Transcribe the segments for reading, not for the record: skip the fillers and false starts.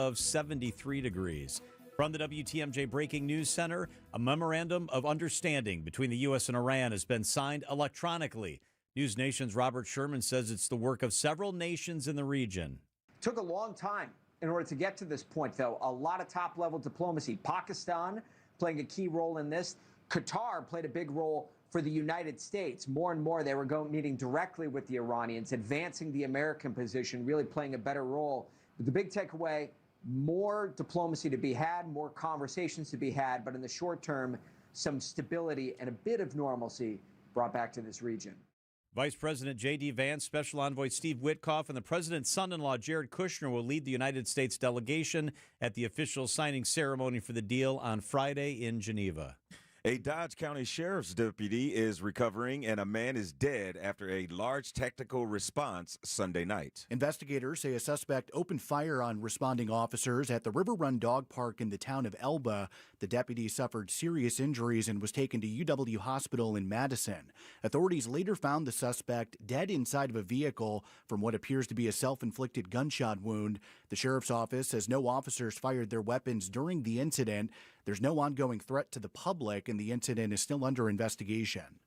of 73 degrees. From the WTMJ Breaking News Center, a memorandum of understanding between the U.S. and Iran has been signed electronically. News Nation's Robert Sherman says it's the work of several nations in the region. It took a long time in order to get to this point, though. A lot of top-level diplomacy. Pakistan playing a key role in this. Qatar played a big role for the United States. More and more, they were meeting directly with the Iranians, advancing the American position, really playing a better role. But the big takeaway, more diplomacy to be had, more conversations to be had, but in the short term, some stability and a bit of normalcy brought back to this region. Vice President J.D. Vance, Special Envoy Steve Witkoff, and the President's son-in-law Jared Kushner will lead the United States delegation at the official signing ceremony for the deal on Friday in Geneva. A Dodge County Sheriff's deputy is recovering, and a man is dead after a large tactical response Sunday night. Investigators say a suspect opened fire on responding officers at the River Run Dog Park in the town of Elba. The deputy suffered serious injuries and was taken to UW Hospital in Madison. Authorities later found the suspect dead inside of a vehicle from what appears to be a self-inflicted gunshot wound. The sheriff's office says no officers fired their weapons during the incident. There's no ongoing threat to the public, and the incident is still under investigation.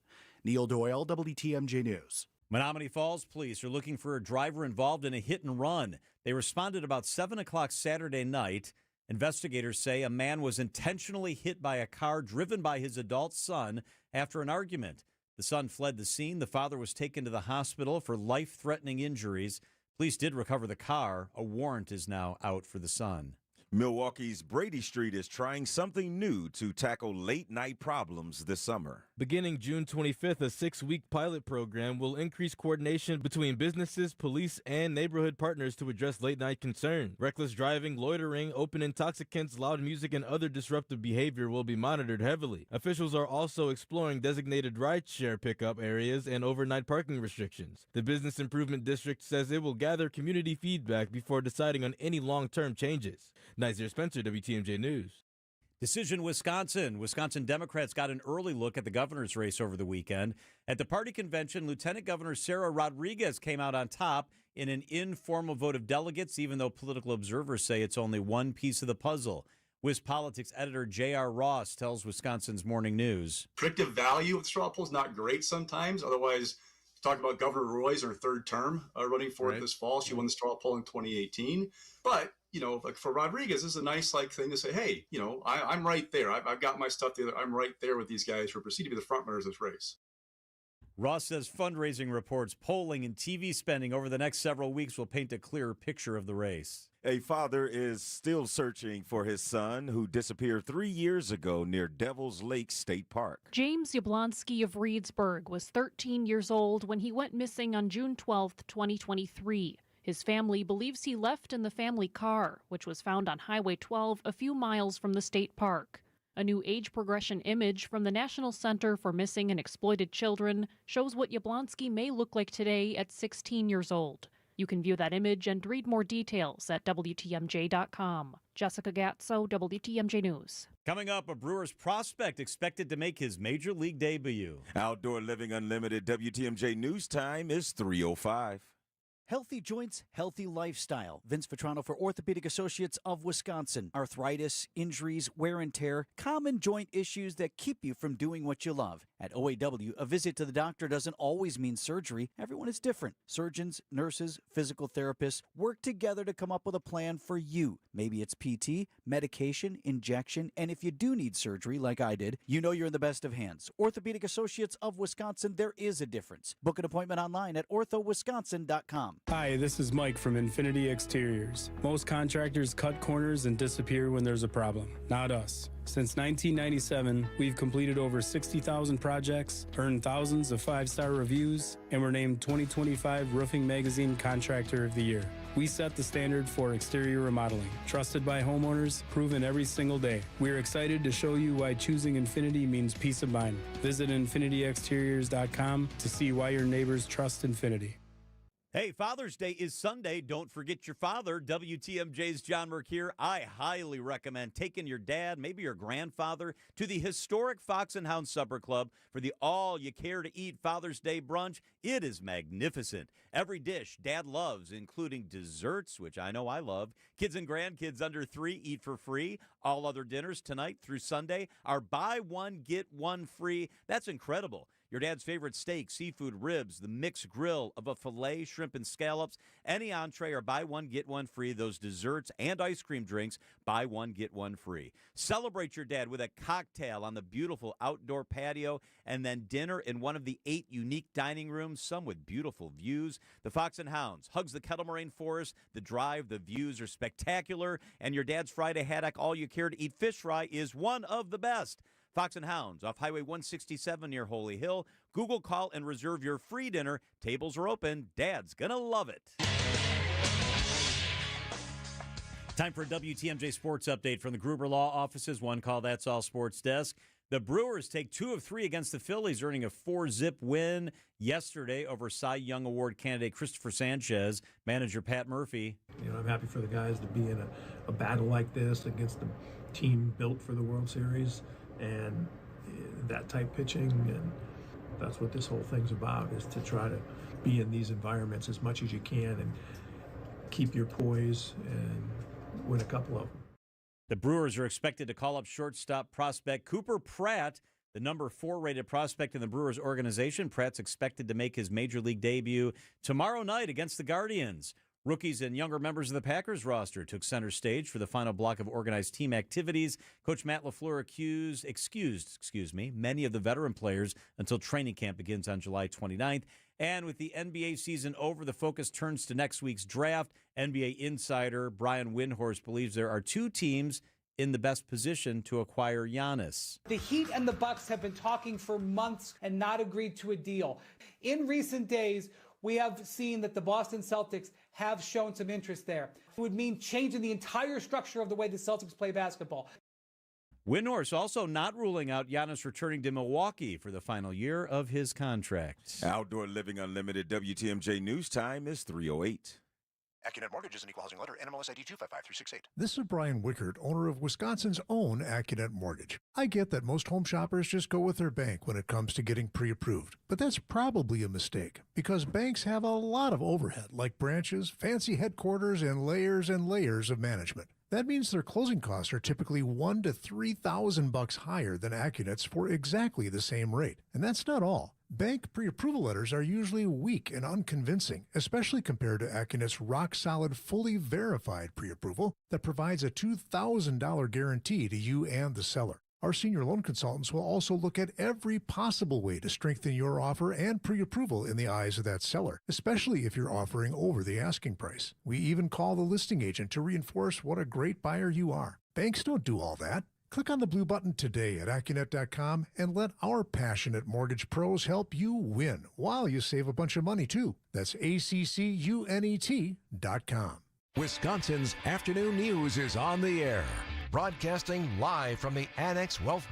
Neil Doyle, WTMJ News. Menominee Falls police are looking for a driver involved in a hit and run. They responded about 7 o'clock Saturday night. Investigators say a man was intentionally hit by a car driven by his adult son after an argument. The son fled the scene. The father was taken to the hospital for life-threatening injuries. Police did recover the car. A warrant is now out for the son. Milwaukee's Brady Street is trying something new to tackle late-night problems this summer. Beginning June 25th, a 6-week pilot program will increase coordination between businesses, police, and neighborhood partners to address late-night concerns. Reckless driving, loitering, open intoxicants, loud music, and other disruptive behavior will be monitored heavily. Officials are also exploring designated rideshare pickup areas and overnight parking restrictions. The Business Improvement District says it will gather community feedback before deciding on any long-term changes. Nazir Spencer, WTMJ News. Decision Wisconsin. Wisconsin Democrats got an early look at the governor's race over the weekend. At the party convention, Lieutenant Governor Sarah Rodriguez came out on top in an informal vote of delegates, even though political observers say it's only one piece of the puzzle. WisPolitics editor J.R. Ross tells Wisconsin's Morning News. Predictive value of the straw poll is not great sometimes. Otherwise, talk about Governor Roy's her third term running for it this fall. She won the straw poll in 2018. But like for Rodriguez, this is a nice thing to say, hey, I'm right there. I've got my stuff together. I'm right there with these guys who are perceived to be the front runners of this race. Ross says fundraising reports, polling, and TV spending over the next several weeks will paint a clearer picture of the race. A father is still searching for his son who disappeared 3 years ago near Devil's Lake State Park. James Yablonsky of Reedsburg was 13 years old when he went missing on June 12, 2023. His family believes he left in the family car, which was found on Highway 12 a few miles from the state park. A new age progression image from the National Center for Missing and Exploited Children shows what Yablonsky may look like today at 16 years old. You can view that image and read more details at WTMJ.com. Jessica Gatso, WTMJ News. Coming up, a Brewers prospect expected to make his Major League debut. Outdoor Living Unlimited WTMJ News Time is 3:05. Healthy joints, healthy lifestyle. Vince Vetrano for Orthopedic Associates of Wisconsin. Arthritis, injuries, wear and tear, common joint issues that keep you from doing what you love. At OAW, a visit to the doctor doesn't always mean surgery. Everyone is different. Surgeons, nurses, physical therapists work together to come up with a plan for you. Maybe it's PT, medication, injection, and if you do need surgery like I did, you know you're in the best of hands. Orthopedic Associates of Wisconsin, there is a difference. Book an appointment online at orthowisconsin.com. Hi, this is Mike from Infinity Exteriors. Most contractors cut corners and disappear when there's a problem. Not us. Since 1997, we've completed over 60,000 projects, earned thousands of 5-star reviews, and were named 2025 Roofing Magazine Contractor of the Year. We set the standard for exterior remodeling. Trusted by homeowners, proven every single day. We're excited to show you why choosing Infinity means peace of mind. Visit infinityexteriors.com to see why your neighbors trust Infinity. Hey, Father's Day is Sunday. Don't forget your father. WTMJ's John Merck here. I highly recommend taking your dad, maybe your grandfather, to the historic Fox and Hound Supper Club for the all-you-care-to-eat Father's Day brunch. It is magnificent. Every dish Dad loves, including desserts, which I know I love. Kids and grandkids under 3 eat for free. All other dinners tonight through Sunday are buy one, get one free. That's incredible. Your dad's favorite steak, seafood, ribs, the mixed grill of a filet, shrimp, and scallops. Any entree or buy one, get one free. Those desserts and ice cream drinks, buy one, get one free. Celebrate your dad with a cocktail on the beautiful outdoor patio and then dinner in one of the 8 unique dining rooms, some with beautiful views. The Fox and Hounds hugs the Kettle Moraine Forest. The drive, the views are spectacular. And your dad's Friday haddock, all you care to eat fish fry, is one of the best. Fox and Hounds off Highway 167 near Holy Hill. Google, call, and reserve your free dinner. Tables are open. Dad's going to love it. Time for a WTMJ Sports Update from the Gruber Law Offices. One call, that's all sports desk. The Brewers take 2 of 3 against the Phillies, earning a 4-zip win yesterday over Cy Young Award candidate Christopher Sanchez. Manager Pat Murphy. I'm happy for the guys to be in a battle like this against the team built for the World Series. And that type pitching, and that's what this whole thing's about, is to try to be in these environments as much as you can and keep your poise and win a couple of them. The Brewers are expected to call up shortstop prospect Cooper Pratt, the number 4 rated prospect in the Brewers organization. Pratt's expected to make his major league debut tomorrow night against the Guardians. Rookies and younger members of the Packers roster took center stage for the final block of organized team activities. Coach Matt LaFleur excused many of the veteran players until training camp begins on July 29th. And with the NBA season over, the focus turns to next week's draft. NBA insider Brian Windhorst believes there are 2 teams in the best position to acquire Giannis. The Heat and the Bucks have been talking for months and not agreed to a deal. In recent days, we have seen that the Boston Celtics have shown some interest there. It would mean changing the entire structure of the way the Celtics play basketball. Windhorst also not ruling out Giannis returning to Milwaukee for the final year of his contract. Outdoor Living Unlimited WTMJ News Time is 3:08. AccuNet Mortgage is an equal housing lender. NMLS ID 255368. This is Brian Wickert, owner of Wisconsin's own AccuNet Mortgage. I get that most home shoppers just go with their bank when it comes to getting pre-approved, but that's probably a mistake because banks have a lot of overhead, like branches, fancy headquarters, and layers of management. That means their closing costs are typically $1,000 to $3,000 higher than AccuNet's for exactly the same rate. And that's not all. Bank pre-approval letters are usually weak and unconvincing, especially compared to AccuNet's rock-solid, fully verified pre-approval that provides a $2,000 guarantee to you and the seller. Our senior loan consultants will also look at every possible way to strengthen your offer and pre-approval in the eyes of that seller, especially if you're offering over the asking price. We even call the listing agent to reinforce what a great buyer you are. Banks don't do all that. Click on the blue button today at AccuNet.com and let our passionate mortgage pros help you win while you save a bunch of money, too. That's ACCUNET.com. Wisconsin's afternoon news is on the air. Broadcasting live from the Annex Wealth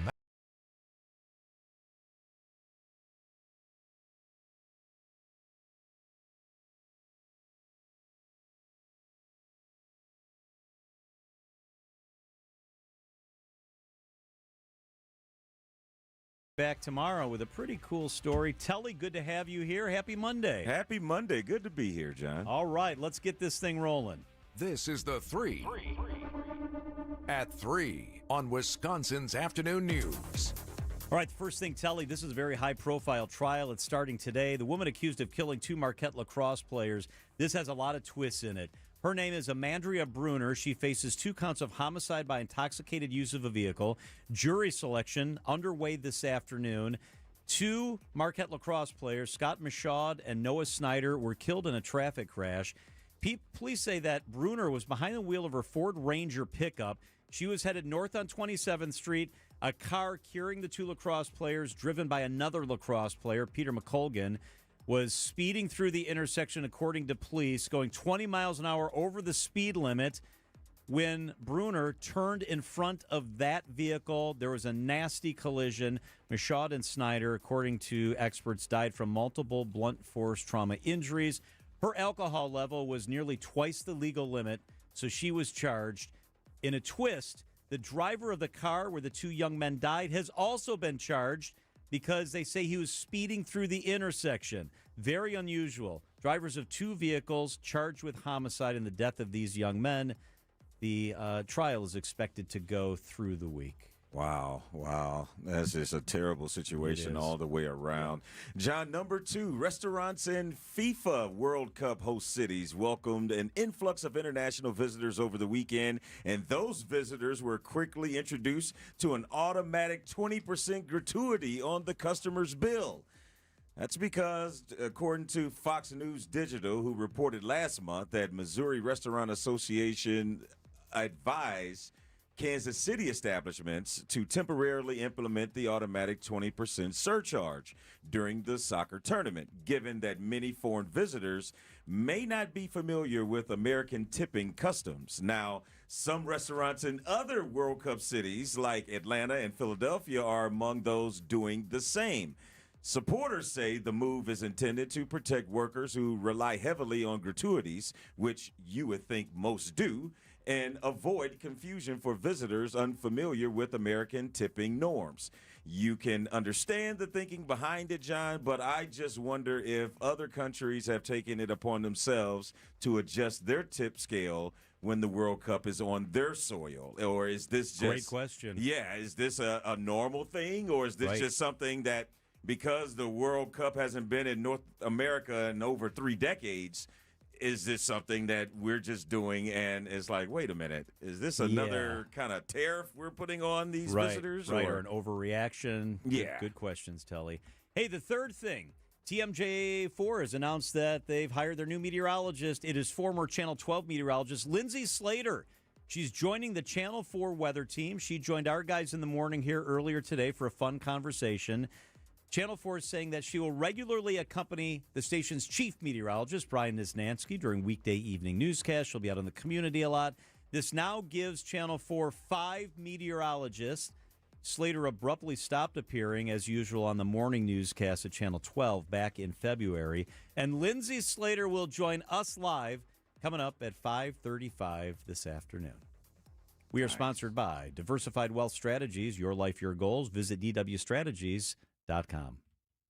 Back tomorrow with a pretty cool story. Telly, good to have you here. Happy Monday. Happy Monday. Good to be here, John. All right, let's get this thing rolling. This is the 3 at 3 on Wisconsin's afternoon news. All right, the first thing, Telly, this is a very high-profile trial. It's starting today. The woman accused of killing 2 Marquette lacrosse players. This has a lot of twists in it. Her name is Amandria Bruner. She faces 2 counts of homicide by intoxicated use of a vehicle. Jury selection underway this afternoon. 2 Marquette lacrosse players, Scott Michaud and Noah Snyder, were killed in a traffic crash. Police say that Bruner was behind the wheel of her Ford Ranger pickup. She was headed north on 27th Street. A car carrying the 2 lacrosse players, driven by another lacrosse player, Peter McColgan, was speeding through the intersection, according to police, going 20 miles an hour over the speed limit. When Bruner turned in front of that vehicle, there was a nasty collision. Michaud and Snyder, according to experts, died from multiple blunt force trauma injuries. Her alcohol level was nearly twice the legal limit, so she was charged. In a twist, the driver of the car where the two young men died has also been charged because they say he was speeding through the intersection. Very unusual. Drivers of two vehicles charged with homicide in the death of these young men. The trial is expected to go through the week. Wow. That's just a terrible situation all the way around. John, number 2, restaurants in FIFA World Cup host cities welcomed an influx of international visitors over the weekend, and those visitors were quickly introduced to an automatic 20% gratuity on the customer's bill. That's because, according to Fox News Digital, who reported last month that Missouri Restaurant Association advised Kansas City establishments to temporarily implement the automatic 20% surcharge during the soccer tournament, given that many foreign visitors may not be familiar with American tipping customs. Now, some restaurants in other World Cup cities like Atlanta and Philadelphia are among those doing the same. Supporters say the move is intended to protect workers who rely heavily on gratuities, which you would think most do, and avoid confusion for visitors unfamiliar with American tipping norms. You can understand the thinking behind it, John, but I just wonder if other countries have taken it upon themselves to adjust their tip scale when the World Cup is on their soil. Or is this just... Great question. Yeah, is this a normal thing, or is this just something that, because the World Cup hasn't been in North America in over 3 decades, is this something that we're just doing and it's like, wait a minute, is this another kind of tariff we're putting on these visitors? Or an overreaction? Yeah. Good questions, Telly. Hey, the third thing, TMJ4 has announced that they've hired their new meteorologist. It is former Channel 12 meteorologist Lindsay Slater. She's joining the Channel 4 weather team. She joined our guys in the morning here earlier today for a fun conversation. Channel 4 is saying that she will regularly accompany the station's chief meteorologist, Brian Nisnansky, during weekday evening newscasts. She'll be out in the community a lot. This now gives Channel 4 5 meteorologists. Slater abruptly stopped appearing, as usual, on the morning newscast at Channel 12 back in February. And Lindsay Slater will join us live coming up at 5:35 this afternoon. We are sponsored by Diversified Wealth Strategies, Your Life, Your Goals. Visit DWStrategies.com.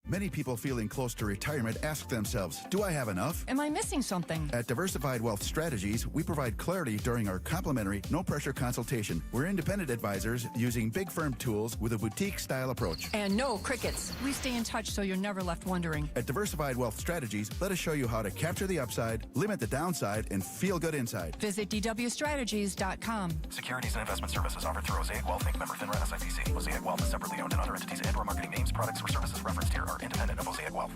Many people feeling close to retirement ask themselves, do I have enough? Am I missing something? At Diversified Wealth Strategies, we provide clarity during our complimentary, no-pressure consultation. We're independent advisors using big firm tools with a boutique-style approach. And no crickets. We stay in touch so you're never left wondering. At Diversified Wealth Strategies, let us show you how to capture the upside, limit the downside, and feel good inside. Visit DWStrategies.com. Securities and investment services offered through Mosaic Wealth Inc. Member FINRA SIPC. Mosaic Wealth is separately owned, and other entities and/or marketing names, products, or services referenced here are independent of Mosaic Wealth.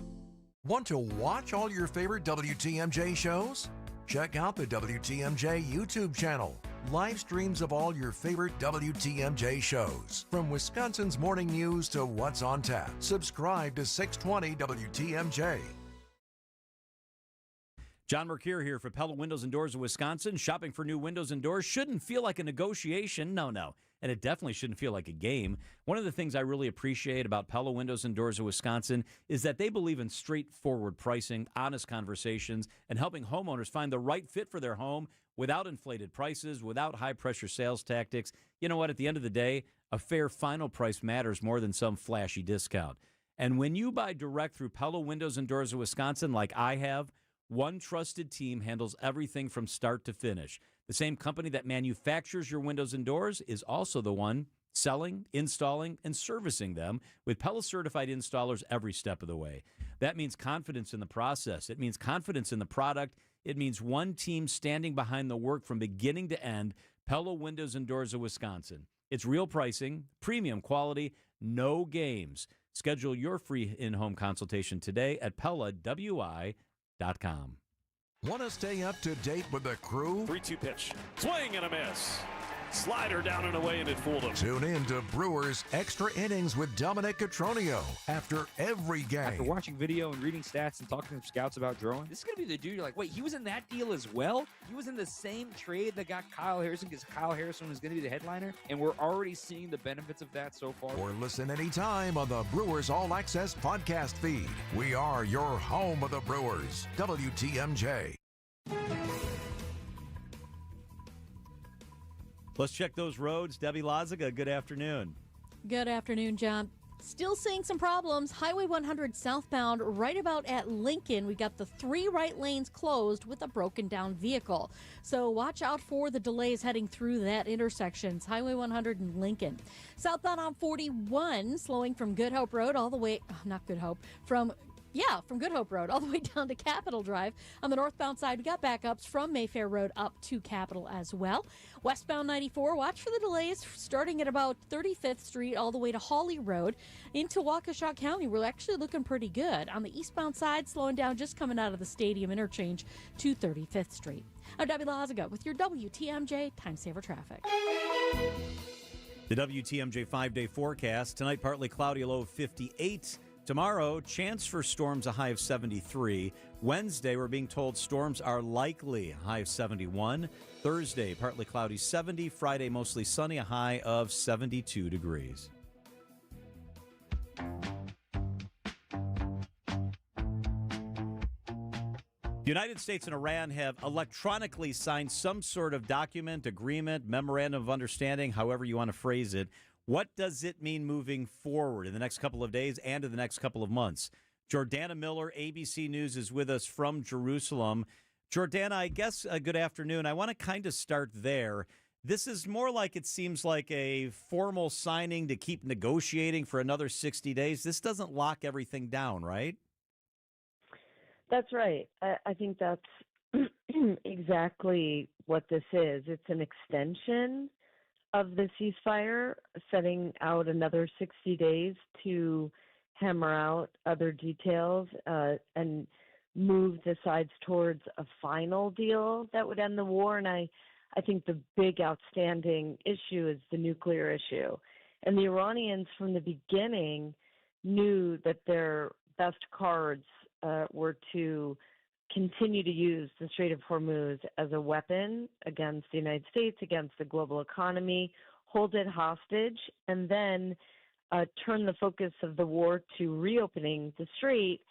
Want to watch all your favorite WTMJ shows? Check out the WTMJ YouTube channel. Live streams of all your favorite WTMJ shows. From Wisconsin's morning news to what's on tap. Subscribe to 620 WTMJ. John Mercure here for Pella Windows and Doors of Wisconsin. Shopping for new windows and doors shouldn't feel like a negotiation. No. And it definitely shouldn't feel like a game. One of the things I really appreciate about Pella Windows and Doors of Wisconsin is that they believe in straightforward pricing, honest conversations, and helping homeowners find the right fit for their home without inflated prices, without high-pressure sales tactics. You know what? At the end of the day, a fair final price matters more than some flashy discount. And when you buy direct through Pella Windows and Doors of Wisconsin like I have, one trusted team handles everything from start to finish. The same company that manufactures your windows and doors is also the one selling, installing, and servicing them with Pella-certified installers every step of the way. That means confidence in the process. It means confidence in the product. It means one team standing behind the work from beginning to end. Pella Windows and Doors of Wisconsin. It's real pricing, premium quality, no games. Schedule your free in-home consultation today at PellaWI.com. Want to stay up to date with the crew? 3-2 pitch. Swing and a miss. Slider down and away, and it fooled him. Tune in to Brewers Extra Innings with Dominic Cotroneo after every game. After watching video and reading stats and talking to scouts about Drouin, this is going to be the dude you're like, wait, he was in that deal as well? He was in the same trade that got Kyle Harrison because Kyle Harrison was going to be the headliner, and we're already seeing the benefits of that so far. Or listen anytime on the Brewers All Access podcast feed. We are your home of the Brewers, WTMJ. Let's check those roads. Debbie Lazaga, good afternoon. Good afternoon, John. Still seeing some problems. Highway 100 southbound right about at Lincoln. We got the 3 right lanes closed with a broken down vehicle. So watch out for the delays heading through that intersection. It's Highway 100 and Lincoln. Southbound on 41, slowing from Good Hope Road all the way, not Good Hope, from Good Hope Road all the way down to Capitol Drive. On the northbound side, we got backups from Mayfair Road up to Capitol as well. Westbound 94, watch for the delays starting at about 35th Street all the way to Hawley Road into Waukesha County. We're actually looking pretty good. On the eastbound side, slowing down just coming out of the stadium interchange to 35th Street. I'm Debbie Lazaga with your WTMJ Time Saver Traffic. The WTMJ 5-day forecast. Tonight, partly cloudy, a low of 58. Tomorrow, chance for storms, a high of 73. Wednesday, we're being told storms are likely, a high of 71. Thursday, partly cloudy, 70. Friday, mostly sunny, a high of 72 degrees. The United States and Iran have electronically signed some sort of document, agreement, memorandum of understanding, however you want to phrase it. What does it mean moving forward in the next couple of days and in the next couple of months? Jordana Miller, ABC News, is with us from Jerusalem. Jordana, I guess good afternoon. I want to kind of start there. This is more like it seems like a formal signing to keep negotiating for another 60 days. This doesn't lock everything down, right? That's right. I think that's exactly what this is. It's an extension of the ceasefire, setting out another 60 days to hammer out other details and move the sides towards a final deal that would end the war. And I think the big outstanding issue is the nuclear issue. And the Iranians from the beginning knew that their best cards were to continue to use the Strait of Hormuz as a weapon against the United States, against the global economy, hold it hostage, and then turn the focus of the war to reopening the strait,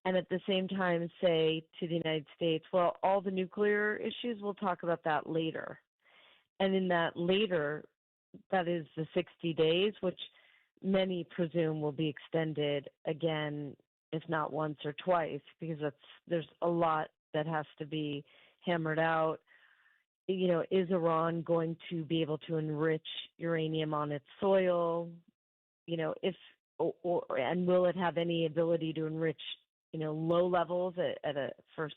and at the same time say to the United States, well, all the nuclear issues, we'll talk about that later. And in that later, that is the 60 days, which many presume will be extended again, if not once or twice, because there's a lot that has to be hammered out. You know, is Iran going to be able to enrich uranium on its soil? You know, and will it have any ability to enrich, you know, low levels at a first?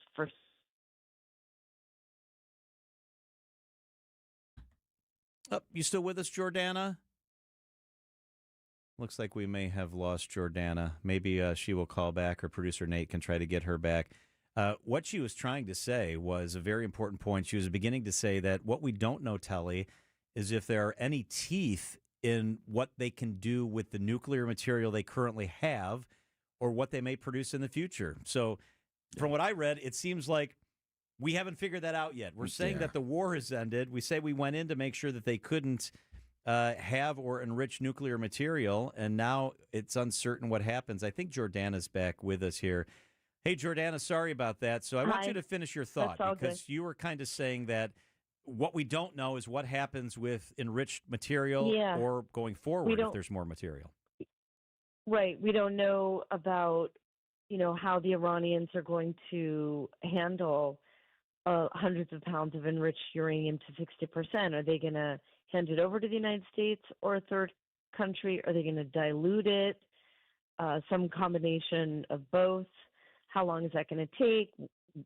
Oh, you still with us, Jordana? Looks like we may have lost Jordana. Maybe she will call back, or producer Nate can try to get her back. What she was trying to say was a very important point. She was beginning to say that what we don't know, Telly, is if there are any teeth in what they can do with the nuclear material they currently have or what they may produce in the future. So from what I read, it seems like we haven't figured that out yet. We're saying that the war has ended. We say we went in to make sure that they couldn't have or enrich nuclear material, and now it's uncertain what happens. I think Jordana's back with us here. Hey, Jordana, sorry about that. So I want you to finish your thought, because you were kind of saying that what we don't know is what happens with enriched material or going forward if there's more material. Right. We don't know about, you know, how the Iranians are going to handle hundreds of pounds of enriched uranium to 60%. Are they going to hand it over to the United States or a third country? Are they going to dilute it? Some combination of both. How long is that going to take?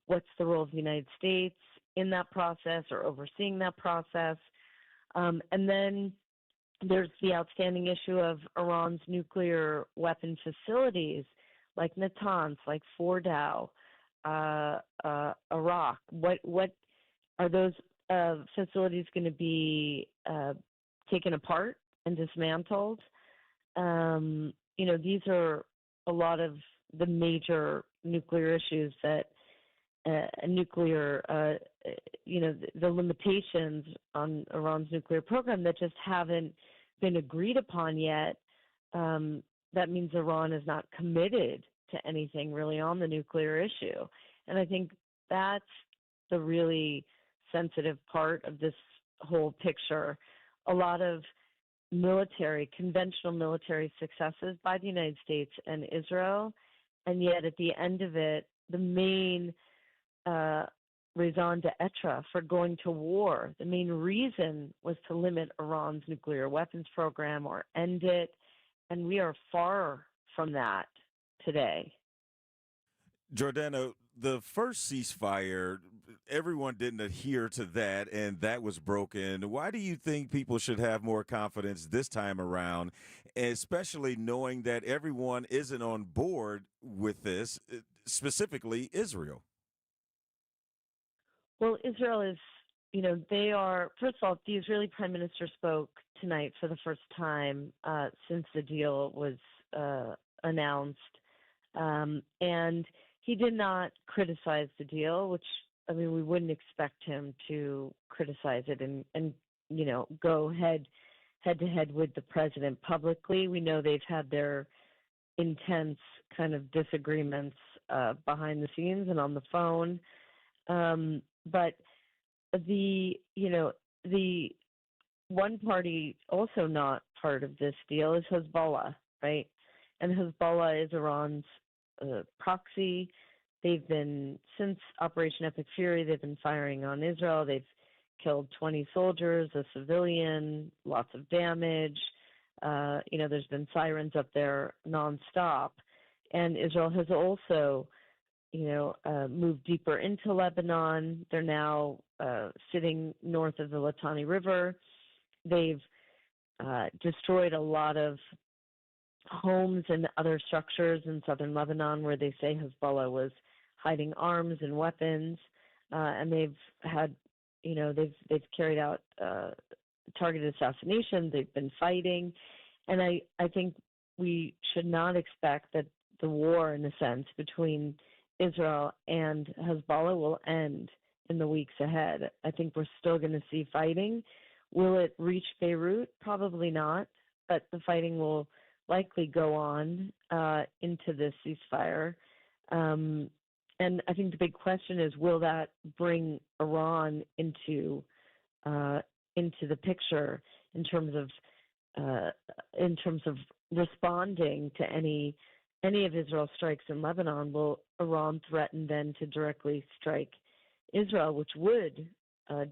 What's the role of the United States in that process or overseeing that process? And then there's the outstanding issue of Iran's nuclear weapon facilities like Natanz, like Fordow, Iraq. What are those facility is going to be taken apart and dismantled. These are a lot of the major nuclear issues that the limitations on Iran's nuclear program that just haven't been agreed upon yet. That means Iran is not committed to anything really on the nuclear issue. And I think that's the really sensitive part of this whole picture. A lot of conventional military successes by the United States and Israel, and yet at the end of it, the main raison d'etre for going to war, the main reason was to limit Iran's nuclear weapons program or end it, and we are far from that today. Jordana, the first ceasefire, everyone didn't adhere to that, and that was broken. Why do you think people should have more confidence this time around, especially knowing that everyone isn't on board with this, specifically Israel? Well, Israel is, they are, first of all, the Israeli Prime Minister spoke tonight for the first time since the deal was announced. And he did not criticize the deal, which, we wouldn't expect him to criticize it and go head to head with the president publicly. We know they've had their intense kind of disagreements behind the scenes and on the phone. But the one party also not part of this deal is Hezbollah, right? And Hezbollah is Iran's proxy. They've been, since Operation Epic Fury, they've been firing on Israel. They've killed 20 soldiers, a civilian, lots of damage. There's been sirens up there nonstop. And Israel has also, moved deeper into Lebanon. They're now sitting north of the Litani River. They've destroyed a lot of homes and other structures in southern Lebanon where they say Hezbollah was hiding arms and weapons, and they've had, they've carried out targeted assassinations. They've been fighting, and I think we should not expect that the war, in a sense, between Israel and Hezbollah will end in the weeks ahead. I think we're still going to see fighting. Will it reach Beirut? Probably not, but the fighting will likely go on into this ceasefire. And I think the big question is, will that bring Iran into the picture in terms of responding to any of Israel's strikes in Lebanon? Will Iran threaten then to directly strike Israel, which would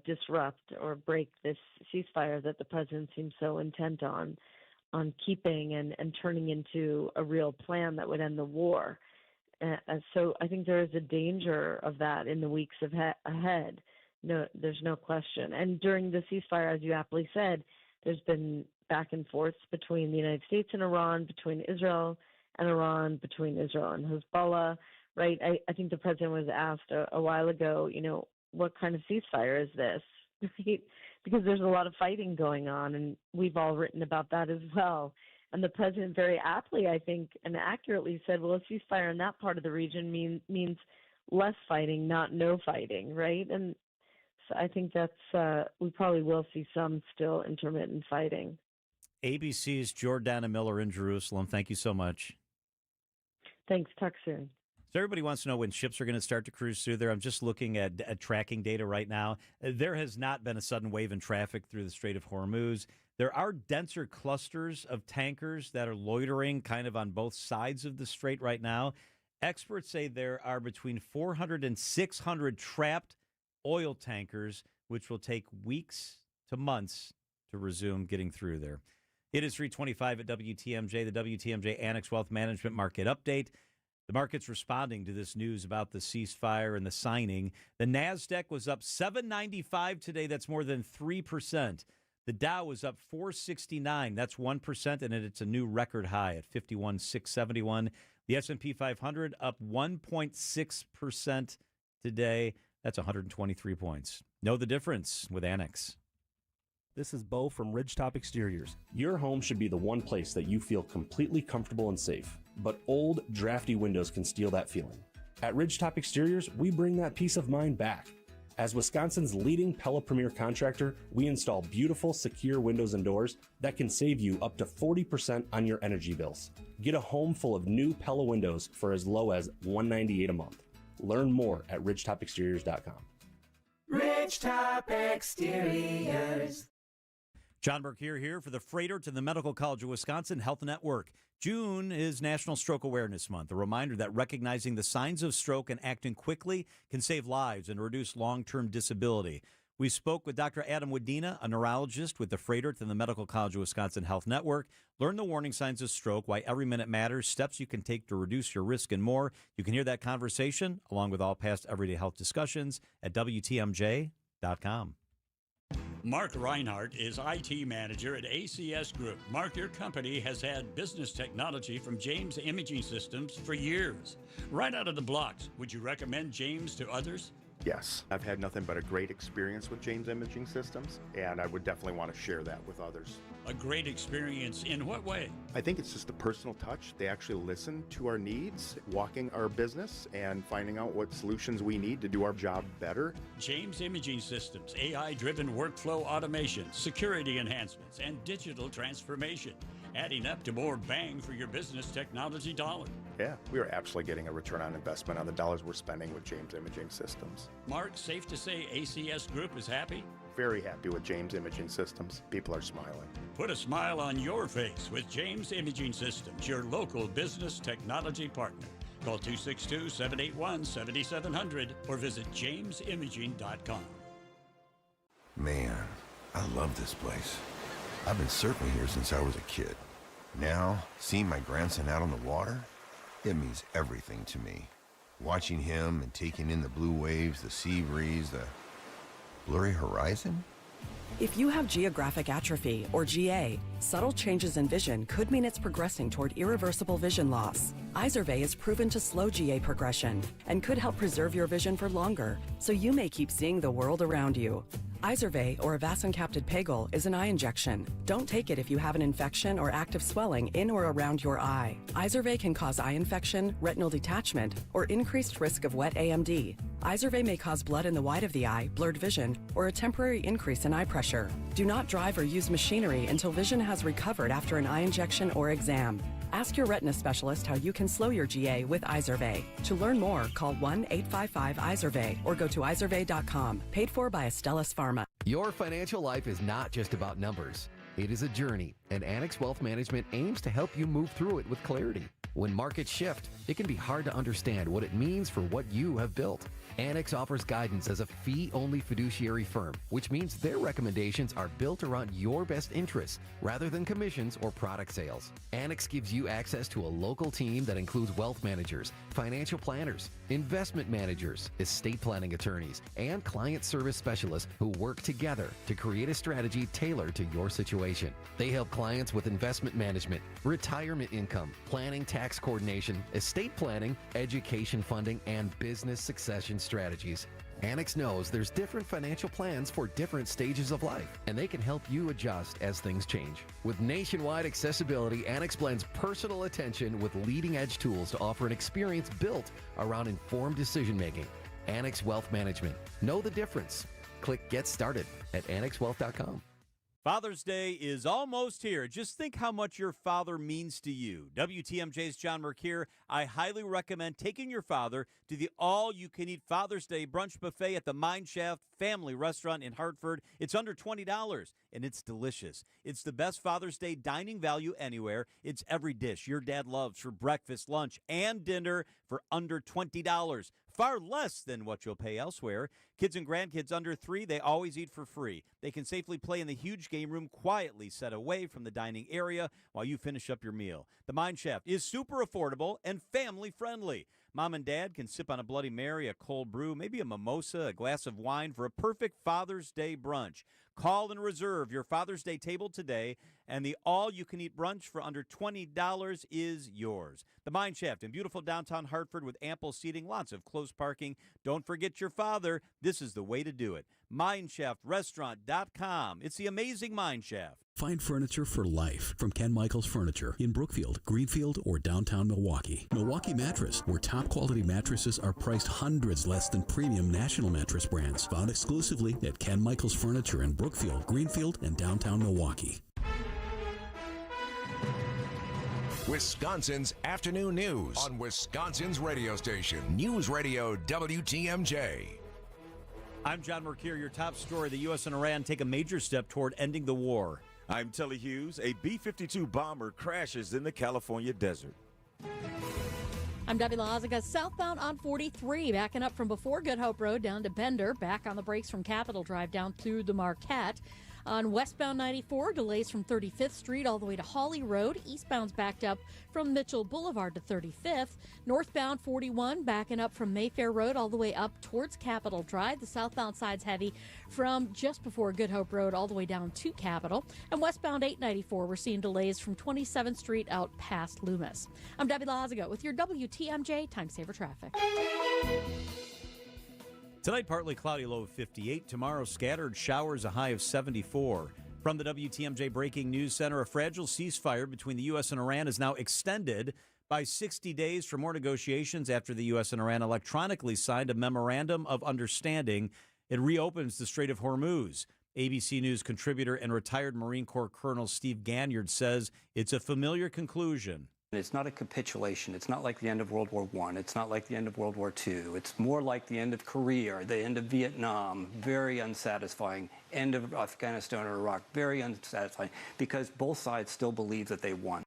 disrupt or break this ceasefire that the president seems so intent on keeping and turning into a real plan that would end the war? So I think there is a danger of that in the weeks ahead. No, there's no question. And during the ceasefire, as you aptly said, there's been back and forths between the United States and Iran, between Israel and Iran, between Israel and Hezbollah, right? I think the president was asked a while ago, what kind of ceasefire is this? Right? Because there's a lot of fighting going on, and we've all written about that as well. And the president very aptly, I think, and accurately said, well, a ceasefire in that part of the region means less fighting, not no fighting, right? And so I think that's, we probably will see some still intermittent fighting. ABC's Jordana Miller in Jerusalem. Thank you so much. Thanks. Talk soon. So everybody wants to know when ships are going to start to cruise through there. I'm just looking at tracking data right now. There has not been a sudden wave in traffic through the Strait of Hormuz. There are denser clusters of tankers that are loitering kind of on both sides of the strait right now. Experts say there are between 400 and 600 trapped oil tankers, which will take weeks to months to resume getting through there. It is 3:25 at WTMJ, the WTMJ Annex Wealth Management Market Update. The market's responding to this news about the ceasefire and the signing. The NASDAQ was up 795 today. That's more than 3%. The Dow was up 469. That's 1%, and it's a new record high at 51,671. The S&P 500 up 1.6% today. That's 123 points. Know the difference with Annex. This is Bo from Ridgetop Exteriors. Your home should be the one place that you feel completely comfortable and safe, but old, drafty windows can steal that feeling. At Ridgetop Exteriors, we bring that peace of mind back. As Wisconsin's leading Pella Premier contractor, we install beautiful, secure windows and doors that can save you up to 40% on your energy bills. Get a home full of new Pella windows for as low as $198 a month. Learn more at ridgetopexteriors.com. Ridgetop Exteriors. John Burke here for the Freighter to the Medical College of Wisconsin Health Network. June is National Stroke Awareness Month, a reminder that recognizing the signs of stroke and acting quickly can save lives and reduce long-term disability. We spoke with Dr. Adam Wadena, a neurologist with the Freighter to the Medical College of Wisconsin Health Network. Learn the warning signs of stroke, why every minute matters, steps you can take to reduce your risk, and more. You can hear that conversation, along with all past everyday health discussions, at WTMJ.com. Mark Reinhardt is IT manager at ACS Group. Mark, your company has had business technology from James Imaging Systems for years. Right out of the blocks, would you recommend James to others? Yes, I've had nothing but a great experience with James Imaging Systems, and I would definitely want to share that with others. A great experience in what way? I think it's just a personal touch. They actually listen to our needs, walking our business, and finding out what solutions we need to do our job better. James Imaging Systems, AI-driven workflow automation, security enhancements, and digital transformation, adding up to more bang for your business technology dollar. Yeah, we are absolutely getting a return on investment on the dollars we're spending with James Imaging Systems. Mark, safe to say ACS Group is happy? Very happy with James Imaging Systems. People are smiling. Put a smile on your face with James Imaging Systems, your local business technology partner. Call 262-781-7700 or visit jamesimaging.com. Man, I love this place. I've been surfing here since I was a kid. Now, seeing my grandson out on the water, it means everything to me. Watching him and taking in the blue waves, the sea breeze, the blurry horizon. If you have geographic atrophy, or GA, subtle changes in vision could mean it's progressing toward irreversible vision loss. Izervay is proven to slow GA progression and could help preserve your vision for longer, so you may keep seeing the world around you. Izervay, or avacincaptad pegol, is an eye injection. Don't take it if you have an infection or active swelling in or around your eye. Izervay can cause eye infection, retinal detachment, or increased risk of wet AMD. Izervay may cause blood in the white of the eye, blurred vision, or a temporary increase in eye pressure. Do not drive or use machinery until vision has recovered after an eye injection or exam. Ask your retina specialist how you can slow your GA with Izervay. To learn more, call 1-855-IZERVAY or go to izervay.com. Paid for by Astellas Pharma. Your financial life is not just about numbers. It is a journey, and Annex Wealth Management aims to help you move through it with clarity. When markets shift, it can be hard to understand what it means for what you have built. Annex offers guidance as a fee-only fiduciary firm, which means their recommendations are built around your best interests rather than commissions or product sales. Annex gives you access to a local team that includes wealth managers, financial planners, investment managers, estate planning attorneys, and client service specialists who work together to create a strategy tailored to your situation. They help clients with investment management, retirement income, planning, tax coordination, estate planning, education funding, and business succession strategies. Annex knows there's different financial plans for different stages of life, and they can help you adjust as things change. With nationwide accessibility, Annex blends personal attention with leading-edge tools to offer an experience built around informed decision-making. Annex Wealth Management. Know the difference. Click Get Started at annexwealth.com. Father's Day is almost here. Just think how much your father means to you. WTMJ's John Merck here. I highly recommend taking your father to the all-you-can-eat Father's Day brunch buffet at the Mine Shaft Family Restaurant in Hartford. It's under $20, and it's delicious. It's the best Father's Day dining value anywhere. It's every dish your dad loves for breakfast, lunch, and dinner for under $20. Far less than what you'll pay elsewhere. Kids and grandkids under 3, they always eat for free. They can safely play in the huge game room quietly set away from the dining area while you finish up your meal. The Mine Shaft is super affordable and family friendly. Mom and Dad can sip on a Bloody Mary, a cold brew, maybe a mimosa, a glass of wine for a perfect Father's Day brunch. Call and reserve your Father's Day table today, and the all-you-can-eat brunch for under $20 is yours. The Mine Shaft in beautiful downtown Hartford with ample seating, lots of close parking. Don't forget your father. This is the way to do it. MineShaftRestaurant.com. It's the amazing Mine Shaft. Find furniture for life from Ken Michaels Furniture in Brookfield, Greenfield, or downtown Milwaukee. Milwaukee Mattress, where top-quality mattresses are priced hundreds less than premium national mattress brands. Found exclusively at Ken Michaels Furniture in Brookfield, Greenfield, and downtown Milwaukee. Wisconsin's afternoon news on Wisconsin's radio station, News Radio WTMJ. I'm John Mercure. Your top story, the U.S. and Iran take a major step toward ending the war. I'm Telly Hughes. A B-52 bomber crashes in the California desert. I'm Debbie Lazaga. Southbound on 43, backing up from before Good Hope Road down to Bender, back on the brakes from Capitol Drive down through the Marquette. On westbound 94, delays from 35th Street all the way to Hawley Road. Eastbound's backed up from Mitchell Boulevard to 35th. Northbound 41 backing up from Mayfair Road all the way up towards Capitol Drive. The southbound side's heavy from just before Good Hope Road all the way down to Capitol. And westbound 894, we're seeing delays from 27th Street out past Loomis. I'm Debbie Lazaga with your WTMJ Time Saver Traffic. Tonight, partly cloudy, low of 58. Tomorrow, scattered showers, a high of 74. From the WTMJ Breaking News Center, a fragile ceasefire between the U.S. and Iran is now extended by 60 days for more negotiations after the U.S. and Iran electronically signed a memorandum of understanding. It reopens the Strait of Hormuz. ABC News contributor and retired Marine Corps Colonel Steve Ganyard says it's a familiar conclusion. It's not a capitulation. It's not like the end of World War I. It's not like the end of World War II. It's more like the end of Korea or the end of Vietnam. Very unsatisfying. End of Afghanistan or Iraq. Very unsatisfying because both sides still believe that they won.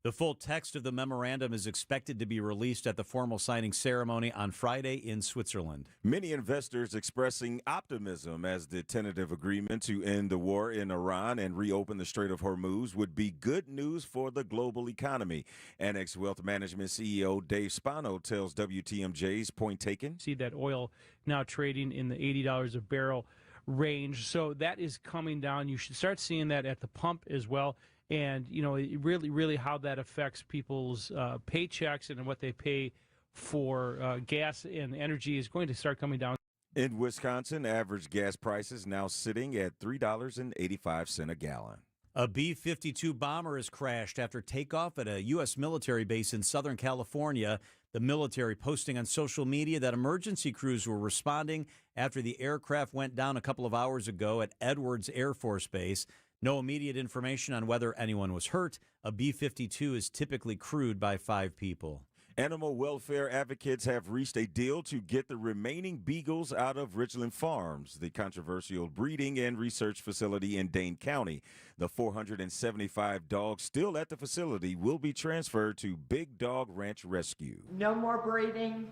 The full text of the memorandum is expected to be released at the formal signing ceremony on Friday in Switzerland. Many investors expressing optimism as the tentative agreement to end the war in Iran and reopen the Strait of Hormuz would be good news for the global economy. Annex Wealth Management CEO Dave Spano tells WTMJ's Point Taken. See that oil now trading in the $80 a barrel range. So that is coming down. You should start seeing that at the pump as well. And, you know, really how that affects people's paychecks and what they pay for gas and energy is going to start coming down. In Wisconsin, average gas prices now sitting at $3.85 a gallon. A B-52 bomber has crashed after takeoff at a U.S. military base in Southern California. The military posting on social media that emergency crews were responding after the aircraft went down a couple of hours ago at Edwards Air Force Base. No immediate information on whether anyone was hurt. A B-52 is typically crewed by 5 people. Animal welfare advocates have reached a deal to get the remaining beagles out of Richland Farms, the controversial breeding and research facility in Dane County. The 475 dogs still at the facility will be transferred to Big Dog Ranch Rescue. No more breeding,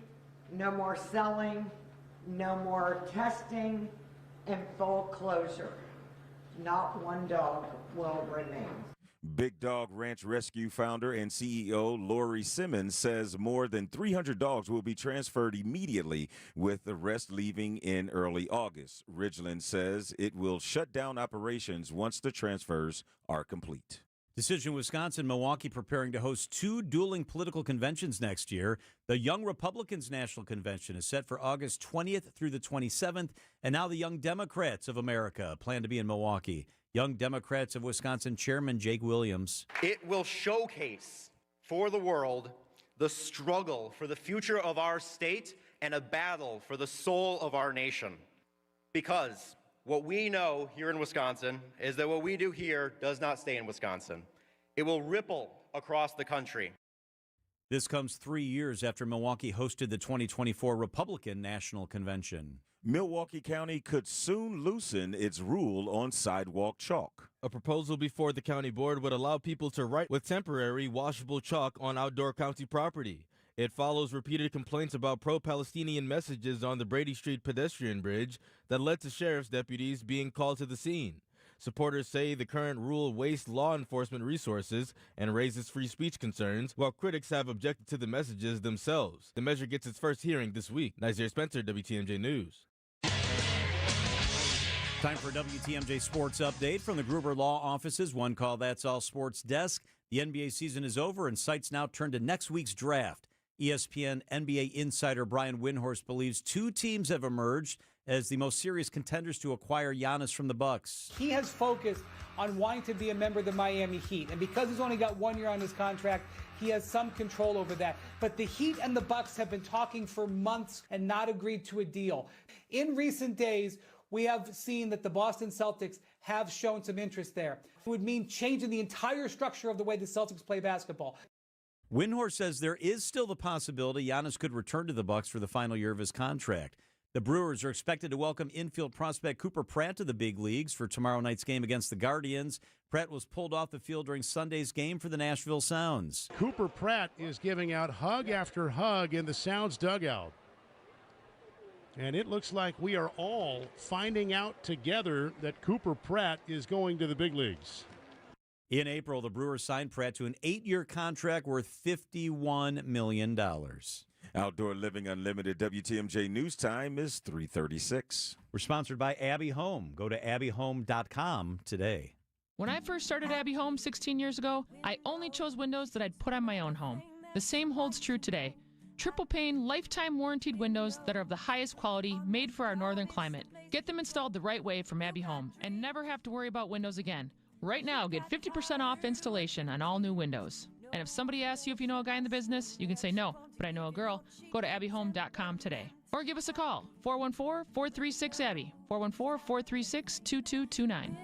no more selling, no more testing, and full closure. Not one dog will remain. Big Dog Ranch Rescue founder and CEO Lori Simmons says more than 300 dogs will be transferred immediately, with the rest leaving in early August. Ridgeland says it will shut down operations once the transfers are complete. Decision Wisconsin, Milwaukee preparing to host 2 dueling political conventions next year. The Young Republicans National Convention is set for August 20th through the 27th. And now the Young Democrats of America plan to be in Milwaukee. Young Democrats of Wisconsin Chairman Jake Williams. It will showcase for the world the struggle for the future of our state and a battle for the soul of our nation. Because what we know here in Wisconsin is that what we do here does not stay in Wisconsin. It will ripple across the country. This comes 3 years after Milwaukee hosted the 2024 Republican National Convention. Milwaukee County could soon loosen its rule on sidewalk chalk. A proposal before the county board would allow people to write with temporary washable chalk on outdoor county property. It follows repeated complaints about pro-Palestinian messages on the Brady Street pedestrian bridge that led to sheriff's deputies being called to the scene. Supporters say the current rule wastes law enforcement resources and raises free speech concerns, while critics have objected to the messages themselves. The measure gets its first hearing this week. Nazir Spencer, WTMJ News. Time for a WTMJ Sports Update from the Gruber Law Offices. One call, that's all sports desk. The NBA season is over, and sights now turn to next week's draft. ESPN NBA insider Brian Windhorst believes 2 teams have emerged as the most serious contenders to acquire Giannis from the Bucks. He has focused on wanting to be a member of the Miami Heat, and because he's only got 1 year on his contract, he has some control over that. But the Heat and the Bucks have been talking for months and not agreed to a deal. In recent days, we have seen that the Boston Celtics have shown some interest there. It would mean changing the entire structure of the way the Celtics play basketball. Windhorst says there is still the possibility Giannis could return to the Bucks for the final year of his contract. The Brewers are expected to welcome infield prospect Cooper Pratt to the big leagues for tomorrow night's game against the Guardians. Pratt was pulled off the field during Sunday's game for the Nashville Sounds. Cooper Pratt is giving out hug after hug in the Sounds dugout. And it looks like we are all finding out together that Cooper Pratt is going to the big leagues. In April, the Brewers signed Pratt to an 8-year contract worth $51 million. Outdoor Living Unlimited WTMJ News Time is 3:36. We're sponsored by Abbey Home. Go to abbyhome.com today. When I first started Abbey Home 16 years ago, I only chose windows that I'd put on my own home. The same holds true today. Triple pane, lifetime warranted windows that are of the highest quality, made for our northern climate. Get them installed the right way from Abbey Home and never have to worry about windows again. Right now, get 50% off installation on all new windows. And if somebody asks you if you know a guy in the business, you can say no, but I know a girl. Go to abbyhome.com today. Or give us a call, 414-436-ABBY, 414-436-2229.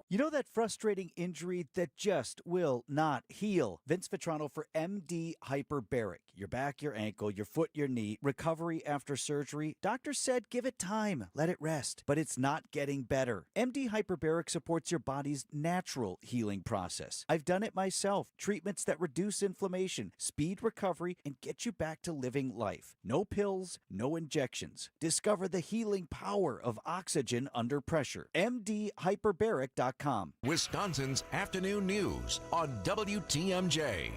You know that frustrating injury that just will not heal? Vince Vitrano for MD Hyperbaric. Your back, your ankle, your foot, your knee. Recovery after surgery. Doctor said give it time. Let it rest. But it's not getting better. MD Hyperbaric supports your body's natural healing process. I've done it myself. Treatments that reduce inflammation, speed recovery, and get you back to living life. No pills, no injections. Discover the healing power of oxygen under pressure. MDHyperbaric.com. Wisconsin's afternoon news on WTMJ.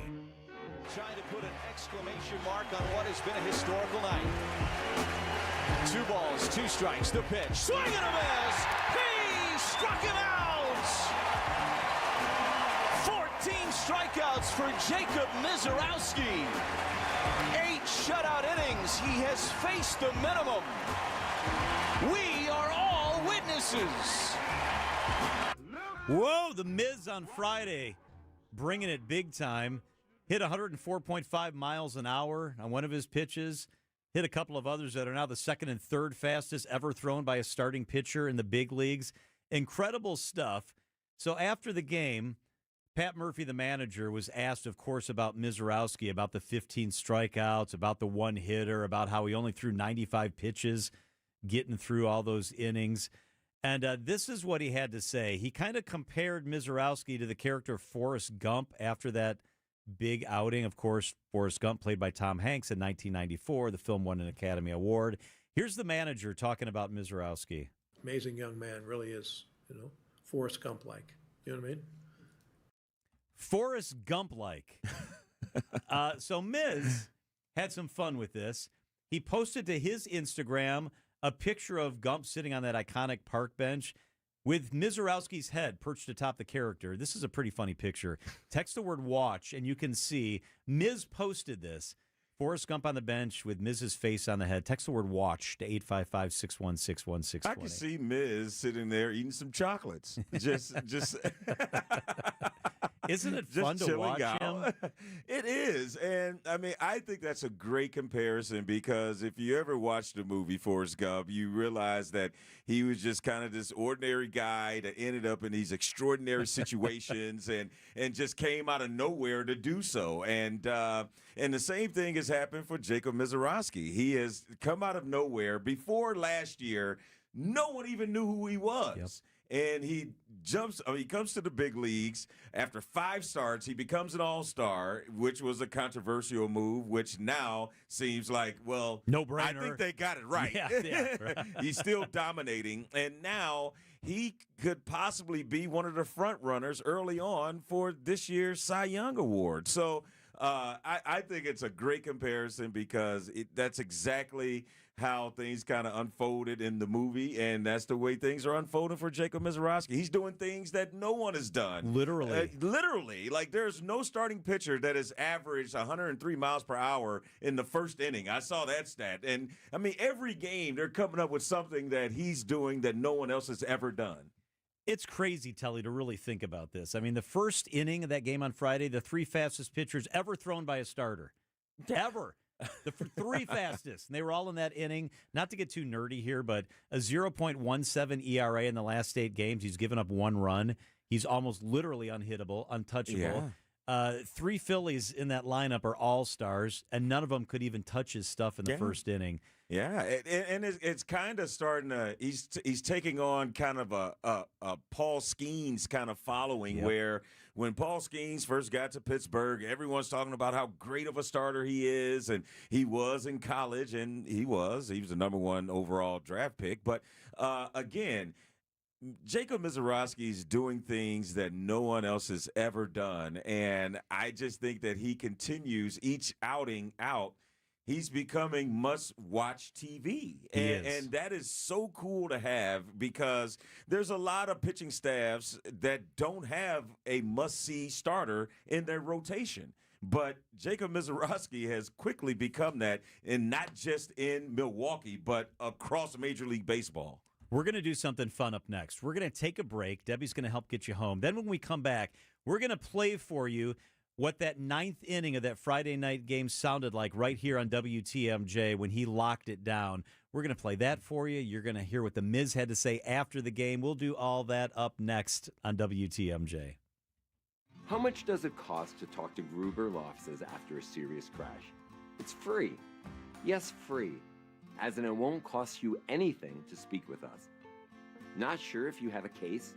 Trying to put an exclamation mark on what has been a historical night. 2 balls, 2 strikes, the pitch. Swing and a miss! He struck him out! 14 strikeouts for Jacob Misiorowski. 8 shutout innings. He has faced the minimum. We are all witnesses. Whoa, the Miz on Friday, bringing it big time. Hit 104.5 miles an hour on one of his pitches. Hit a couple of others that are now the second and third fastest ever thrown by a starting pitcher in the big leagues. Incredible stuff. So after the game, Pat Murphy, the manager, was asked, of course, about Misiorowski, about the 15 strikeouts, about the one hitter, about how he only threw 95 pitches, getting through all those innings. And this is what he had to say. He kind of compared Misiorowski to the character Forrest Gump after that big outing. Of course, Forrest Gump, played by Tom Hanks in 1994. The film won an Academy Award. Here's the manager talking about Misiorowski. Amazing young man, really is, Forrest Gump-like. You know what I mean? Forrest Gump-like. So Miz had some fun with this. He posted to his Instagram a picture of Gump sitting on that iconic park bench with Misiorowski's head perched atop the character. This is a pretty funny picture. Text the word watch, and you can see Miz posted this. Forrest Gump on the bench with Miz's face on the head. Text the word watch to 855-616-1620. I can see Miz sitting there eating some chocolates. Just Isn't it fun to watch him? It is. And, I think that's a great comparison because if you ever watched the movie Forrest Gump, you realize that he was just kind of this ordinary guy that ended up in these extraordinary situations and just came out of nowhere to do so. And the same thing has happened for Jacob Misiorowski. He has come out of nowhere. Before last year, no one even knew who he was. Yep. And he comes to the big leagues. After 5 starts, he becomes an all-star, which was a controversial move, which now seems like, well, no-brainer. I think they got it right. Yeah, right. He's still dominating. And now he could possibly be one of the front runners early on for this year's Cy Young Award. So I think it's a great comparison because that's exactly how things kind of unfolded in the movie, and that's the way things are unfolding for Jacob Misiorowski. He's doing things that no one has done. Literally. Like there's no starting pitcher that has averaged 103 miles per hour in the first inning. I saw that stat. And, I mean, every game they're coming up with something that he's doing that no one else has ever done. It's crazy, Telly, to really think about this. I mean, the first inning of that game on Friday, the 3 fastest pitchers ever thrown by a starter. Ever. The 3 fastest. And they were all in that inning. Not to get too nerdy here, but a 0.17 ERA in the last 8 games. He's given up 1 run. He's almost literally unhittable, untouchable. Yeah. 3 Phillies in that lineup are all-stars, and none of them could even touch his stuff in the first inning. Yeah, and it's kind of starting to. He's taking on kind of a Paul Skeens kind of following, where when Paul Skeens first got to Pittsburgh, everyone's talking about how great of a starter he is, and he was in college, and he was the #1 overall draft pick. But again, Jacob Misiorowski is doing things that no one else has ever done, and I just think that he continues each outing out. He's becoming must-watch TV, and that is so cool to have because there's a lot of pitching staffs that don't have a must-see starter in their rotation. But Jacob Misiorowski has quickly become that, and not just in Milwaukee, but across Major League Baseball. We're going to do something fun up next. We're going to take a break. Debbie's going to help get you home. Then when we come back, we're going to play for you what that 9th inning of that Friday night game sounded like right here on WTMJ when he locked it down. We're going to play that for you. You're going to hear what the Miz had to say after the game. We'll do all that up next on WTMJ. How much does it cost to talk to Gruber Law Offices after a serious crash? It's free. Yes, free. As in it won't cost you anything to speak with us. Not sure if you have a case?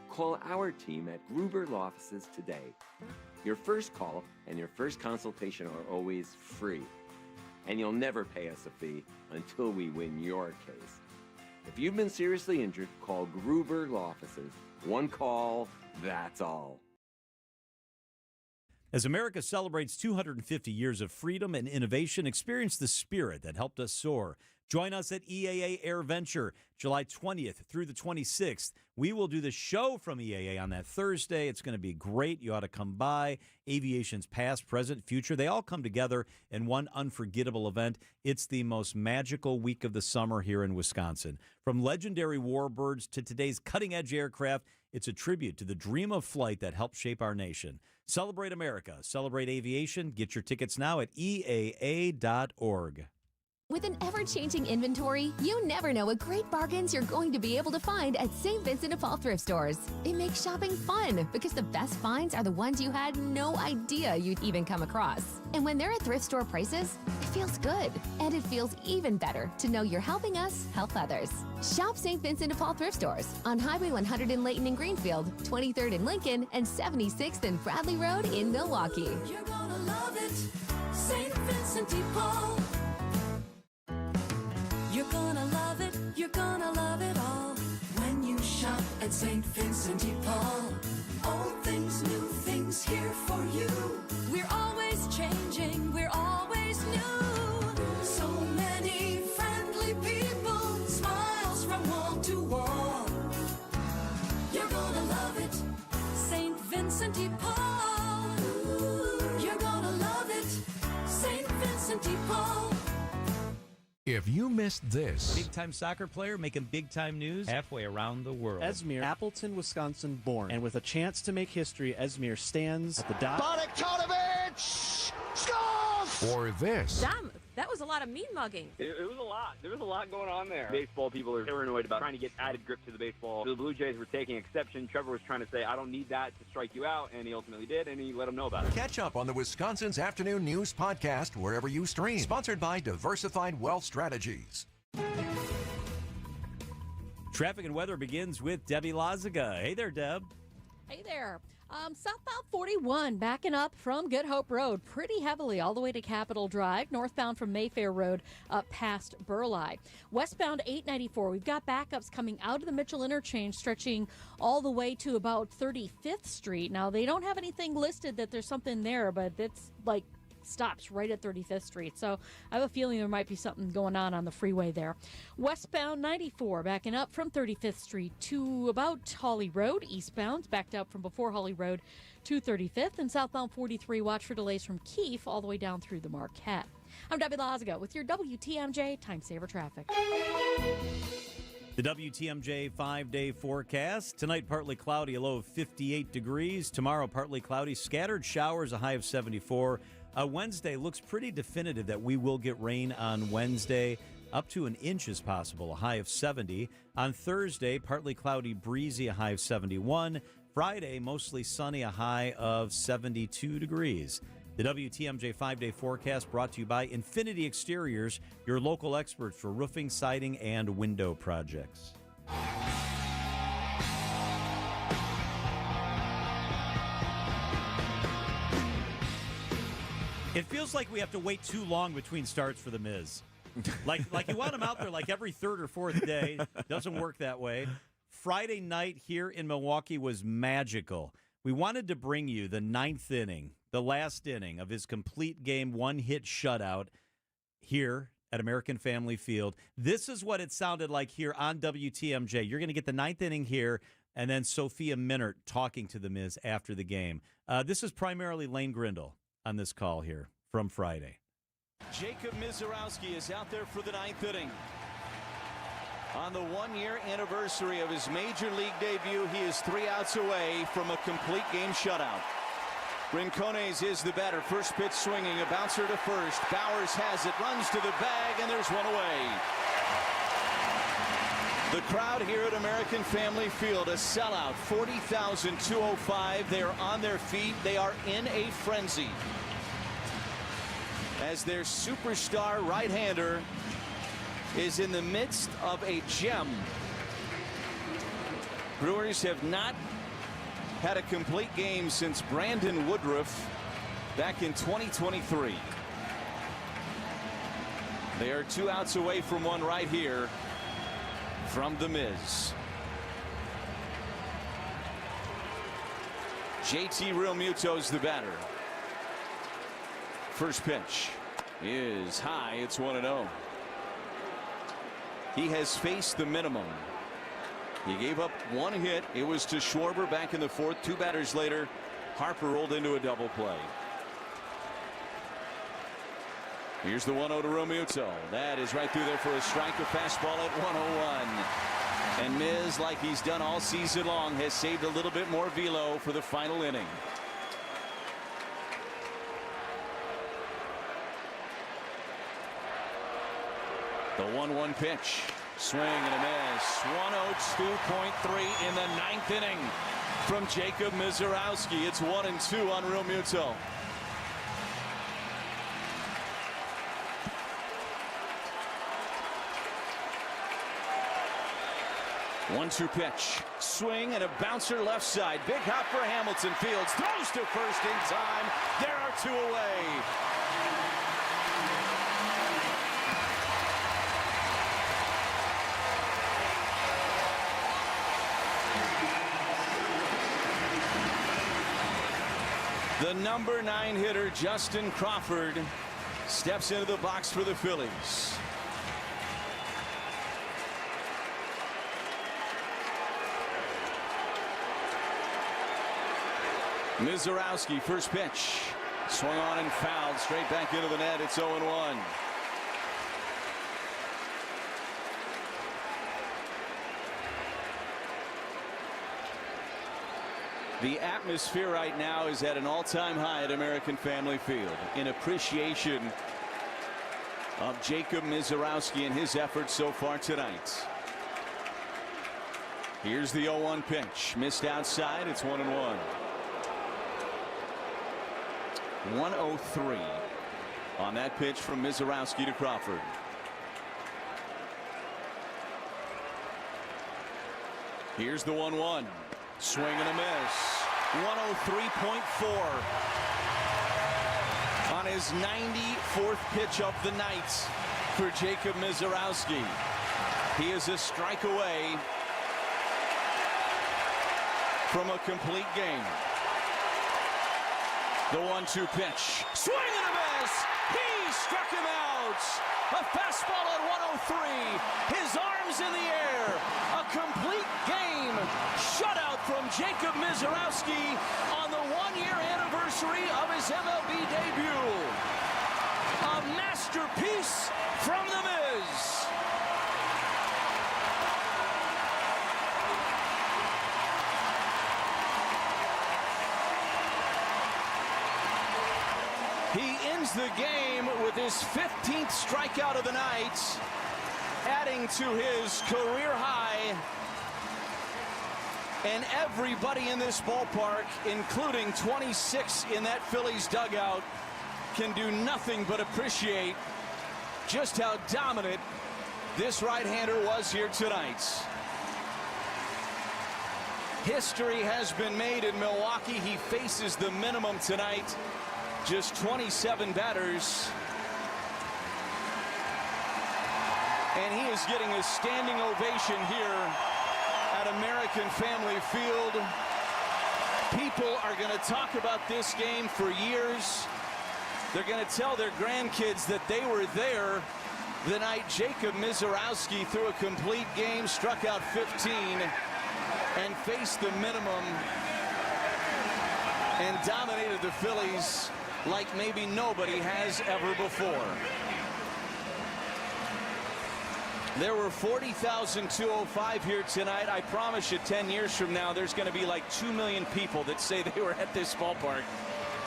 Call our team at Gruber Law Offices today. Your first call and your first consultation are always free. And you'll never pay us a fee until we win your case. If you've been seriously injured, call Gruber Law Offices. One call, that's all. As America celebrates 250 years of freedom and innovation, experience the spirit that helped us soar. Join us at EAA Air Venture, July 20th through the 26th. We will do the show from EAA on that Thursday. It's going to be great. You ought to come by. Aviation's past, present, future, they all come together in one unforgettable event. It's the most magical week of the summer here in Wisconsin. From legendary warbirds to today's cutting-edge aircraft, it's a tribute to the dream of flight that helped shape our nation. Celebrate America. Celebrate aviation. Get your tickets now at EAA.org. With an ever-changing inventory, you never know what great bargains you're going to be able to find at St. Vincent de Paul thrift stores. It makes shopping fun because the best finds are the ones you had no idea you'd even come across. And when they're at thrift store prices, it feels good. And it feels even better to know you're helping us help others. Shop St. Vincent de Paul thrift stores on Highway 100 in Layton and Greenfield, 23rd in Lincoln, and 76th and Bradley Road in Milwaukee. You're gonna love it, St. Vincent de Paul. You're gonna love it all when you shop at St. Vincent de Paul. Old things, new things here for you. We're always changing, we're always new. So many friendly people, smiles from wall to wall. You're gonna love it, St. Vincent de Paul. You're gonna love it, St. Vincent de Paul. If you missed this, Big-time soccer player making big-time news halfway around the world. Esmir, Appleton, Wisconsin born. And with a chance to make history, Esmir stands at the dot. Bogdanovic scores! or this, Damn, that was a lot of mean mugging. It was a lot. There was a lot going on there. Baseball people are paranoid about trying to get added grip to the baseball. The Blue Jays were taking exception. Trevor was trying to say, I don't need that to strike you out, and he ultimately did, and he let them know about it. Catch up on the Wisconsin's Afternoon News Podcast wherever you stream. Sponsored by Diversified Wealth Strategies. Traffic and weather begins with Debbie Lazaga. Hey there, Deb. Hey there. Southbound 41 backing up from Good Hope Road pretty heavily all the way to Capitol Drive, northbound from Mayfair Road up past Burleigh. Westbound 894, we've got backups coming out of the Mitchell interchange stretching all the way to about 35th Street. Now, they don't have anything listed that there's something there, but it's like stops right at 35th Street. So I have a feeling there might be something going on the freeway there. Westbound 94 backing up from 35th Street to about Hawley Road. Eastbound's backed up from before Hawley Road to 35th. And southbound 43, watch for delays from Keefe all the way down through the Marquette. I'm Debbie Lazaga with your WTMJ Time Saver Traffic. The WTMJ 5-day forecast. Tonight, partly cloudy, a low of 58 degrees. Tomorrow, partly cloudy, scattered showers, a high of 74. Wednesday looks pretty definitive that we will get rain on Wednesday. Up to an inch is possible, a high of 70. On Thursday, partly cloudy, breezy, a high of 71. Friday, mostly sunny, a high of 72 degrees. The WTMJ 5-day forecast brought to you by Infinity Exteriors, your local experts for roofing, siding, and window projects. It feels like we have to wait too long between starts for The Miz. Like you want him out there like every third or fourth day. Doesn't work that way. Friday night here in Milwaukee was magical. We wanted to bring you the ninth inning, the last inning of his complete game one-hit shutout here at American Family Field. This is what it sounded like here on WTMJ. You're going to get the ninth inning here, and then Sophia Minert talking to The Miz after the game. This is primarily Lane Grindle on this call here from Friday. Jacob Misiorowski is out there for the ninth inning. On the one-year anniversary of his major league debut, he is 3 outs away from a complete game shutout. Rincones is the batter. First pitch swinging, a bouncer to first. Bowers has it, runs to the bag, and there's one away. The crowd here at American Family Field, a sellout, 40,205. They are on their feet. They are in a frenzy as their superstar right-hander is in the midst of a gem. Brewers have not had a complete game since Brandon Woodruff back in 2023. They are 2 outs away from one right here from The Miz. JT Realmuto's the batter. First pitch is high. It's 1-0. He has faced the minimum. He gave up one hit. It was to Schwarber back in the fourth. 2 batters later, Harper rolled into a double play. Here's the 1-0 to Realmuto. That is right through there for a strike. A fastball at 101. And Miz, like he's done all season long, has saved a little bit more velo for the final inning. The 1-1 pitch. Swing and a miss. 102.3 in the ninth inning from Jacob Misiorowski. It's 1-2 on Realmuto. One-two pitch. Swing and a bouncer left side. Big hop for Hamilton. Fields throws to first in time. There are 2 away. The number 9 hitter, Justin Crawford, steps into the box for the Phillies. Misiorowski, first pitch. Swung on and fouled straight back into the net. It's 0-1. The atmosphere right now is at an all-time high at American Family Field in appreciation of Jacob Misiorowski and his efforts so far tonight. Here's the 0-1 pitch. Missed outside. It's 1-1. 103 on that pitch from Misiorowski to Crawford. Here's the 1-1. Swing and a miss. 103.4 on his 94th pitch of the night for Jacob Misiorowski. He is a strike away from a complete game. The 1-2 pitch. Swing and a miss. He struck him out. A fastball at 103. His arms in the air. A complete game. Shutout from Jacob Misiorowski on the 1-year anniversary of his MLB debut. A masterpiece from the Miz. He ends the game with his 15th strikeout of the night, adding to his career high. And everybody in this ballpark, including 26 in that Phillies dugout, can do nothing but appreciate just how dominant this right-hander was here tonight. History has been made in Milwaukee. He faces the minimum tonight. Just 27 batters. And he is getting a standing ovation here at American Family Field. People are going to talk about this game for years. They're going to tell their grandkids that they were there the night Jacob Misiorowski threw a complete game, struck out 15, and faced the minimum and dominated the Phillies like maybe nobody has ever before. There were 40,205 here tonight. I promise you 10 years from now, there's going to be like 2 million people that say they were at this ballpark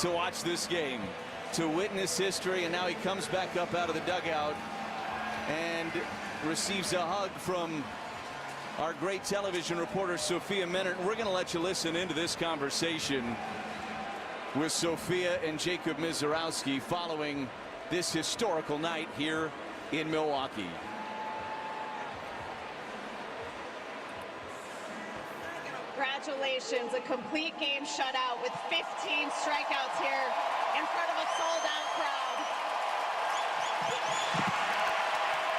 to watch this game, to witness history. And now he comes back up out of the dugout and receives a hug from our great television reporter, Sophia Minert. We're going to let you listen into this conversation with Sophia and Jacob Misiorowski following this historical night here in Milwaukee. Congratulations, a complete game shutout with 15 strikeouts here in front of a sold-out crowd.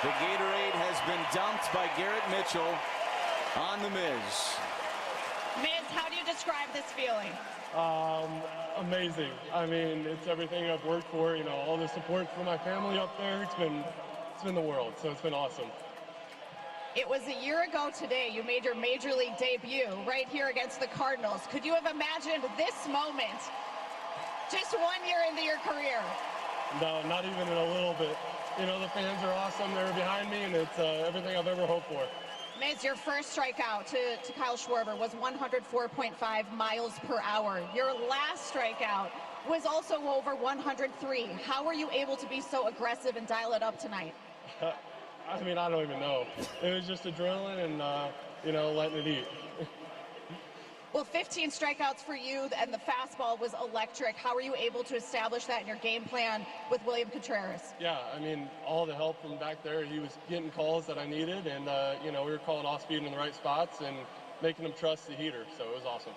The Gatorade has been dumped by Garrett Mitchell on the Miz. Miz, how do you describe this feeling? Amazing. I mean, it's everything I've worked for. You know, all the support from my family up there. It's been the world. So it's been awesome. It was a year ago today you made your major league debut right here against the Cardinals. Could you have imagined this moment just 1 year into your career? No, not even in a little bit. You know, the fans are awesome. They're behind me, and it's everything I've ever hoped for. Miz, your first strikeout to Kyle Schwarber was 104.5 miles per hour. Your last strikeout was also over 103. How were you able to be so aggressive and dial it up tonight? I mean, I don't even know. It was just adrenaline and, you know, letting it eat. Well, 15 strikeouts for you, and the fastball was electric. How were you able to establish that in your game plan with William Contreras? Yeah, I mean, all the help from back there. He was getting calls that I needed, and, you know, we were calling off speed in the right spots and making him trust the heater, so it was awesome.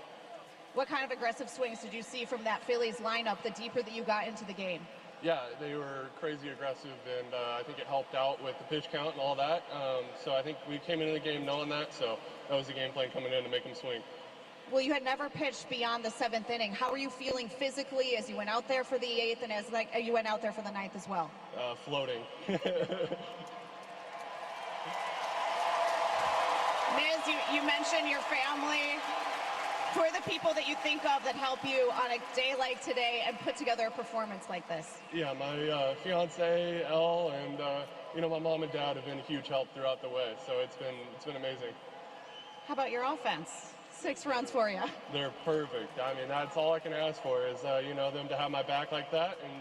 What kind of aggressive swings did you see from that Phillies lineup the deeper that you got into the game? Yeah, they were crazy aggressive, and I think it helped out with the pitch count and all that. So I think we came into the game knowing that, so that was the game plan coming in to make them swing. Well, you had never pitched beyond the 7th inning. How were you feeling physically as you went out there for the 8th and as you went out there for the 9th as well? Floating. Miz, you mentioned your family. Who are the people that you think of that help you on a day like today and put together a performance like this? Yeah, my fiance, Elle, and you know, my mom and dad have been a huge help throughout the way, so it's been amazing. How about your offense? 6 runs for you. They're perfect. I mean, that's all I can ask for is, you know, them to have my back like that and,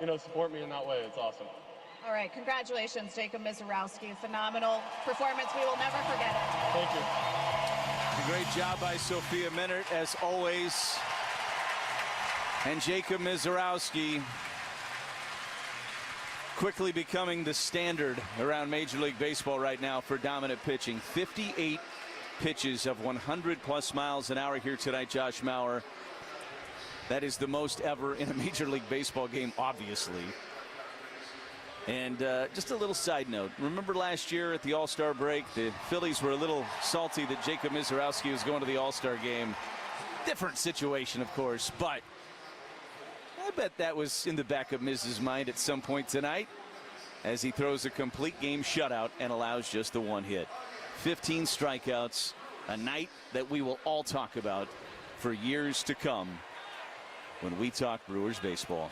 you know, support me in that way. It's awesome. All right, congratulations, Jacob Misiorowski. Phenomenal performance. We will never forget it. Thank you. Great job by Sophia Minert, as always. And Jacob Misiorowski quickly becoming the standard around Major League Baseball right now for dominant pitching. 58 pitches of 100-plus miles an hour here tonight, Josh Mauer. That is the most ever in a Major League Baseball game, obviously. And just a little side note. Remember last year at the All-Star break, the Phillies were a little salty that Jacob Misiorowski was going to the All-Star game. Different situation, of course, but I bet that was in the back of Miz's mind at some point tonight as he throws a complete game shutout and allows just the one hit. 15 strikeouts, a night that we will all talk about for years to come when we talk Brewers baseball.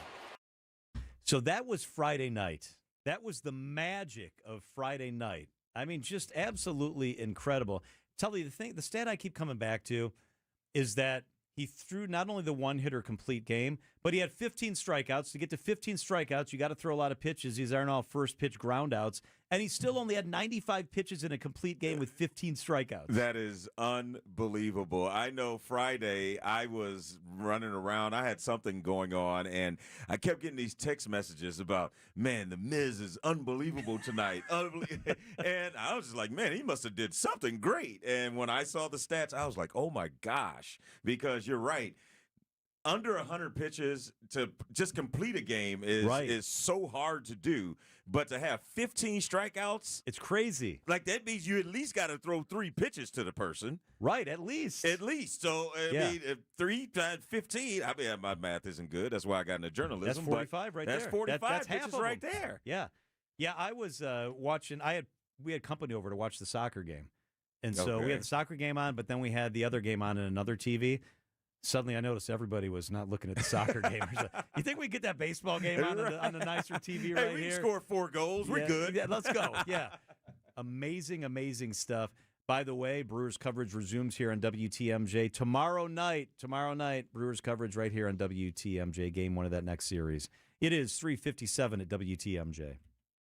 So that was Friday night. That was the magic of Friday night. I mean, just absolutely incredible. Tell you the stat I keep coming back to is that he threw not only the one-hitter complete game, but he had 15 strikeouts. To get to 15 strikeouts, you got to throw a lot of pitches. These aren't all first-pitch groundouts. And he still only had 95 pitches in a complete game with 15 strikeouts. That is unbelievable. I know Friday I was running around. I had something going on, and I kept getting these text messages about, man, the Miz is unbelievable tonight. And I was just like, man, he must have did something great. And when I saw the stats, I was like, oh, my gosh, because you're right. Under 100 pitches to just complete a game is so hard to do. But to have 15 strikeouts, it's crazy. Like, that means you at least got to throw 3 pitches to the person. Right, at least. At least. So, I mean, 3 times 15, I mean, my math isn't good. That's why I got into journalism. That's 45 right there. That's 45 that's pitches half of right them. there. Yeah. Yeah, I was watching. We had company over to watch the soccer game. And so we had the soccer game on, but then we had the other game on another TV. Suddenly, I noticed everybody was not looking at the soccer game. You think we get that baseball game on the nicer TV right we here? Score 4 goals. We're good. Yeah, let's go. Yeah. Amazing, amazing stuff. By the way, Brewers coverage resumes here on WTMJ tomorrow night. Brewers coverage right here on WTMJ, game 1 of that next series. It is 3:57 at WTMJ.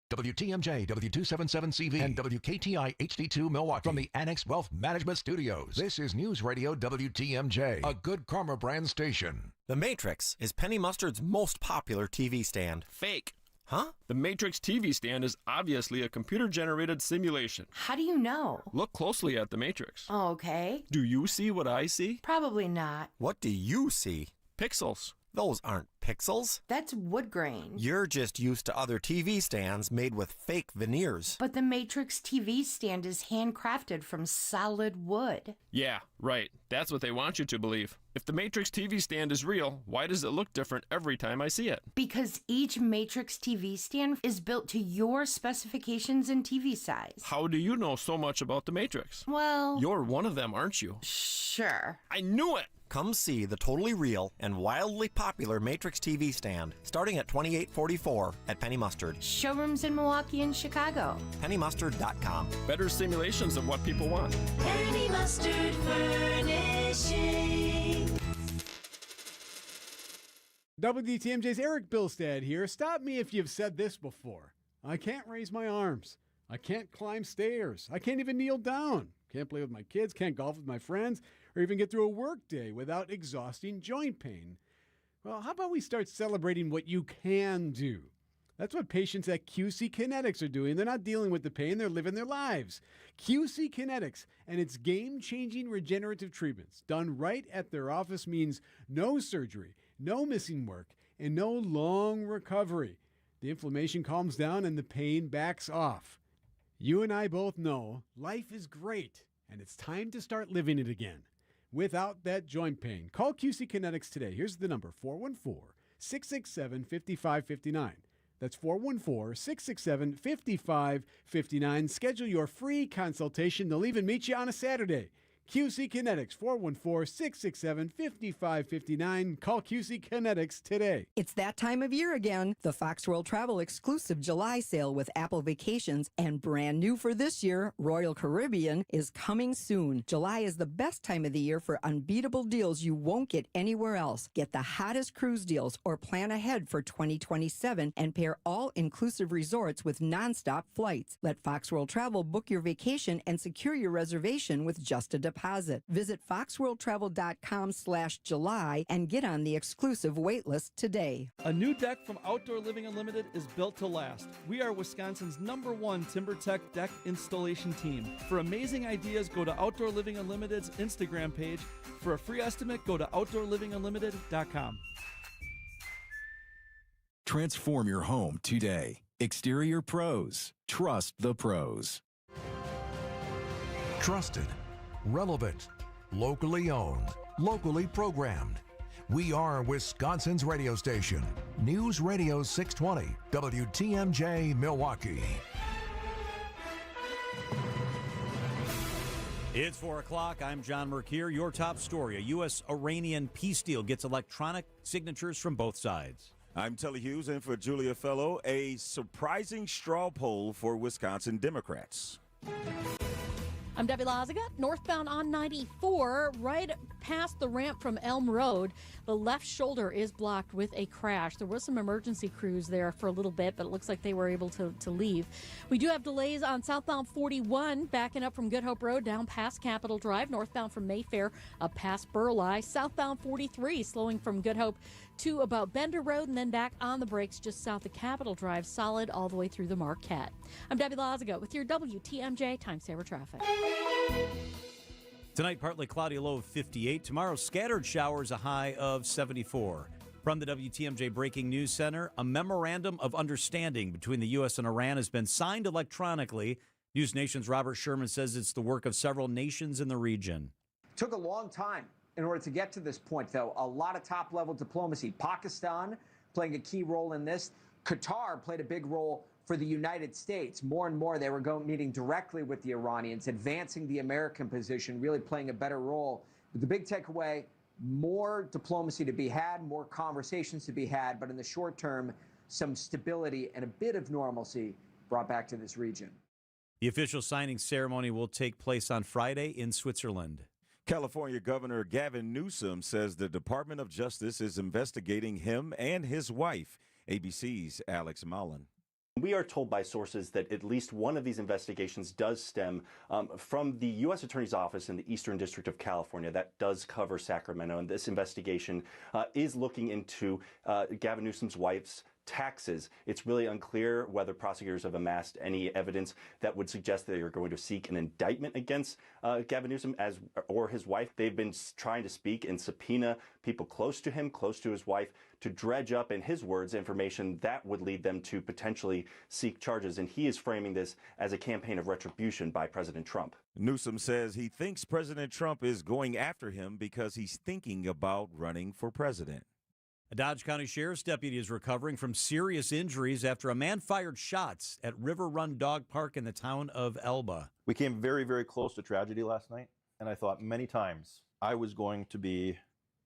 WTMJ, W277CV, and WKTI HD2 Milwaukee from the Annex Wealth Management Studios. This is News Radio WTMJ, a good karma brand station. The Matrix is Penny Mustard's most popular TV stand. Fake. Huh? The Matrix TV stand is obviously a computer-generated simulation. How do you know? Look closely at the Matrix. Oh, okay. Do you see what I see? Probably not. What do you see? Pixels. Those aren't pixels. That's wood grain. You're just used to other TV stands made with fake veneers. But the Matrix TV stand is handcrafted from solid wood. Yeah, right. That's what they want you to believe. If the Matrix TV stand is real, why does it look different every time I see it? Because each Matrix TV stand is built to your specifications and TV size. How do you know so much about the Matrix? Well... You're one of them, aren't you? Sure. I knew it! Come see the totally real and wildly popular Matrix TV stand, starting at $28.44 at Penny Mustard. Showrooms in Milwaukee and Chicago. PennyMustard.com. Better simulations of what people want. Penny Mustard Furnishing. WTMJ's Eric Bilstad here. Stop me if you've said this before. I can't raise my arms. I can't climb stairs. I can't even kneel down. Can't play with my kids, can't golf with my friends, or even get through a work day without exhausting joint pain. Well, how about we start celebrating what you can do? That's what patients at QC Kinetics are doing. They're not dealing with the pain, they're living their lives. QC Kinetics and its game-changing regenerative treatments done right at their office means no surgery, no missing work, and no long recovery. The inflammation calms down and the pain backs off. You and I both know life is great, and it's time to start living it again without that joint pain. Call QC Kinetics today. Here's the number, 414-667-5559. That's 414-667-5559. Schedule your free consultation. They'll even meet you on a Saturday. QC Kinetics, 414-667-5559. Call QC Kinetics today. It's that time of year again. The Fox World Travel exclusive July sale with Apple Vacations, and brand new for this year, Royal Caribbean, is coming soon. July is the best time of the year for unbeatable deals you won't get anywhere else. Get the hottest cruise deals or plan ahead for 2027 and pair all-inclusive resorts with nonstop flights. Let Fox World Travel book your vacation and secure your reservation with just a deposit. deposit. Visit foxworldtravel.com/July and get on the exclusive wait list today. A new deck from Outdoor Living Unlimited is built to last. We are Wisconsin's #1 TimberTech deck installation team. For amazing ideas, go to Outdoor Living Unlimited's Instagram page. For a free estimate, go to OutdoorLivingUnlimited.com. Transform your home today. Exterior Pros. Trust the pros. Trusted, relevant, locally owned, locally programmed. We are Wisconsin's radio station. News Radio 620, WTMJ Milwaukee. It's 4 o'clock. I'm John Mercure. Your top story, a U.S.-Iranian peace deal gets electronic signatures from both sides. I'm Telly Hughes in for Julia Fellow. A surprising straw poll for Wisconsin Democrats. I'm Debbie Lazaga, northbound on 94, right past the ramp from Elm Road. The left shoulder is blocked with a crash. There was some emergency crews there for a little bit, but it looks like they were able to leave. We do have delays on southbound 41, backing up from Good Hope Road down past Capitol Drive, northbound from Mayfair up past Burleigh. Southbound 43, slowing from Good Hope to about Bender Road and then back on the brakes just south of Capitol Drive, solid all the way through the Marquette. I'm Debbie Lazaga with your WTMJ Time Saver Traffic. Tonight, partly cloudy, low of 58. Tomorrow, scattered showers, a high of 74. From the WTMJ Breaking News Center, a memorandum of understanding between the U.S. and Iran has been signed electronically. News Nation's Robert Sherman says it's the work of several nations in the region. It took a long time in order to get to this point, though. A lot of top-level diplomacy. Pakistan playing a key role in this. Qatar played a big role for the United States. More and more, they were meeting directly with the Iranians, advancing the American position, really playing a better role. But the big takeaway, more diplomacy to be had, more conversations to be had, but in the short term, some stability and a bit of normalcy brought back to this region. The official signing ceremony will take place on Friday in Switzerland. California Governor Gavin Newsom says the Department of Justice is investigating him and his wife. ABC's Alex Mullen. We are told by sources that at least one of these investigations does stem from the U.S. Attorney's Office in the Eastern District of California. That does cover Sacramento, and this investigation is looking into Gavin Newsom's wife's taxes. It's really unclear whether prosecutors have amassed any evidence that would suggest that they are going to seek an indictment against Gavin Newsom or his wife. They've been trying to speak and subpoena people close to him, close to his wife, to dredge up, in his words, information that would lead them to potentially seek charges. And he is framing this as a campaign of retribution by President Trump. Newsom says he thinks President Trump is going after him because he's thinking about running for president. A Dodge County Sheriff's deputy is recovering from serious injuries after a man fired shots at River Run Dog Park in the town of Elba. We came very, very close to tragedy last night, and I thought many times I was going to be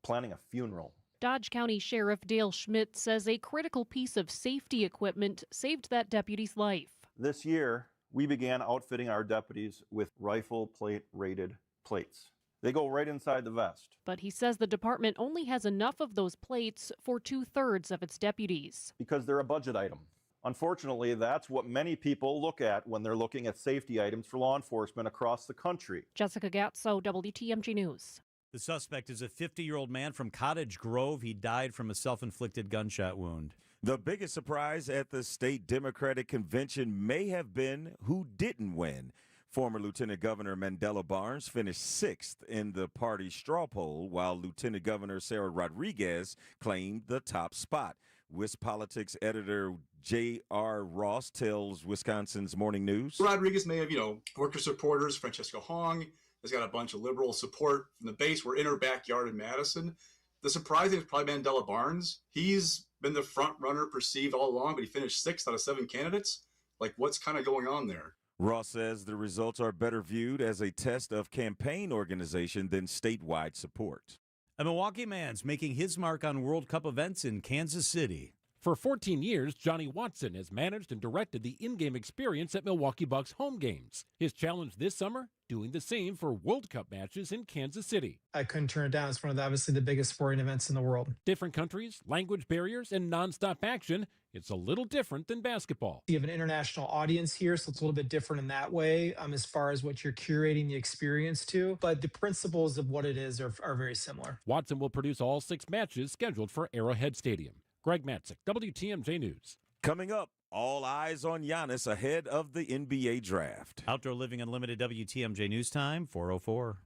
planning a funeral. Dodge County Sheriff Dale Schmidt says a critical piece of safety equipment saved that deputy's life. This year, we began outfitting our deputies with rifle plate rated plates. They go right inside the vest. But he says the department only has enough of those plates for 2/3 of its deputies. Because they're a budget item. Unfortunately, that's what many people look at when they're looking at safety items for law enforcement across the country. Jessica Gatso, WTMJ News. The suspect is a 50-year-old man from Cottage Grove. He died from a self-inflicted gunshot wound. The biggest surprise at the state Democratic convention may have been who didn't win. Former Lieutenant Governor Mandela Barnes finished 6th in the party straw poll, while Lieutenant Governor Sarah Rodriguez claimed the top spot. WisPolitics editor J.R. Ross tells Wisconsin's Morning News. Rodriguez may have, worker supporters. Francesca Hong has got a bunch of liberal support from the base. We're in her backyard in Madison. The surprising is probably Mandela Barnes. He's been the front runner perceived all along, but he finished 6th out of 7 candidates. Like, what's kind of going on there? Ross says the results are better viewed as a test of campaign organization than statewide support. A Milwaukee man's making his mark on World Cup events in Kansas City. For 14 years, Johnny Watson has managed and directed the in-game experience at Milwaukee Bucks home games. His challenge this summer, doing the same for World Cup matches in Kansas City. I couldn't turn it down. It's one of obviously the biggest sporting events in the world. Different countries, language barriers, and nonstop action. It's a little different than basketball. You have an international audience here, so it's a little bit different in that way as far as what you're curating the experience to. But the principles of what it is are very similar. Watson will produce all 6 matches scheduled for Arrowhead Stadium. Greg Matzik, WTMJ News. Coming up, all eyes on Giannis ahead of the NBA draft. Outdoor Living Unlimited WTMJ News Time, 4:04.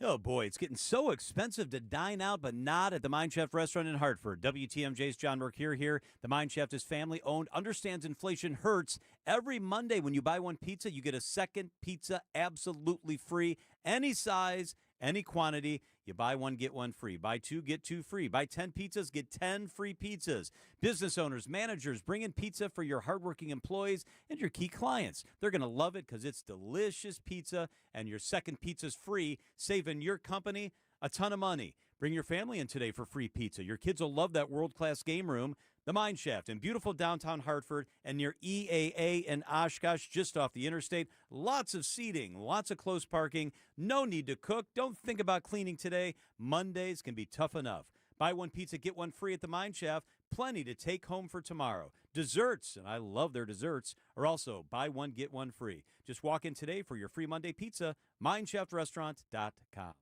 Oh, boy, it's getting so expensive to dine out, but not at the Mine Shaft restaurant in Hartford. WTMJ's John Mercure here. The Mine Shaft is family-owned, understands inflation hurts. Every Monday when you buy one pizza, you get a second pizza absolutely free. Any size, any quantity. You buy one, get one free. Buy 2, get 2 free. Buy 10 pizzas, get 10 free pizzas. Business owners, managers, bring in pizza for your hardworking employees and your key clients. They're going to love it because it's delicious pizza and your second pizza's free, saving your company a ton of money. Bring your family in today for free pizza. Your kids will love that world-class game room. The Mine Shaft in beautiful downtown Hartford and near EAA in Oshkosh, just off the interstate. Lots of seating, lots of close parking. No need to cook. Don't think about cleaning today. Mondays can be tough enough. Buy one pizza, get one free at the Mine Shaft. Plenty to take home for tomorrow. Desserts, and I love their desserts, are also buy one, get one free. Just walk in today for your free Monday pizza, mineshaftRestaurant.com.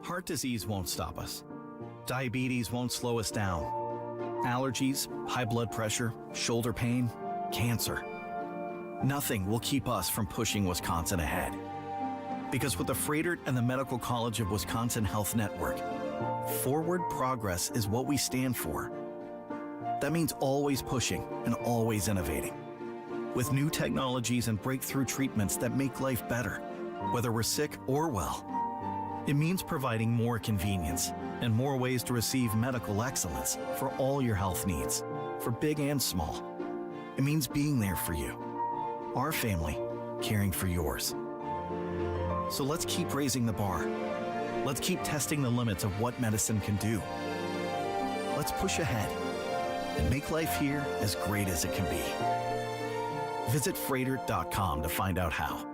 Heart disease won't stop us. Diabetes won't slow us down. Allergies, high blood pressure, shoulder pain, cancer. Nothing will keep us from pushing Wisconsin ahead. Because with the Freighter and the Medical College of Wisconsin Health Network, forward progress is what we stand for. That means always pushing and always innovating. With new technologies and breakthrough treatments that make life better, whether we're sick or well. It means providing more convenience and more ways to receive medical excellence for all your health needs, for big and small. It means being there for you, our family, caring for yours. So let's keep raising the bar. Let's keep testing the limits of what medicine can do. Let's push ahead and make life here as great as it can be. Visit Freighter.com to find out how.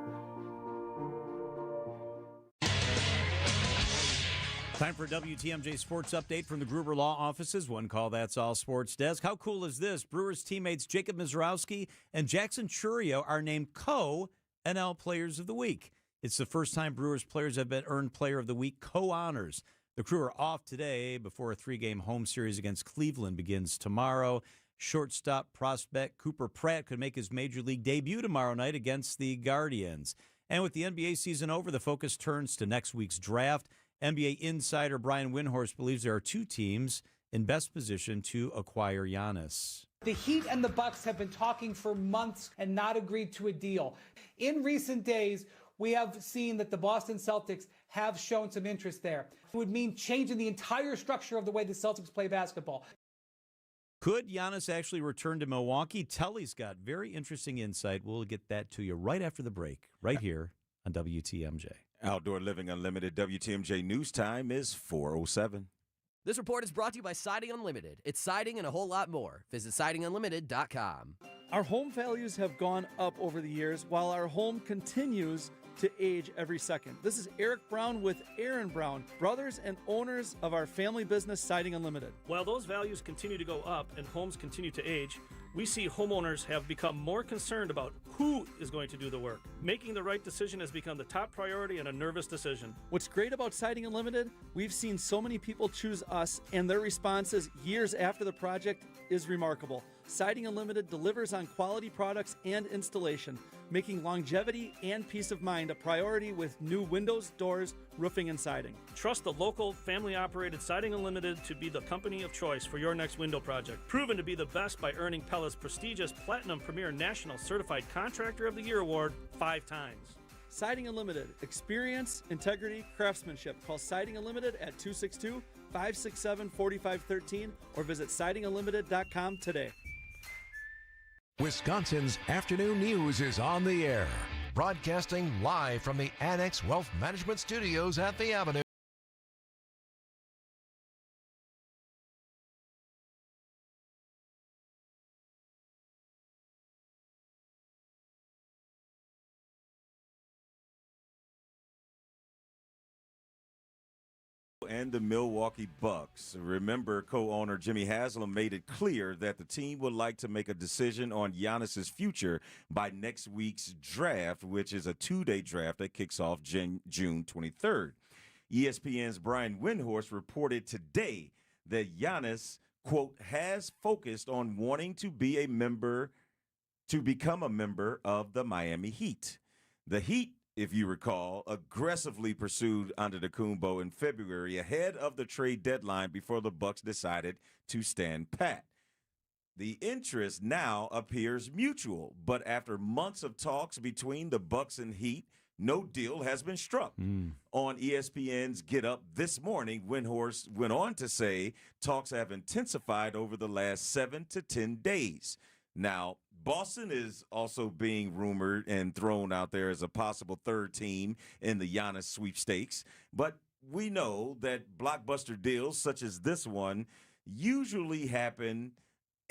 Time for WTMJ Sports Update from the Gruber Law Offices. One call, that's all sports desk. How cool is this? Brewers teammates Jacob Misiorowski and Jackson Churio are named co-NL Players of the Week. It's the first time Brewers players have been earned Player of the Week co-honors. The Crew are off today before a 3-game home series against Cleveland begins tomorrow. Shortstop prospect Cooper Pratt could make his Major League debut tomorrow night against the Guardians. And with the NBA season over, the focus turns to next week's draft. NBA insider Brian Windhorst believes there are 2 teams in best position to acquire Giannis. The Heat and the Bucks have been talking for months and not agreed to a deal. In recent days, we have seen that the Boston Celtics have shown some interest there. It would mean changing the entire structure of the way the Celtics play basketball. Could Giannis actually return to Milwaukee? Telly's got very interesting insight. We'll get that to you right after the break, right here on WTMJ. Outdoor Living Unlimited WTMJ News Time is 4:07. This report is brought to you by Siding Unlimited. It's siding and a whole lot more. Visit sidingunlimited.com. Our home values have gone up over the years while our home continues to age every second. This is Eric Brown with Aaron Brown, brothers and owners of our family business, Siding Unlimited. While those values continue to go up and homes continue to age, we see homeowners have become more concerned about who is going to do the work. Making the right decision has become the top priority and a nervous decision. What's great about Siding Unlimited, we've seen so many people choose us, and their responses years after the project is remarkable. Siding Unlimited delivers on quality products and installation, making longevity and peace of mind a priority with new windows, doors, roofing, and siding. Trust the local, family-operated Siding Unlimited to be the company of choice for your next window project. Proven to be the best by earning Pella's prestigious Platinum Premier National Certified Contractor of the Year award 5 times. Siding Unlimited. Experience, integrity, craftsmanship. Call Siding Unlimited at 262-567-4513 or visit sidingunlimited.com today. Wisconsin's afternoon news is on the air. Broadcasting live from the Annex Wealth Management Studios at the Avenue. and the Milwaukee Bucks. Remember, co-owner Jimmy Haslam made it clear that the team would like to make a decision on Giannis's future by next week's draft, which is a 2-day draft that kicks off June 23rd. ESPN's Brian Windhorst reported today that Giannis, quote, has focused on wanting to become a member of the Miami Heat. The Heat, if you recall, aggressively pursued Antetokounmpo in February ahead of the trade deadline before the Bucks decided to stand pat. The interest now appears mutual, but after months of talks between the Bucks and Heat, no deal has been struck. On ESPN's Get Up this morning, Windhorst went on to say talks have intensified over the last 7 to 10 days. Now, Boston is also being rumored and thrown out there as a possible third team in the Giannis sweepstakes. But we know that blockbuster deals such as this one usually happen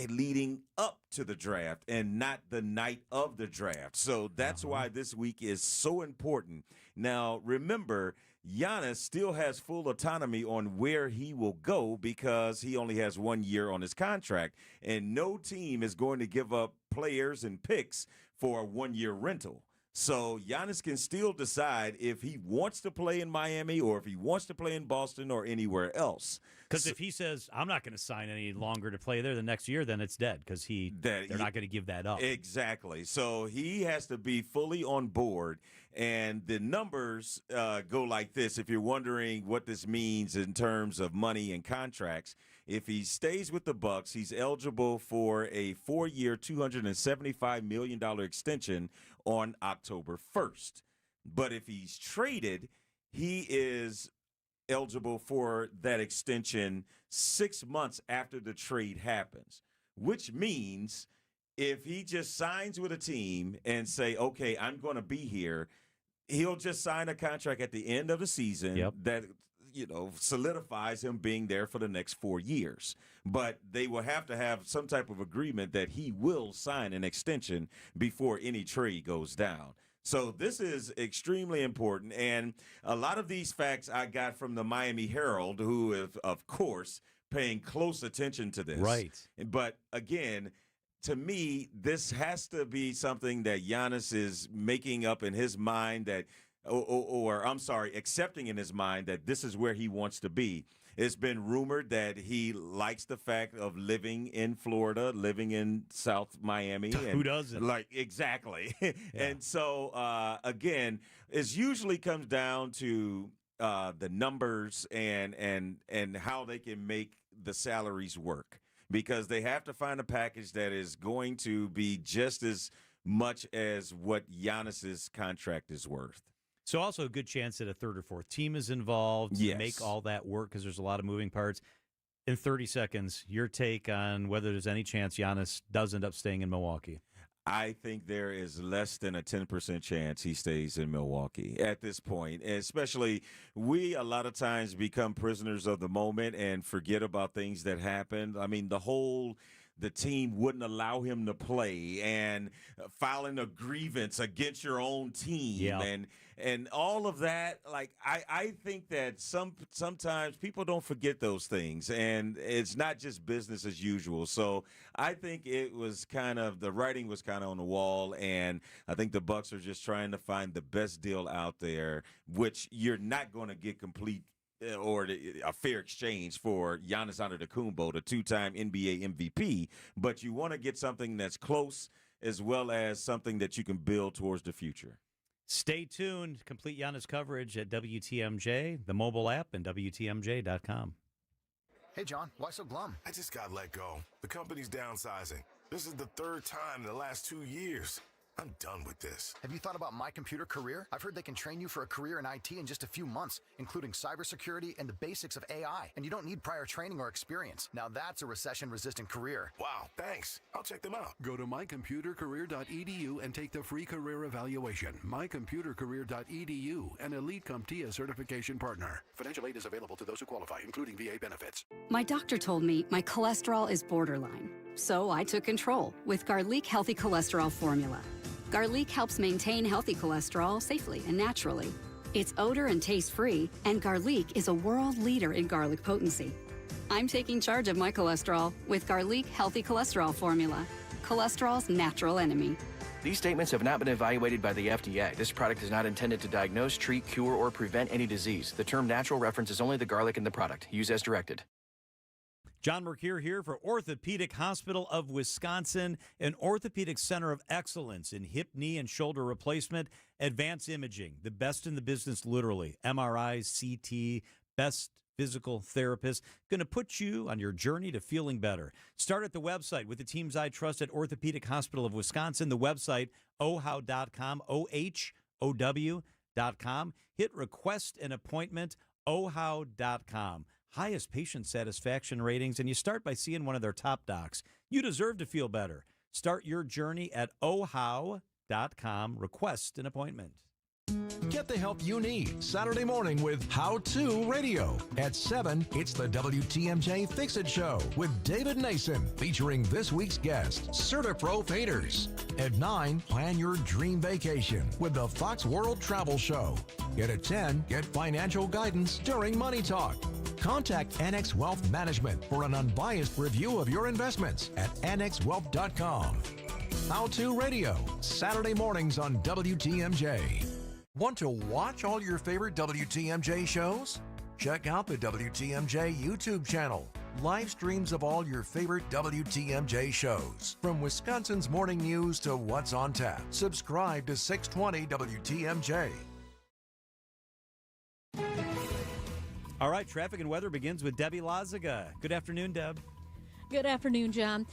leading up to the draft and not the night of the draft. So that's why this week is so important. Now, remember, Giannis still has full autonomy on where he will go because he only has 1 year on his contract, and no team is going to give up players and picks for a 1-year rental. So Giannis can still decide if he wants to play in Miami or if he wants to play in Boston or anywhere else. Because if he says, I'm not going to sign any longer to play there the next year, then it's dead because they're not going to give that up. Exactly. So he has to be fully on board. And the numbers go like this. If you're wondering what this means in terms of money and contracts, if he stays with the Bucks, he's eligible for a 4-year, $275 million extension on October 1st. But if he's traded, he is eligible for that extension 6 months after the trade happens, which means if he just signs with a team and say, okay, I'm going to be here, he'll just sign a contract at the end of the season that, solidifies him being there for the next 4 years. But they will have to have some type of agreement that he will sign an extension before any trade goes down. So this is extremely important. And a lot of these facts I got from the Miami Herald, who is, of course, paying close attention to this. Right. But again, to me, this has to be something that Giannis is making up in his mind accepting in his mind that this is where he wants to be. It's been rumored that he likes the fact of living in Florida, living in South Miami. And who doesn't? Exactly. And so, again, it usually comes down to the numbers and how they can make the salaries work, because they have to find a package that is going to be just as much as what Giannis's contract is worth. So also a good chance that a third or fourth team is involved to make all that work because there's a lot of moving parts. In 30 seconds, your take on whether there's any chance Giannis does end up staying in Milwaukee. I think there is less than a 10% chance he stays in Milwaukee at this point. Especially, we a lot of times become prisoners of the moment and forget about things that happened. I mean, the team wouldn't allow him to play and filing a grievance against your own team and all of that. Like, I think that sometimes people don't forget those things, and it's not just business as usual. So I think it was the writing was kind of on the wall, and I think the Bucks are just trying to find the best deal out there, which you're not going to get complete or a fair exchange for Giannis Antetokounmpo, the 2-time NBA MVP, but you want to get something that's close as well as something that you can build towards the future. Stay tuned. Complete Giannis coverage at WTMJ, the mobile app, and WTMJ.com. Hey, John, why so glum? I just got let go. The company's downsizing. This is the 3rd time in the last 2 years. I'm done with this. Have you thought about My Computer Career? I've heard they can train you for a career in IT in just a few months, including cybersecurity and the basics of AI. And you don't need prior training or experience. Now that's a recession-resistant career. Wow, thanks. I'll check them out. Go to mycomputercareer.edu and take the free career evaluation. mycomputercareer.edu, an Elite CompTIA certification partner. Financial aid is available to those who qualify, including VA benefits. My doctor told me my cholesterol is borderline. So I took control with Garlic Healthy Cholesterol Formula. Garlic helps maintain healthy cholesterol safely and naturally. It's odor and taste free, and Garlic is a world leader in garlic potency. I'm taking charge of my cholesterol with Garlic Healthy Cholesterol Formula, cholesterol's natural enemy. These statements have not been evaluated by the FDA. This product is not intended to diagnose, treat, cure, or prevent any disease. The term natural references only the garlic in the product. Use as directed. John Mercure here for Orthopedic Hospital of Wisconsin, an orthopedic center of excellence in hip, knee, and shoulder replacement, advanced imaging, the best in the business, literally. MRIs, CT, best physical therapist, going to put you on your journey to feeling better. Start at the website with the teams I trust at Orthopedic Hospital of Wisconsin. The website, ohow.com, OHOW.com. Hit request an appointment, ohow.com. Highest patient satisfaction ratings, and you start by seeing one of their top docs. You deserve to feel better. Start your journey at ohow.com. Request an appointment. Get the help you need Saturday morning with How To Radio. At 7, it's the WTMJ Fix It Show with David Nason, featuring this week's guest, CertaPro Painters. At 9, plan your dream vacation with the Fox World Travel Show. Yet at 10, get financial guidance during Money Talk. Contact Annex Wealth Management for an unbiased review of your investments at annexwealth.com. How To Radio, Saturday mornings on WTMJ. Want to watch all your favorite WTMJ shows? Check out the WTMJ YouTube channel. Live streams of all your favorite WTMJ shows. From Wisconsin's morning news to what's on tap. Subscribe to 620 WTMJ. All right, traffic and weather begins with Debbie Lazaga. Good afternoon, Deb. Good afternoon, John.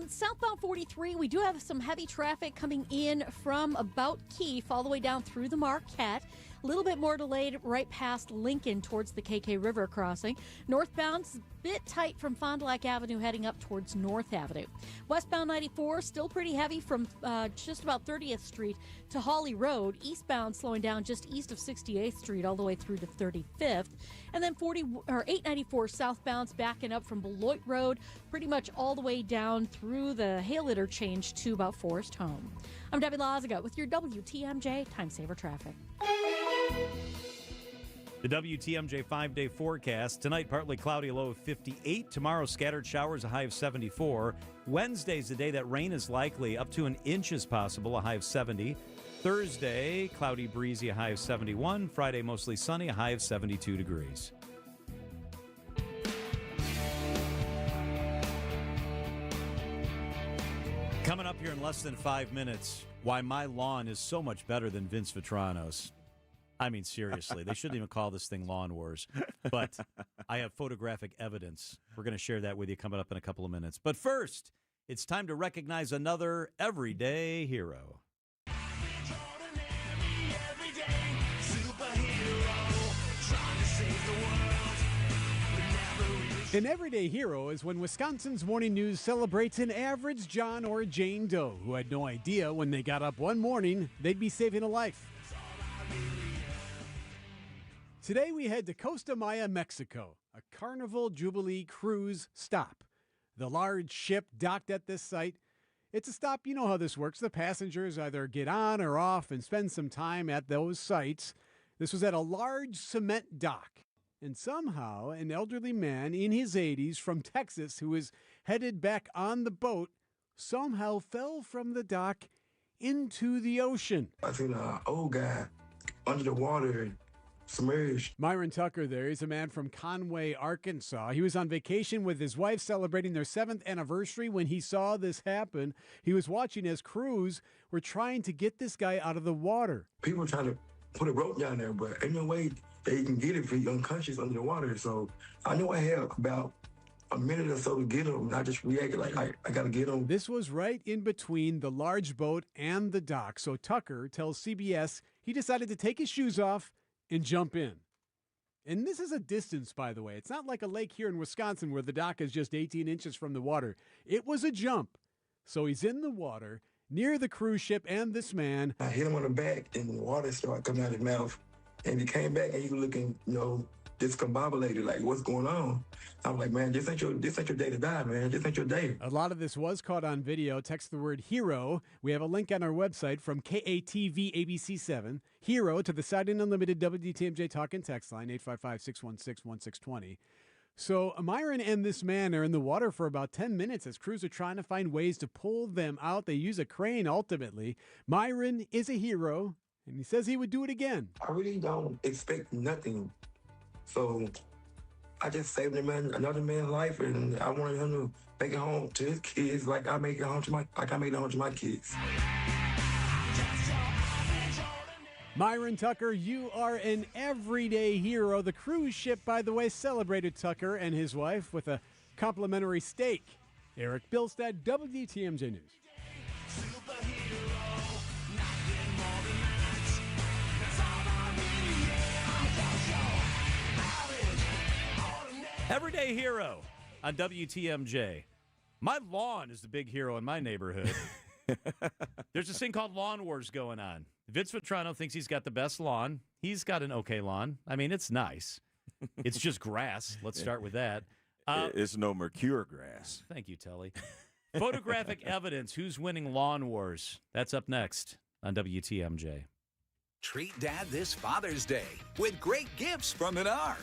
Southbound 43, we do have some heavy traffic coming in from about Keefe all the way down through the Marquette. A little bit more delayed right past Lincoln towards the KK River crossing. Northbound's a bit tight from Fond du Lac Avenue heading up towards North Avenue. Westbound 94, still pretty heavy from just about 30th Street to Hawley Road. Eastbound slowing down just east of 68th Street all the way through to 35th. And then 894 southbound's backing up from Beloit Road pretty much all the way down through the Hale interchange to about Forest Home. I'm Debbie Lazaga with your WTMJ Time Saver Traffic. The WTMJ 5-day forecast. Tonight, partly cloudy, a low of 58. Tomorrow, scattered showers, a high of 74. Wednesday's the day that rain is likely. Up to an inch is possible, a high of 70. Thursday, cloudy, breezy, a high of 71. Friday, mostly sunny, a high of 72 degrees. Coming up here in less than 5 minutes, why my lawn is so much better than Vince Vitrano's. I mean, seriously, they shouldn't even call this thing Lawn Wars. But I have photographic evidence. We're going to share that with you coming up in a couple of minutes. But first, it's time to recognize another everyday hero. An everyday hero is when Wisconsin's Morning News celebrates an average John or Jane Doe who had no idea when they got up one morning they'd be saving a life. Today we head to Costa Maya, Mexico, a Carnival Jubilee cruise stop. The large ship docked at this site. It's a stop, you know how this works. The passengers either get on or off and spend some time at those sites. This was at a large cement dock. And somehow an elderly man in his 80s from Texas who was headed back on the boat somehow fell from the dock into the ocean. I seen an old guy under the water submerged. Myron Tucker there. He's a man from Conway, Arkansas. He was on vacation with his wife celebrating their 7th anniversary when he saw this happen. He was watching as crews were trying to get this guy out of the water. People trying to put a rope down there, but ain't no way they can get it if he's unconscious under the water. So I knew I had about a minute or so to get him, and I just reacted like, I got to get him. This was right in between the large boat and the dock. So Tucker tells CBS he decided to take his shoes off and jump in. And this is a distance, by the way. It's not like a lake here in Wisconsin where the dock is just 18 inches from the water. It was a jump. So he's in the water near the cruise ship and this man. I hit him on the back and the water started coming out of his mouth. And he came back and he was looking, discombobulated, like, what's going on? I was like, man, this ain't your day to die, man. This ain't your day. A lot of this was caught on video. Text the word HERO. We have a link on our website from KATV ABC7. HERO to the Siding Unlimited WTMJ talk and text line, 855-616-1620. So Myron and this man are in the water for about 10 minutes as crews are trying to find ways to pull them out. They use a crane ultimately. Myron is a hero, and he says he would do it again. I really don't expect nothing. So I just saved another man's life, and I wanted him to make it home to his kids like I made it home to my kids. Myron Tucker, you are an everyday hero. The cruise ship, by the way, celebrated Tucker and his wife with a complimentary steak. Eric Bilstad, WTMJ News. Everyday hero on WTMJ. My lawn is the big hero in my neighborhood. There's this thing called Lawn Wars going on. Vince Vitrano thinks he's got the best lawn. He's got an okay lawn. I mean, it's nice. It's just grass. Let's start with that. It's no Mercure grass. Thank you, Tully. Photographic evidence. Who's winning Lawn Wars? That's up next on WTMJ. Treat Dad this Father's Day with great gifts from Menards.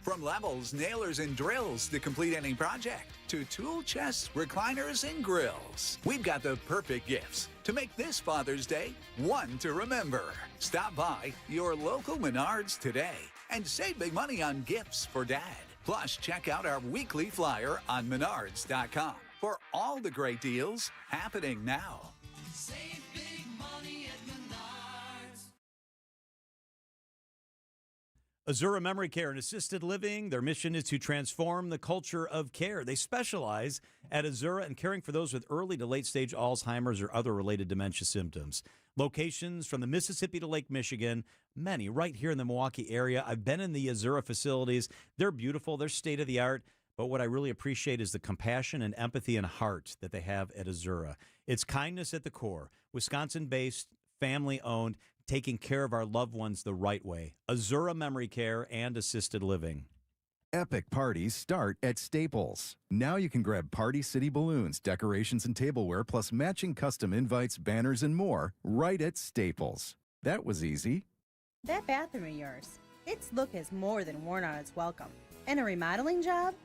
From levels, nailers, and drills to complete any project, to tool chests, recliners, and grills. We've got the perfect gifts to make this Father's Day one to remember. Stop by your local Menards today and save big money on gifts for Dad. Plus, check out our weekly flyer on Menards.com for all the great deals happening now. Save big money at Menards. Azura Memory Care and Assisted Living, their mission is to transform the culture of care. They specialize at Azura in caring for those with early to late-stage Alzheimer's or other related dementia symptoms. Locations from the Mississippi to Lake Michigan, many right here in the Milwaukee area. I've been in the Azura facilities. They're beautiful. They're state-of-the-art. But what I really appreciate is the compassion and empathy and heart that they have at Azura. It's kindness at the core. Wisconsin-based, family-owned, taking care of our loved ones the right way. Azura Memory Care and Assisted Living. Epic parties start at Staples. Now you can grab Party City balloons, decorations, and tableware, plus matching custom invites, banners, and more right at Staples. That was easy. That bathroom of yours, its look has more than worn out its welcome. And a remodeling job?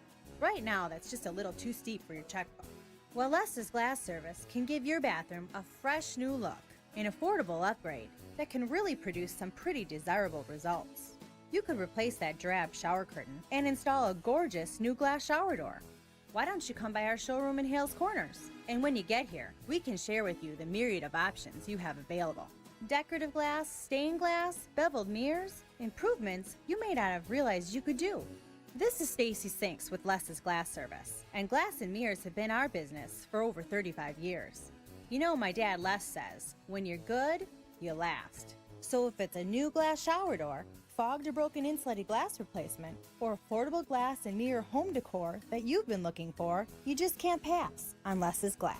Right now, that's just a little too steep for your checkbook. Well, Lester's Glass Service can give your bathroom a fresh new look, an affordable upgrade that can really produce some pretty desirable results. You could replace that drab shower curtain and install a gorgeous new glass shower door. Why don't you come by our showroom in Hales Corners? And when you get here, we can share with you the myriad of options you have available. Decorative glass, stained glass, beveled mirrors, improvements you may not have realized you could do. This is Stacy Sinks with Les's Glass Service, and glass and mirrors have been our business for over 35 years. You know, my dad Les says, when you're good, you last. So if it's a new glass shower door, fogged or broken insulated glass replacement, or affordable glass and mirror home decor that you've been looking for, you just can't pass on Les's Glass.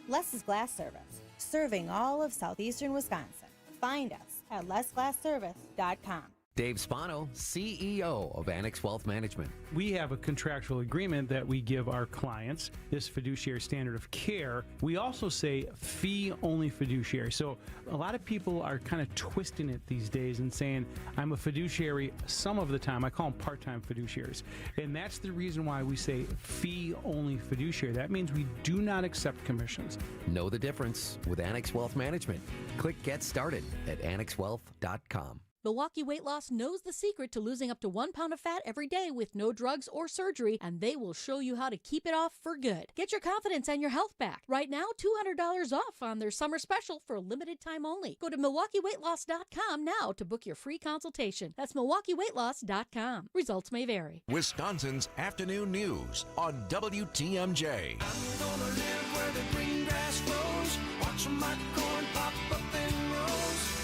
Les's Glass Service, serving all of southeastern Wisconsin. Find us at lesglassservice.com. Dave Spano, CEO of Annex Wealth Management. We have a contractual agreement that we give our clients, this fiduciary standard of care. We also say fee-only fiduciary. So a lot of people are kind of twisting it these days and saying, I'm a fiduciary some of the time. I call them part-time fiduciaries. And that's the reason why we say fee-only fiduciary. That means we do not accept commissions. Know the difference with Annex Wealth Management. Click Get Started at annexwealth.com. Milwaukee Weight Loss knows the secret to losing up to 1 pound of fat every day with no drugs or surgery, and they will show you how to keep it off for good. Get your confidence and your health back. Right now, $200 off on their summer special for a limited time only. Go to MilwaukeeWeightLoss.com now to book your free consultation. That's MilwaukeeWeightLoss.com. Results may vary. Wisconsin's afternoon news on WTMJ. I'm gonna live where the green grass grows. Watch my corn pop up in rows.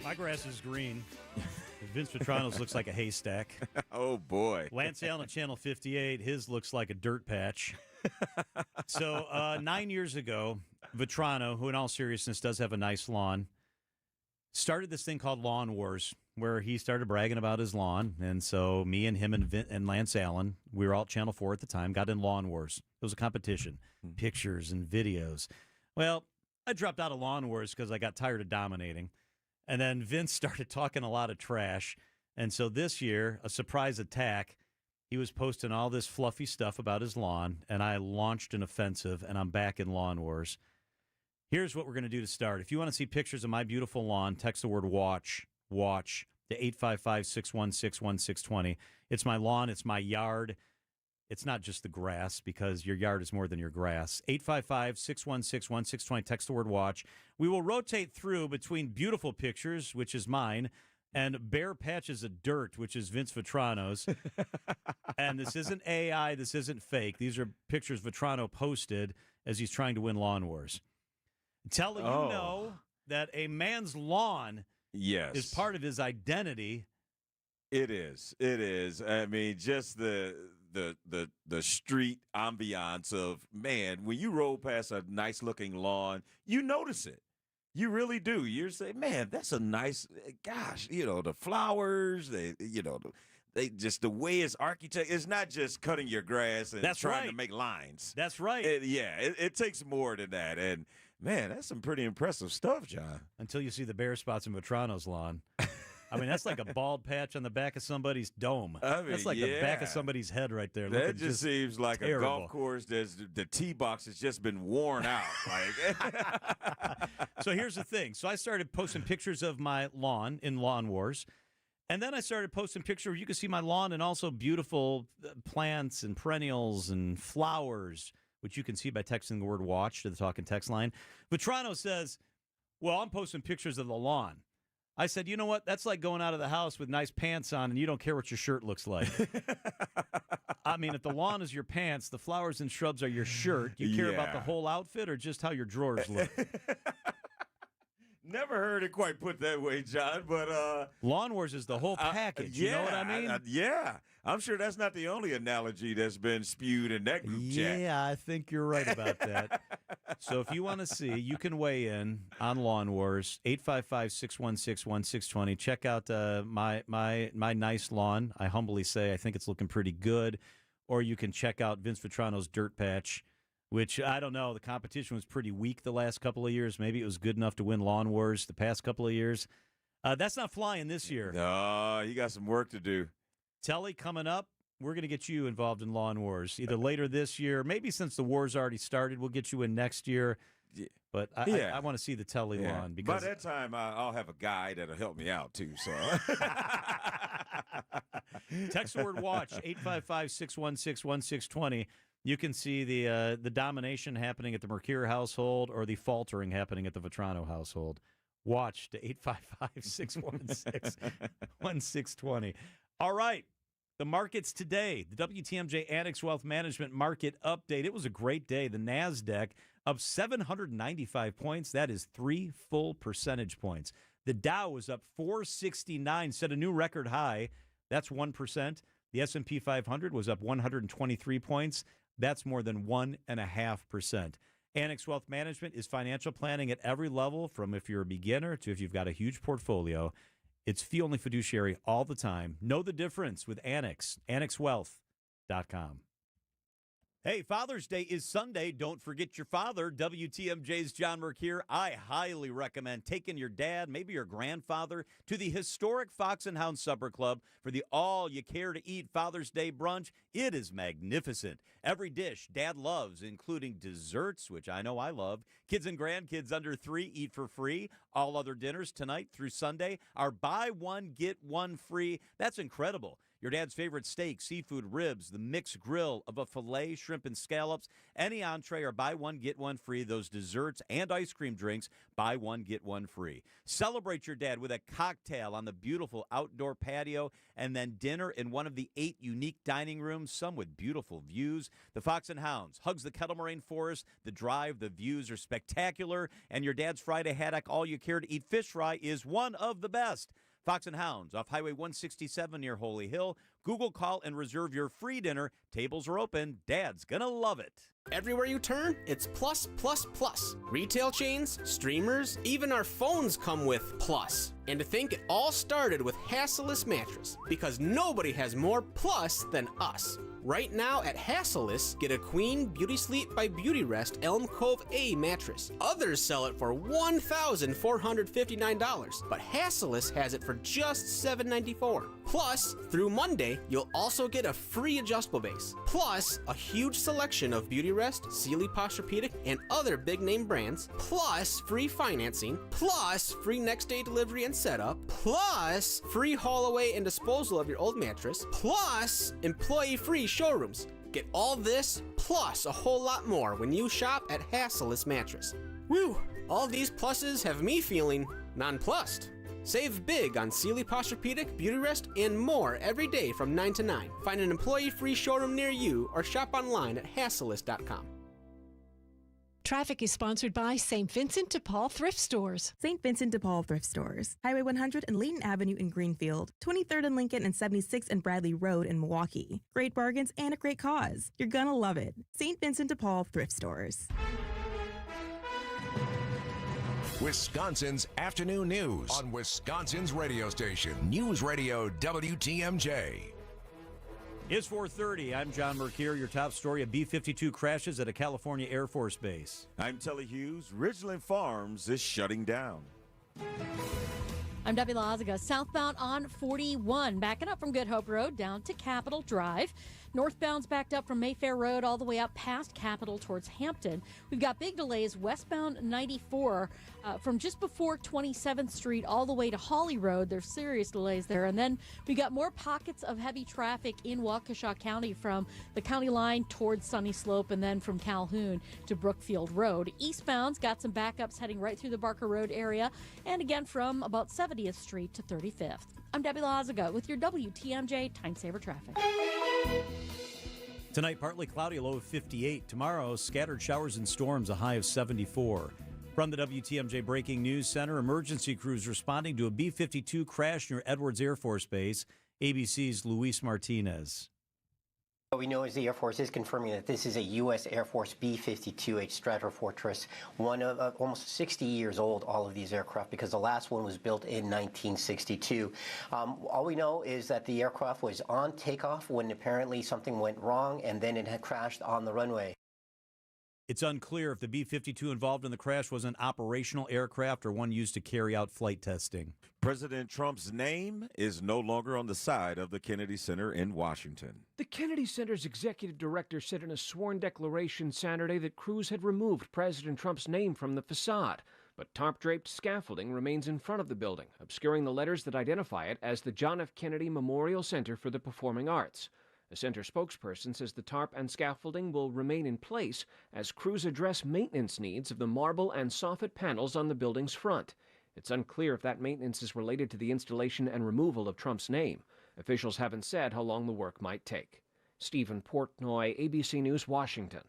My grass is green. Vince Vitrano's looks like a haystack. Oh, boy. Lance Allen at Channel 58, his looks like a dirt patch. So 9 years ago, Vitrano, who in all seriousness does have a nice lawn, started this thing called Lawn Wars. where he started bragging about his lawn. And so me and him and Lance Allen, we were all at Channel 4 at the time, got in Lawn Wars. It was a competition, pictures and videos. Well, I dropped out of Lawn Wars because I got tired of dominating. And then Vince started talking a lot of trash. And so this year, a surprise attack, he was posting all this fluffy stuff about his lawn, and I launched an offensive, and I'm back in Lawn Wars. Here's what we're going to do to start. If you want to see pictures of my beautiful lawn, text the word watch to 855-616-1620. It's my lawn. It's my yard. It's not just the grass, because your yard is more than your grass. 855-616-1620. Text the word watch. We will rotate through between beautiful pictures, which is mine, and bare patches of dirt, which is Vince Vitrano's. And this isn't AI. This isn't fake. These are pictures Vitrano posted as he's trying to win Lawn Wars. Telling you know that a man's lawn is part of his identity. It is. It is. I mean, just the street ambiance of, man, when you roll past a nice-looking lawn, you notice it. You really do. You say, man, that's a nice, gosh, the flowers, they just the way it's architect. It's not just cutting your grass and trying to make lines. That's right. It takes more than that. And, man, that's some pretty impressive stuff, John. Until you see the bare spots in Vitrano's lawn. I mean, that's like a bald patch on the back of somebody's dome. That's like the back of somebody's head right there. That just seems like terrible. A golf course. The tee box has just been worn out. So here's the thing. So I started posting pictures of my lawn in Lawn Wars. And then I started posting pictures where you can see my lawn and also beautiful plants and perennials and flowers, which you can see by texting the word watch to the talk and text line. Vitrano says, well, I'm posting pictures of the lawn. I said, you know what? That's like going out of the house with nice pants on and you don't care what your shirt looks like. I mean, if the lawn is your pants, the flowers and shrubs are your shirt. You care about the whole outfit or just how your drawers look? Never heard it quite put that way, John, but Lawn Wars is the whole package. You know what I mean? I'm sure that's not the only analogy that's been spewed in that group chat. Yeah, I think you're right about that. So if you want to see, you can weigh in on Lawn Wars, 855-616-1620. Check out my nice lawn. I humbly say I think it's looking pretty good. Or you can check out Vince Vitrano's dirt patch, which, I don't know, the competition was pretty weak the last couple of years. Maybe it was good enough to win Lawn Wars the past couple of years. That's not flying this year. No, you got some work to do. Telly, coming up, we're going to get you involved in Lawn Wars, either later this year, maybe since the war's already started, we'll get you in next year. But I want to see the Telly lawn. Because by that time, I'll have a guy that'll help me out, too. So text the word watch, 855-616-1620. You can see the domination happening at the Mercure household or the faltering happening at the Vitrano household. Watch to 855-616-1620. All right. The markets today, the WTMJ Annex Wealth Management Market Update. It was a great day. The NASDAQ up 795 points. That is 3 full percentage points. The Dow was up 469, set a new record high. That's 1%. The S&P 500 was up 123 points. That's more than 1.5%. Annex Wealth Management is financial planning at every level, from if you're a beginner to if you've got a huge portfolio. It's fee-only fiduciary all the time. Know the difference with Annex, annexwealth.com. Hey, Father's Day is Sunday. Don't forget your father. WTMJ's John Merck here. I highly recommend taking your dad, maybe your grandfather, to the historic Fox and Hound Supper Club for the all-you-care-to-eat Father's Day brunch. It is magnificent. Every dish Dad loves, including desserts, which I know I love. Kids and grandkids under 3 eat for free. All other dinners tonight through Sunday are buy one, get one free. That's incredible. Your dad's favorite steak, seafood, ribs, the mixed grill of a filet, shrimp, and scallops. Any entree or buy one, get one free. Those desserts and ice cream drinks, buy one, get one free. Celebrate your dad with a cocktail on the beautiful outdoor patio and then dinner in one of the 8 unique dining rooms, some with beautiful views. The Fox and Hounds hugs the Kettle Moraine Forest. The drive, the views are spectacular. And your dad's Friday haddock, all you care to eat fish fry, is one of the best. Fox and Hounds off Highway 167 near Holy Hill, Google call and reserve your free dinner. Tables are open. Dad's gonna love it. Everywhere you turn, it's plus, plus, plus. Retail chains, streamers, even our phones come with plus. And to think it all started with Hasseless Mattress, because nobody has more plus than us. Right now at Hasseless, get a Queen Beauty Sleep by Beautyrest Elm Cove A mattress. Others sell it for $1,459, but Hasseless has it for just $794. Plus, through Monday, you'll also get a free adjustable base. Plus, a huge selection of Beautyrest, Sealy Posturepedic, and other big name brands. Plus, free financing. Plus, free next day delivery and setup. Plus, free haul away and disposal of your old mattress. Plus, employee free showrooms. Get all this, plus a whole lot more when you shop at Hasseless Mattress. Woo! All these pluses have me feeling nonplussed. Save big on Sealy Posturepedic, Beautyrest, and more every day from 9 to 9. Find an employee-free showroom near you or shop online at Hasseless.com. Traffic is sponsored by St. Vincent de Paul Thrift Stores. St. Vincent de Paul Thrift Stores. Highway 100 and Layton Avenue in Greenfield. 23rd and Lincoln and 76th and Bradley Road in Milwaukee. Great bargains and a great cause. You're gonna love it. St. Vincent de Paul Thrift Stores. Wisconsin's afternoon news on Wisconsin's radio station, News Radio WTMJ. It's 4:30. I'm John Mercure. Your top story, a B-52 crashes at a California Air Force base. I'm Telly Hughes. Ridgeland Farms is shutting down. I'm Debbie Lazaga. Southbound on 41, backing up from Good Hope Road down to Capitol Drive. Northbound's backed up from Mayfair Road all the way up past Capitol towards Hampton. We've got big delays westbound 94 from just before 27th Street all the way to Hawley Road. There's serious delays there. And then we got more pockets of heavy traffic in Waukesha County from the county line towards Sunny Slope and then from Calhoun to Brookfield Road. Eastbound's got some backups heading right through the Barker Road area and again from about 70th Street to 35th. I'm Debbie Lazaga with your WTMJ Time Saver Traffic. Tonight, partly cloudy, a low of 58. Tomorrow, scattered showers and storms, a high of 74. From the WTMJ Breaking News Center, emergency crews responding to a B-52 crash near Edwards Air Force Base. ABC's Luis Martinez. What we know is the Air Force is confirming that this is a U.S. Air Force B-52H Stratofortress, one of almost 60 years old, all of these aircraft, because the last one was built in 1962. All we know is that the aircraft was on takeoff when apparently something went wrong, and then it had crashed on the runway. It's unclear if the B-52 involved in the crash was an operational aircraft or one used to carry out flight testing. President Trump's name is no longer on the side of the Kennedy Center in Washington. The Kennedy Center's executive director said in a sworn declaration Saturday that crews had removed President Trump's name from the facade, but tarp-draped scaffolding remains in front of the building, obscuring the letters that identify it as the John F. Kennedy Memorial Center for the Performing Arts. A center spokesperson says the tarp and scaffolding will remain in place as crews address maintenance needs of the marble and soffit panels on the building's front. It's unclear if that maintenance is related to the installation and removal of Trump's name. Officials haven't said how long the work might take. Stephen Portnoy, ABC News, Washington.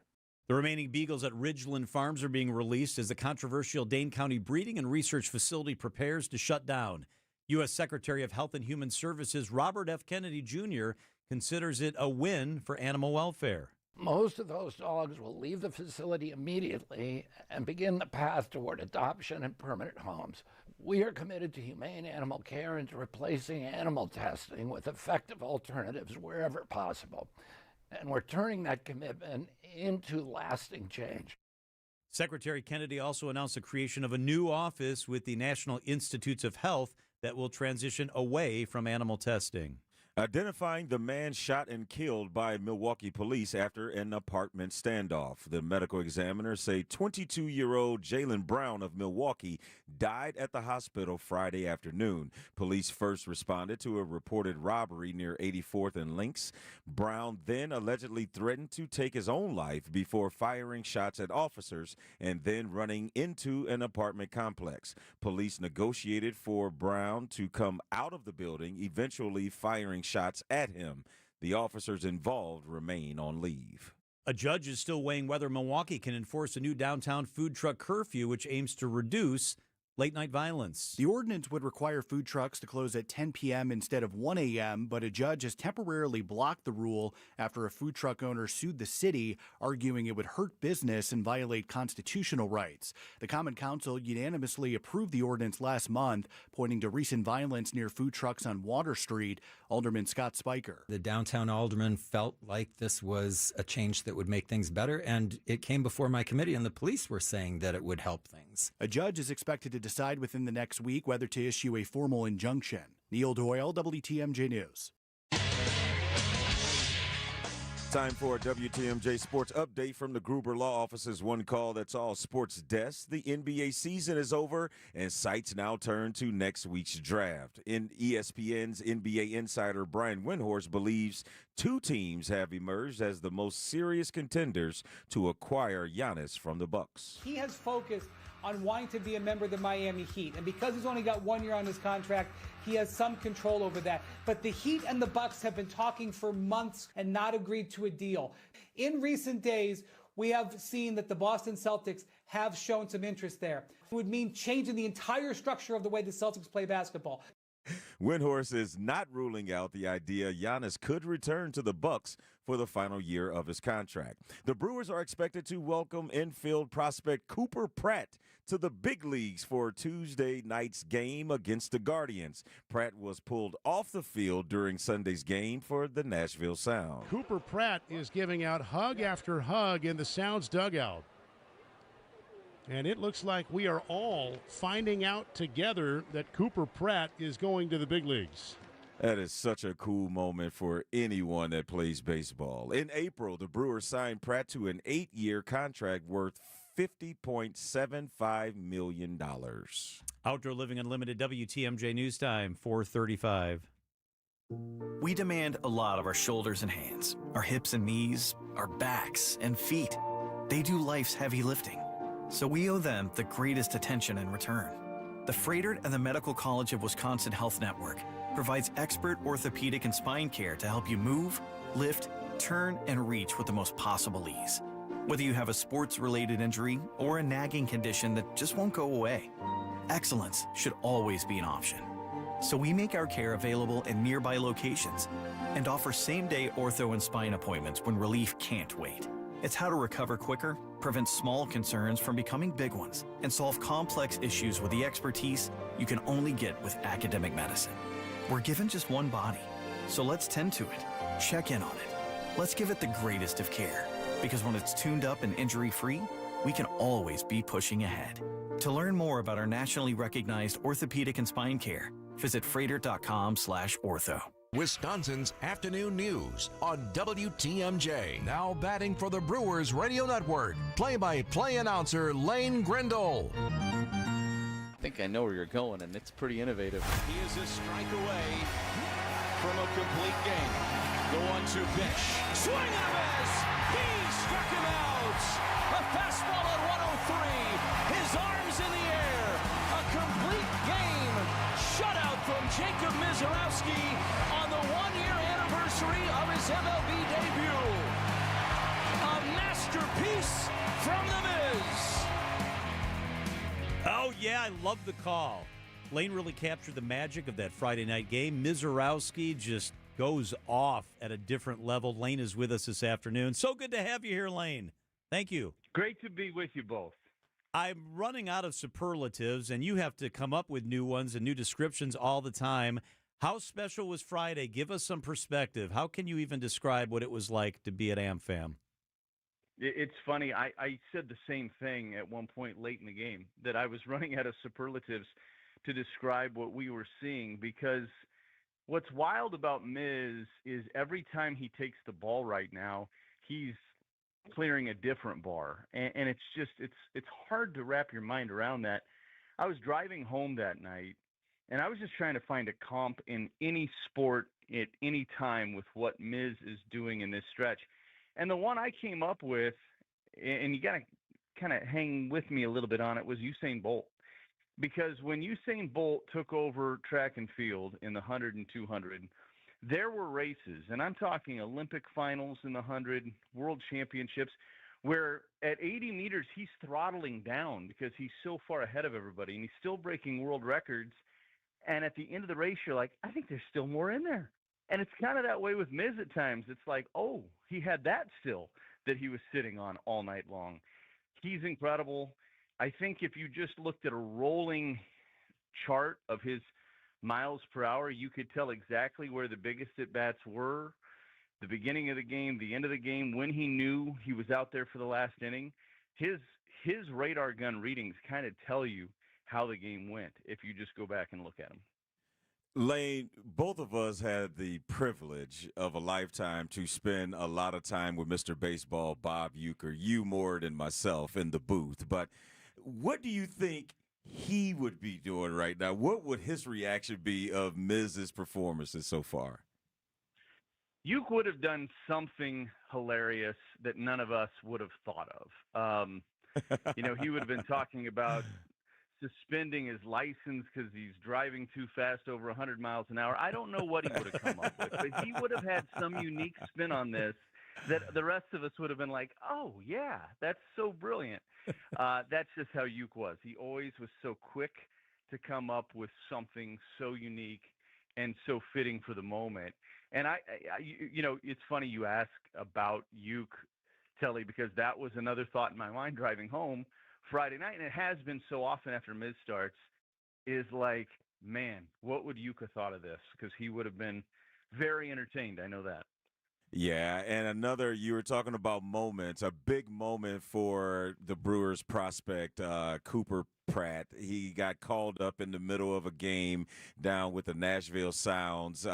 The remaining beagles at Ridgeland Farms are being released as the controversial Dane County Breeding and Research Facility prepares to shut down. U.S. Secretary of Health and Human Services Robert F. Kennedy Jr. considers it a win for animal welfare. Most of those dogs will leave the facility immediately and begin the path toward adoption and permanent homes. We are committed to humane animal care and to replacing animal testing with effective alternatives wherever possible. And we're turning that commitment into lasting change. Secretary Kennedy also announced the creation of a new office with the National Institutes of Health that will transition away from animal testing. Identifying the man shot and killed by Milwaukee police after an apartment standoff. The medical examiners say 22-year-old Jalen Brown of Milwaukee died at the hospital Friday afternoon. Police first responded to a reported robbery near 84th and Lynx. Brown then allegedly threatened to take his own life before firing shots at officers and then running into an apartment complex. Police negotiated for Brown to come out of the building, eventually firing shots at him. The officers involved remain on leave. A judge is still weighing whether Milwaukee can enforce a new downtown food truck curfew, which aims to reduce Late night violence. The ordinance would require food trucks to close at 10 p.m. instead of 1 a.m., but a judge has temporarily blocked the rule after a food truck owner sued the city, arguing it would hurt business and violate constitutional rights. The Common Council unanimously approved the ordinance last month, pointing to recent violence near food trucks on Water Street. Alderman Scott Spiker. The downtown alderman felt like this was a change that would make things better, and it came before my committee, and the police were saying that it would help things. A judge is expected to decide within the next week whether to issue a formal injunction. Neil Doyle, WTMJ News. Time for a WTMJ Sports Update from the Gruber Law Office's One Call That's All Sports Desk. The NBA season is over, and sights now turn to next week's draft. In ESPN's NBA insider Brian Windhorst believes two teams have emerged as the most serious contenders to acquire Giannis from the Bucks. He has focused on wanting to be a member of the Miami Heat, and because he's only got 1 year on his contract, he has some control over that. But the Heat and the Bucks have been talking for months and not agreed to a deal. In recent days, we have seen that the Boston Celtics have shown some interest there. It would mean changing the entire structure of the way the Celtics play basketball. Windhorst is not ruling out the idea Giannis could return to the Bucks for the final year of his contract. The Brewers are expected to welcome infield prospect Cooper Pratt to the big leagues for Tuesday night's game against the Guardians. Pratt was pulled off the field during Sunday's game for the Nashville Sound. Cooper Pratt is giving out hug after hug in the Sound's dugout. And it looks like we are all finding out together that Cooper Pratt is going to the big leagues. That is such a cool moment for anyone that plays baseball. In April, the Brewers signed Pratt to an 8-year contract worth $50.75 million. Outdoor Living Unlimited, WTMJ News Time, 4:35. We demand a lot of our shoulders and hands, our hips and knees, our backs and feet. They do life's heavy lifting, so we owe them the greatest attention in return. The Froedtert and the Medical College of Wisconsin Health Network provides expert orthopedic and spine care to help you move, lift, turn, and reach with the most possible ease. Whether you have a sports-related injury or a nagging condition that just won't go away, excellence should always be an option. So we make our care available in nearby locations and offer same-day ortho and spine appointments when relief can't wait. It's how to recover quicker, prevent small concerns from becoming big ones, and solve complex issues with the expertise you can only get with academic medicine. We're given just one body, so let's tend to it, check in on it. Let's give it the greatest of care, because when it's tuned up and injury-free, we can always be pushing ahead. To learn more about our nationally recognized orthopedic and spine care, visit froedtert.com/ortho. Wisconsin's afternoon news on WTMJ. Now batting for the Brewers Radio Network, play-by-play announcer Lane Grindle. I think I know where you're going, and it's pretty innovative. He is a strike away from a complete game. The 1-2 pitch. Swing and a miss. He struck him out. A fastball at 103. His arms in the air. A complete game. Shutout from Jacob Misiorowski on the 1-year anniversary of his MLB debut. A masterpiece from the Miz. Oh, yeah, I love the call. Lane really captured the magic of that Friday night game. Misiorowski just goes off at a different level. Lane is with us this afternoon. So good to have you here, Lane. Thank you. Great to be with you both. I'm running out of superlatives, and you have to come up with new ones and new descriptions all the time. How special was Friday? Give us some perspective. How can you even describe what it was like to be at AmFam? It's funny. I said the same thing at one point late in the game, that I was running out of superlatives to describe what we were seeing, because what's wild about Miz is every time he takes the ball right now, he's clearing a different bar. And it's just, it's hard to wrap your mind around that. I was driving home that night, and I was just trying to find a comp in any sport at any time with what Miz is doing in this stretch. And the one I came up with, and you got to kind of hang with me a little bit on it, was Usain Bolt. Because when Usain Bolt took over track and field in the 100 and 200, there were races, and I'm talking Olympic finals in the 100, world championships, where at 80 meters, he's throttling down because he's so far ahead of everybody, and he's still breaking world records. And at the end of the race, you're like, I think there's still more in there. And it's kind of that way with Miz at times. It's like, oh, he had that still that he was sitting on all night long. He's incredible. I think if you just looked at a rolling chart of his miles per hour, you could tell exactly where the biggest at-bats were, the beginning of the game, the end of the game, when he knew he was out there for the last inning. His radar gun readings kind of tell you how the game went if you just go back and look at them. Lane, both of us had the privilege of a lifetime to spend a lot of time with Mr. Baseball, Bob Uecker, you more than myself in the booth. But what do you think he would be doing right now? What would his reaction be of Miz's performances so far? Uke would have done something hilarious that none of us would have thought of. He would have been talking about suspending his license because he's driving too fast over 100 miles an hour. I don't know what he would have come up with, but he would have had some unique spin on this that the rest of us would have been like, oh, yeah, that's so brilliant. That's just how Uke was. He always was so quick to come up with something so unique and so fitting for the moment. And it's funny you ask about Uke, Telly, because that was another thought in my mind driving home Friday night, and it has been so often after Miz starts, is like, man, what would Uke have thought of this? Because he would have been very entertained. I know that. Yeah, and you were talking about moments, a big moment for the Brewers prospect, Cooper Pratt. He got called up in the middle of a game down with the Nashville Sounds.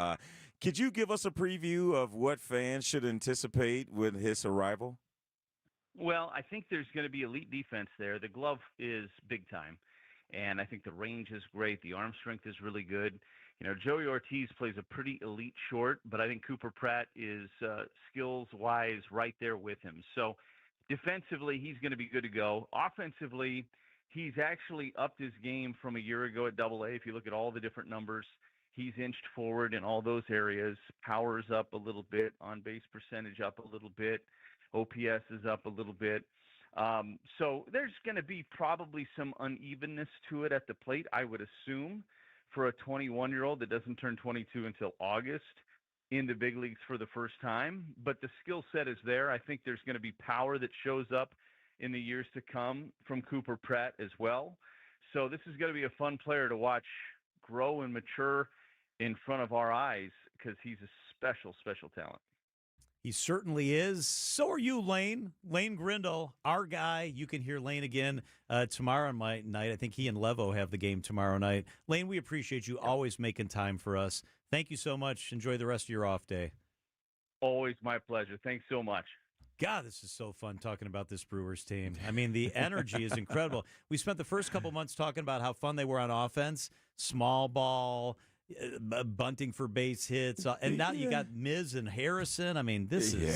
Could you give us a preview of what fans should anticipate with his arrival? Well, I think there's going to be elite defense there. The glove is big time, and I think the range is great. The arm strength is really good. Joey Ortiz plays a pretty elite short, but I think Cooper Pratt is skills-wise right there with him. So defensively, he's going to be good to go. Offensively, he's actually upped his game from a year ago at Double-A. If you look at all the different numbers, he's inched forward in all those areas. Power's up a little bit, on-base percentage up a little bit. OPS is up a little bit. So there's going to be probably some unevenness to it at the plate, I would assume, for a 21-year-old that doesn't turn 22 until August in the big leagues for the first time. But the skill set is there. I think there's going to be power that shows up in the years to come from Cooper Pratt as well. So this is going to be a fun player to watch grow and mature in front of our eyes because he's a special, special talent. He certainly is. So are you, Lane. Lane Grindle, our guy. You can hear Lane again tomorrow night. I think he and Levo have the game tomorrow night. Lane, we appreciate you always making time for us. Thank you so much. Enjoy the rest of your off day. Always my pleasure. Thanks so much. God, this is so fun talking about this Brewers team. I mean, the energy is incredible. We spent the first couple months talking about how fun they were on offense, small ball, bunting for base hits, and now you got Miz and Harrison. I mean, this is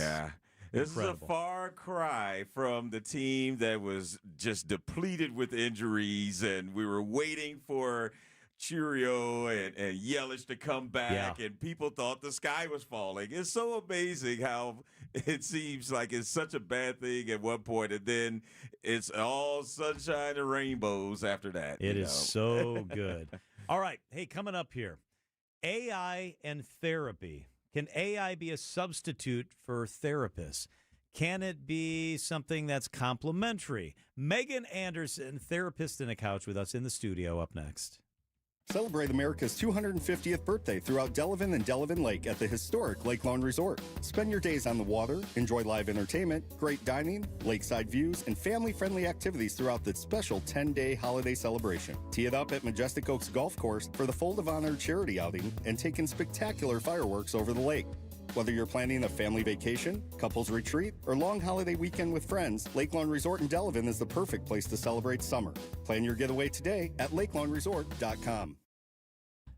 This is a far cry from the team that was just depleted with injuries, and we were waiting for Churio and Yelich to come back, and people thought the sky was falling. It's so amazing how it seems like it's such a bad thing at one point, and then it's all sunshine and rainbows after that. It is so good. All right. Hey, coming up here, AI and therapy. Can AI be a substitute for therapists? Can it be something that's complementary? Megan Anderson, therapist in a couch with us in the studio, up next. Celebrate America's 250th birthday throughout Delavan and Delavan Lake at the historic Lake Lawn Resort. Spend your days on the water, enjoy live entertainment, great dining, lakeside views, and family-friendly activities throughout the special 10-day holiday celebration. Tee it up at Majestic Oaks Golf Course for the Fold of Honor charity outing and take in spectacular fireworks over the lake. Whether you're planning a family vacation, couples retreat, or long holiday weekend with friends, Lake Lawn Resort in Delavan is the perfect place to celebrate summer. Plan your getaway today at lakelawnresort.com.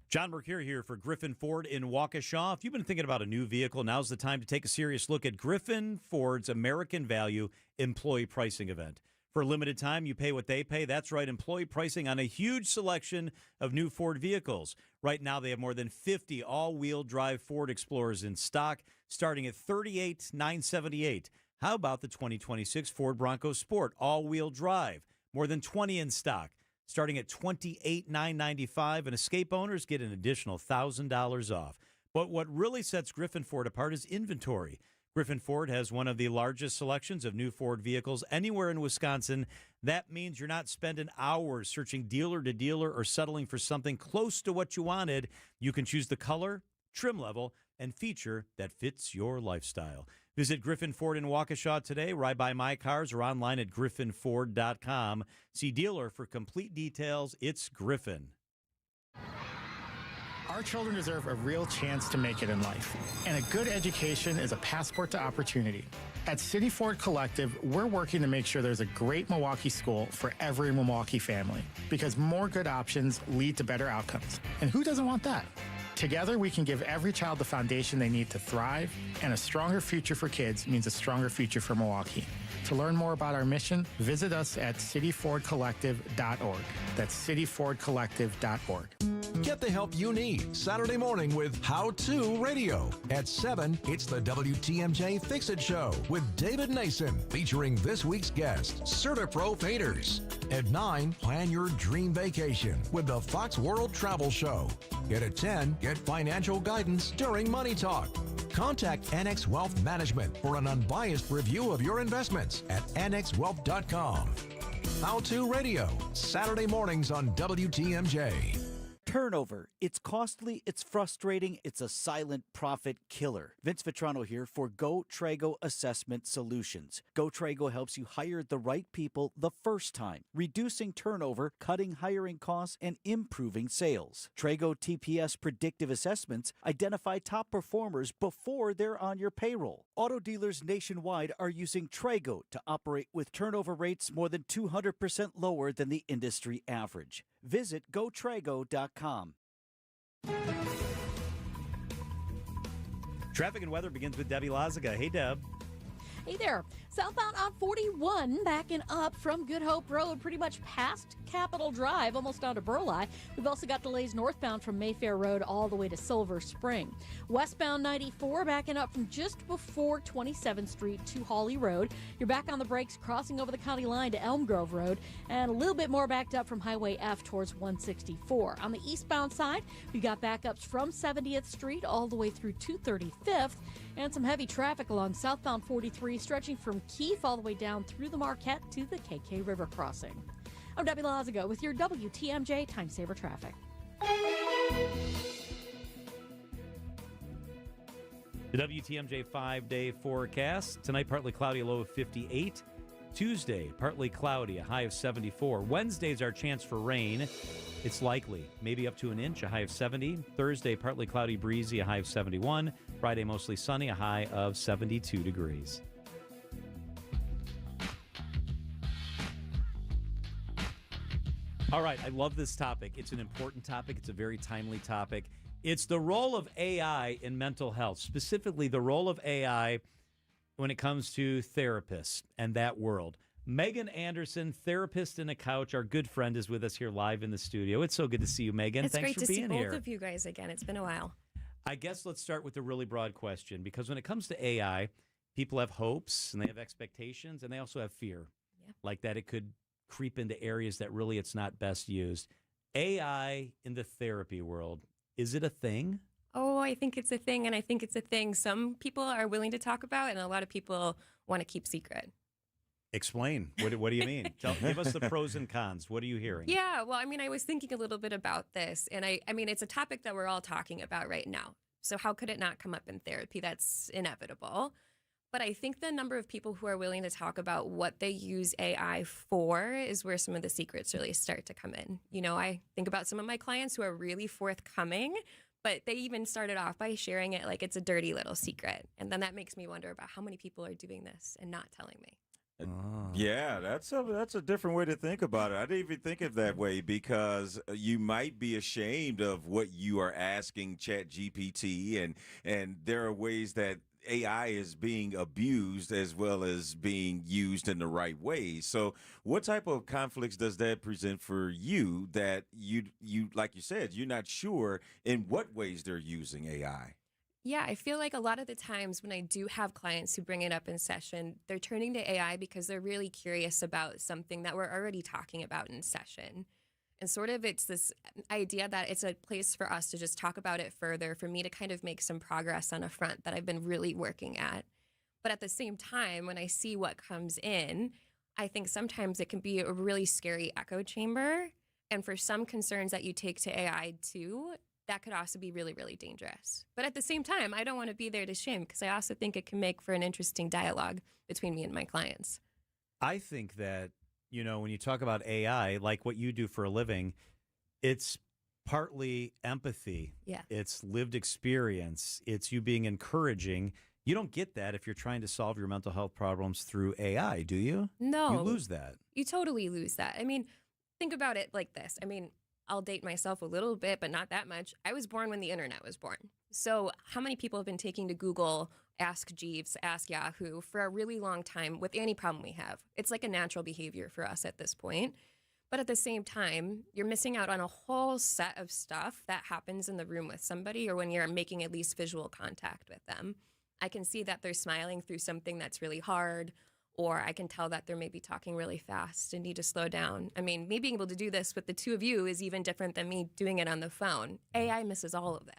John Mercure here for Griffin Ford in Waukesha. If you've been thinking about a new vehicle, now's the time to take a serious look at Griffin Ford's American Value Employee Pricing Event. For a limited time, you pay what they pay. That's right, employee pricing on a huge selection of new Ford vehicles. Right now, they have more than 50 all-wheel drive Ford Explorers in stock, starting at $38,978. How about the 2026 Ford Bronco Sport all-wheel drive? More than 20 in stock, starting at $28,995, and Escape owners get an additional $1,000 off. But what really sets Griffin Ford apart is inventory. Griffin Ford has one of the largest selections of new Ford vehicles anywhere in Wisconsin. That means you're not spending hours searching dealer to dealer or settling for something close to what you wanted. You can choose the color, trim level, and feature that fits your lifestyle. Visit Griffin Ford in Waukesha today, ride by My Cars, or online at griffinford.com. See dealer for complete details. It's Griffin. Our children deserve a real chance to make it in life, and a good education is a passport to opportunity. At City Ford Collective, we're working to make sure there's a great Milwaukee school for every Milwaukee family, because more good options lead to better outcomes. And who doesn't want that? Together, we can give every child the foundation they need to thrive, and a stronger future for kids means a stronger future for Milwaukee. To learn more about our mission, visit us at cityfordcollective.org. That's cityfordcollective.org. Get the help you need Saturday morning with How To Radio. At 7, it's the WTMJ Fix It Show with David Nason, featuring this week's guest, CertaPro Painters. At 9, plan your dream vacation with the Fox World Travel Show. And at 10, get financial guidance during Money Talk. Contact Annex Wealth Management for an unbiased review of your investments at annexwealth.com. How To Radio, Saturday mornings on WTMJ. Turnover. It's costly, it's frustrating, it's a silent profit killer. Vince Vitrano here for Go Trago Assessment Solutions. Go Trago helps you hire the right people the first time, reducing turnover, cutting hiring costs, and improving sales. Trago TPS predictive assessments identify top performers before they're on your payroll. Auto dealers nationwide are using Trago to operate with turnover rates more than 200% lower than the industry average. Visit GoTrago.com. Traffic and weather begins with Debbie Lazaga. Hey, Deb. Hey there. Southbound on 41, backing up from Good Hope Road, pretty much past Capitol Drive, almost down to Burleigh. We've also got delays northbound from Mayfair Road all the way to Silver Spring. Westbound 94, backing up from just before 27th Street to Hawley Road. You're back on the brakes crossing over the county line to Elm Grove Road, and a little bit more backed up from Highway F towards 164. On the eastbound side, we've got backups from 70th Street all the way through 235th, and some heavy traffic along southbound 43, stretching from Keefe all the way down through the Marquette to the KK River crossing. I'm Debbie Lazago with your WTMJ Time Saver Traffic. The WTMJ 5-day forecast. Tonight, partly cloudy, a low of 58. Tuesday, partly cloudy, a high of 74. Wednesday's our chance for rain. It's likely, maybe up to an inch, a high of 70. Thursday, partly cloudy, breezy, a high of 71. Friday, mostly sunny, a high of 72 degrees. All right, I love this topic. It's an important topic. It's a very timely topic. It's the role of AI in mental health, specifically the role of AI when it comes to therapists and that world. Megan Anderson, therapist in a couch, our good friend, is with us here live in the studio. It's so good to see you, Megan. It's Thanks great for to being see here. both of you guys again. It's been a while. I guess let's start with a really broad question, because when it comes to AI, people have hopes and they have expectations and they also have fear, like that it could creep into areas that really it's not best used. AI in the therapy world, is it a thing? Oh, I think it's a thing, and I think it's a thing some people are willing to talk about, and a lot of people want to keep secret. Explain. What do you mean? Give us the pros and cons. What are you hearing? Yeah, well, I mean, I was thinking a little bit about this, and I mean, it's a topic that we're all talking about right now. So how could it not come up in therapy? That's inevitable. But I think the number of people who are willing to talk about what they use AI for is where some of the secrets really start to come in. You know, I think about some of my clients who are really forthcoming, but they even started off by sharing it like it's a dirty little secret. And then that makes me wonder about how many people are doing this and not telling me. Yeah, that's a different way to think about it. I didn't even think of that way, because you might be ashamed of what you are asking ChatGPT, and there are ways that AI is being abused as well as being used in the right way. So what type of conflicts does that present for you that you like you said, you're not sure in what ways they're using AI? Yeah, I feel like a lot of the times when I do have clients who bring it up in session, they're turning to AI because they're really curious about something that we're already talking about in session. And sort of it's this idea that it's a place for us to just talk about it further, for me to kind of make some progress on a front that I've been really working at. But at the same time, when I see what comes in, I think sometimes it can be a really scary echo chamber. And for some concerns that you take to AI too, that could also be really, really dangerous. But at the same time, I don't want to be there to shame, because I also think it can make for an interesting dialogue between me and my clients. I think that, when you talk about AI, like what you do for a living, it's partly empathy. Yeah. It's lived experience. It's you being encouraging. You don't get that if you're trying to solve your mental health problems through AI, do you? No. You lose that. You totally lose that. I mean, think about it like this. I mean, I'll date myself a little bit, but not that much. I was born when the internet was born. So how many people have been taking to Google, Ask Jeeves, Ask Yahoo for a really long time with any problem we have? It's like a natural behavior for us at this point. But at the same time, you're missing out on a whole set of stuff that happens in the room with somebody, or when you're making at least visual contact with them. I can see that they're smiling through something that's really hard, or I can tell that they're maybe talking really fast and need to slow down. I mean, me being able to do this with the two of you is even different than me doing it on the phone. AI misses all of that.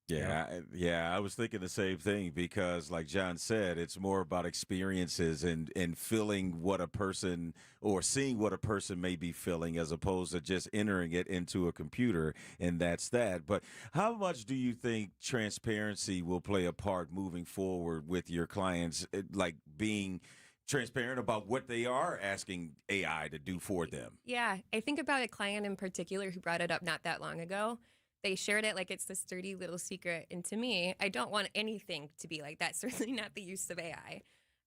Yeah, I was thinking the same thing, because like John said, it's more about experiences and feeling what a person, or seeing what a person may be feeling, as opposed to just entering it into a computer, and that's that. But how much do you think transparency will play a part moving forward with your clients, like being transparent about what they are asking AI to do for them? Yeah, I think about a client in particular who brought it up not that long ago. They shared it like it's this dirty little secret. And to me, I don't want anything to be like that, certainly not the use of AI.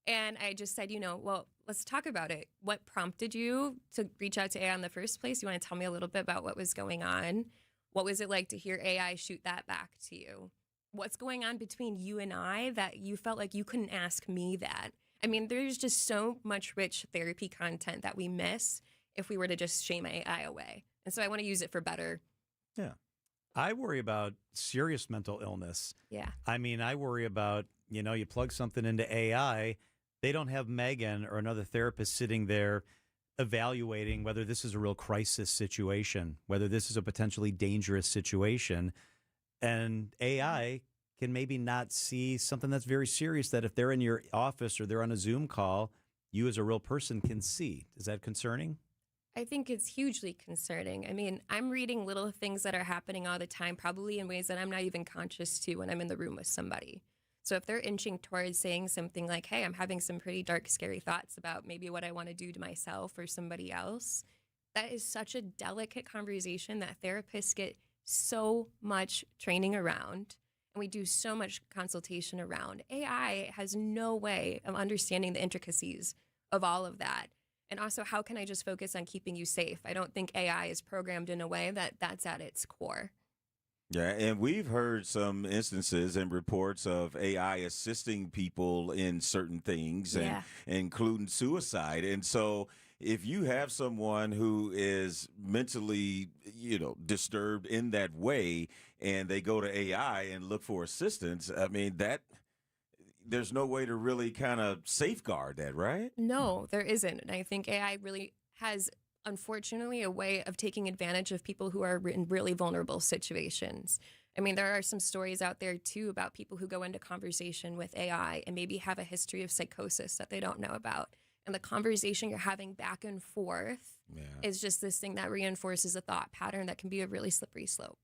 And I just said, well, let's talk about it. What prompted you to reach out to AI in the first place? You want to tell me a little bit about what was going on? What was it like to hear AI shoot that back to you? What's going on between you and I that you felt like you couldn't ask me that? I mean, there's just so much rich therapy content that we miss if we were to just shame AI away. And so I want to use it for better. Yeah. I worry about serious mental illness. Yeah. I mean, I worry about, you plug something into AI, they don't have Megan or another therapist sitting there evaluating whether this is a real crisis situation, whether this is a potentially dangerous situation. And AI can maybe not see something that's very serious that if they're in your office or they're on a Zoom call, you as a real person can see. Is that concerning? I think it's hugely concerning. I mean, I'm reading little things that are happening all the time, probably in ways that I'm not even conscious to when I'm in the room with somebody. So if they're inching towards saying something like, hey, I'm having some pretty dark, scary thoughts about maybe what I want to do to myself or somebody else, that is such a delicate conversation that therapists get so much training around. And we do so much consultation around. AI has no way of understanding the intricacies of all of that. And also, how can I just focus on keeping you safe? I don't think AI is programmed in a way that that's at its core. Yeah, and we've heard some instances and reports of AI assisting people in certain things, and including suicide. And so if you have someone who is mentally, disturbed in that way, and they go to AI and look for assistance, I mean, there's no way to really kind of safeguard that, right? No, there isn't. And I think AI really has, unfortunately, a way of taking advantage of people who are in really vulnerable situations. I mean, there are some stories out there, too, about people who go into conversation with AI and maybe have a history of psychosis that they don't know about. And the conversation you're having back and forth is just this thing that reinforces a thought pattern that can be a really slippery slope.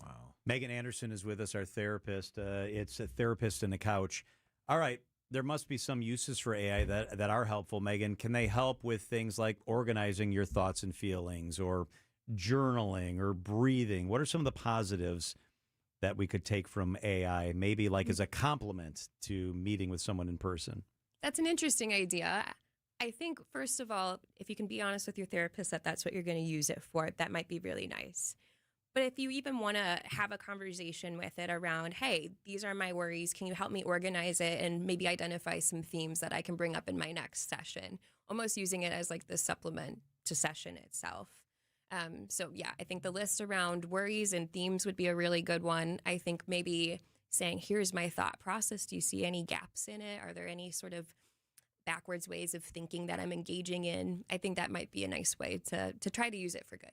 Wow. Megan Anderson is with us, our therapist. It's a therapist in the couch. All right, there must be some uses for AI that are helpful, Megan. Can they help with things like organizing your thoughts and feelings, or journaling, or breathing? What are some of the positives that we could take from AI, maybe like as a complement to meeting with someone in person? That's an interesting idea. I think, first of all, if you can be honest with your therapist that that's what you're going to use it for, that might be really nice. But if you even want to have a conversation with it around, hey, these are my worries, can you help me organize it and maybe identify some themes that I can bring up in my next session, almost using it as like the supplement to session itself. So yeah, I think the list around worries and themes would be a really good one. I think maybe saying, here's my thought process. Do you see any gaps in it? Are there any sort of backwards ways of thinking that I'm engaging in? I think that might be a nice way to try to use it for good.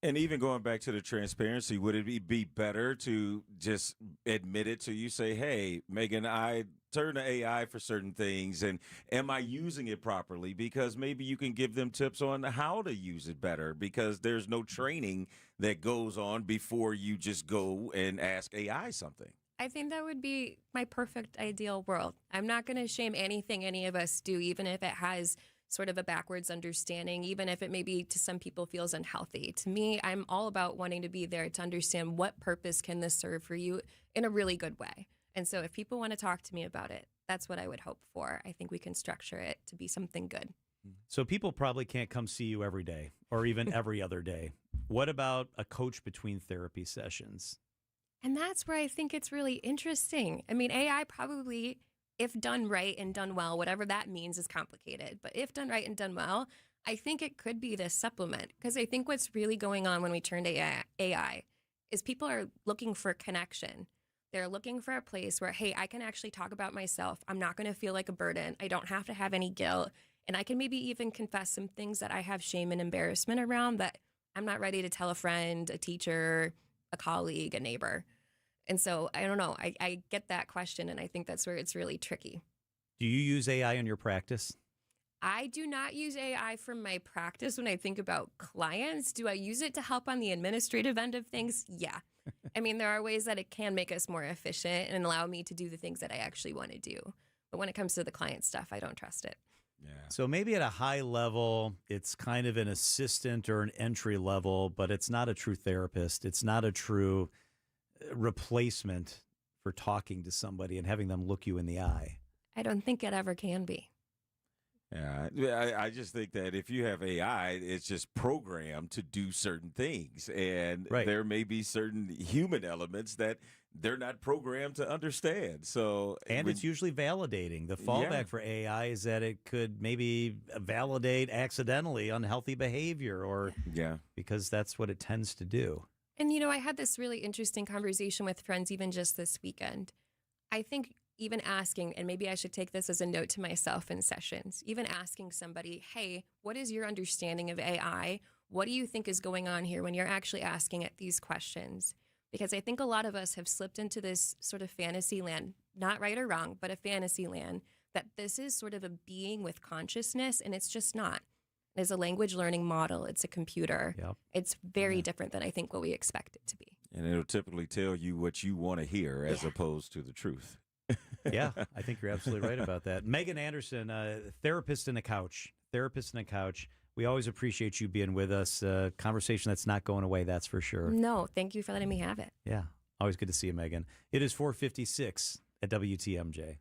And even going back to the transparency, would it be better to just admit it to you, say, hey, Megan, I turn to AI for certain things, and am I using it properly? Because maybe you can give them tips on how to use it better, because there's no training that goes on before you just go and ask AI something. I think that would be my perfect ideal world. I'm not going to shame anything any of us do, even if it has sort of a backwards understanding, even if it maybe to some people feels unhealthy. To me, I'm all about wanting to be there to understand what purpose can this serve for you in a really good way. And so if people want to talk to me about it, that's what I would hope for. I think we can structure it to be something good. So people probably can't come see you every day or even every other day. What about a coach between therapy sessions? And that's where I think it's really interesting. I mean, AI probably, if done right and done well, whatever that means is complicated. But if done right and done well, I think it could be this supplement. Because I think what's really going on when we turn to AI is people are looking for connection. They're looking for a place where, hey, I can actually talk about myself. I'm not going to feel like a burden. I don't have to have any guilt. And I can maybe even confess some things that I have shame and embarrassment around that I'm not ready to tell a friend, a teacher, a colleague, a neighbor. And so I don't know. I get that question, and I think that's where it's really tricky. Do you use AI in your practice? I do not use AI for my practice when I think about clients. Do I use it to help on the administrative end of things? Yeah. I mean, there are ways that it can make us more efficient and allow me to do the things that I actually want to do. But when it comes to the client stuff, I don't trust it. Yeah. So maybe at a high level, it's kind of an assistant or an entry level, but it's not a true therapist. It's not a true replacement for talking to somebody and having them look you in the eye. I don't think it ever can be. Yeah, I just think that if you have AI, it's just programmed to do certain things. And there may be certain human elements that they're not programmed to understand. So, and it's usually validating. The fallback for AI is that it could maybe validate accidentally unhealthy behavior or because that's what it tends to do. And, you know, I had this really interesting conversation with friends even just this weekend. I think even asking, and maybe I should take this as a note to myself in sessions, even asking somebody, hey, what is your understanding of AI? What do you think is going on here when you're actually asking it these questions? Because I think a lot of us have slipped into this sort of fantasy land, not right or wrong, but a fantasy land, that this is sort of a being with consciousness, and it's just not. It's a language learning model. It's a computer. Yep. It's very different than I think what we expect it to be. And it'll typically tell you what you want to hear as opposed to the truth. Yeah, I think you're absolutely right about that. Megan Anderson, therapist in a couch. Therapist in a couch. We always appreciate you being with us. Conversation that's not going away, that's for sure. No, thank you for letting me have it. Yeah, always good to see you, Megan. It is 4:56 at WTMJ.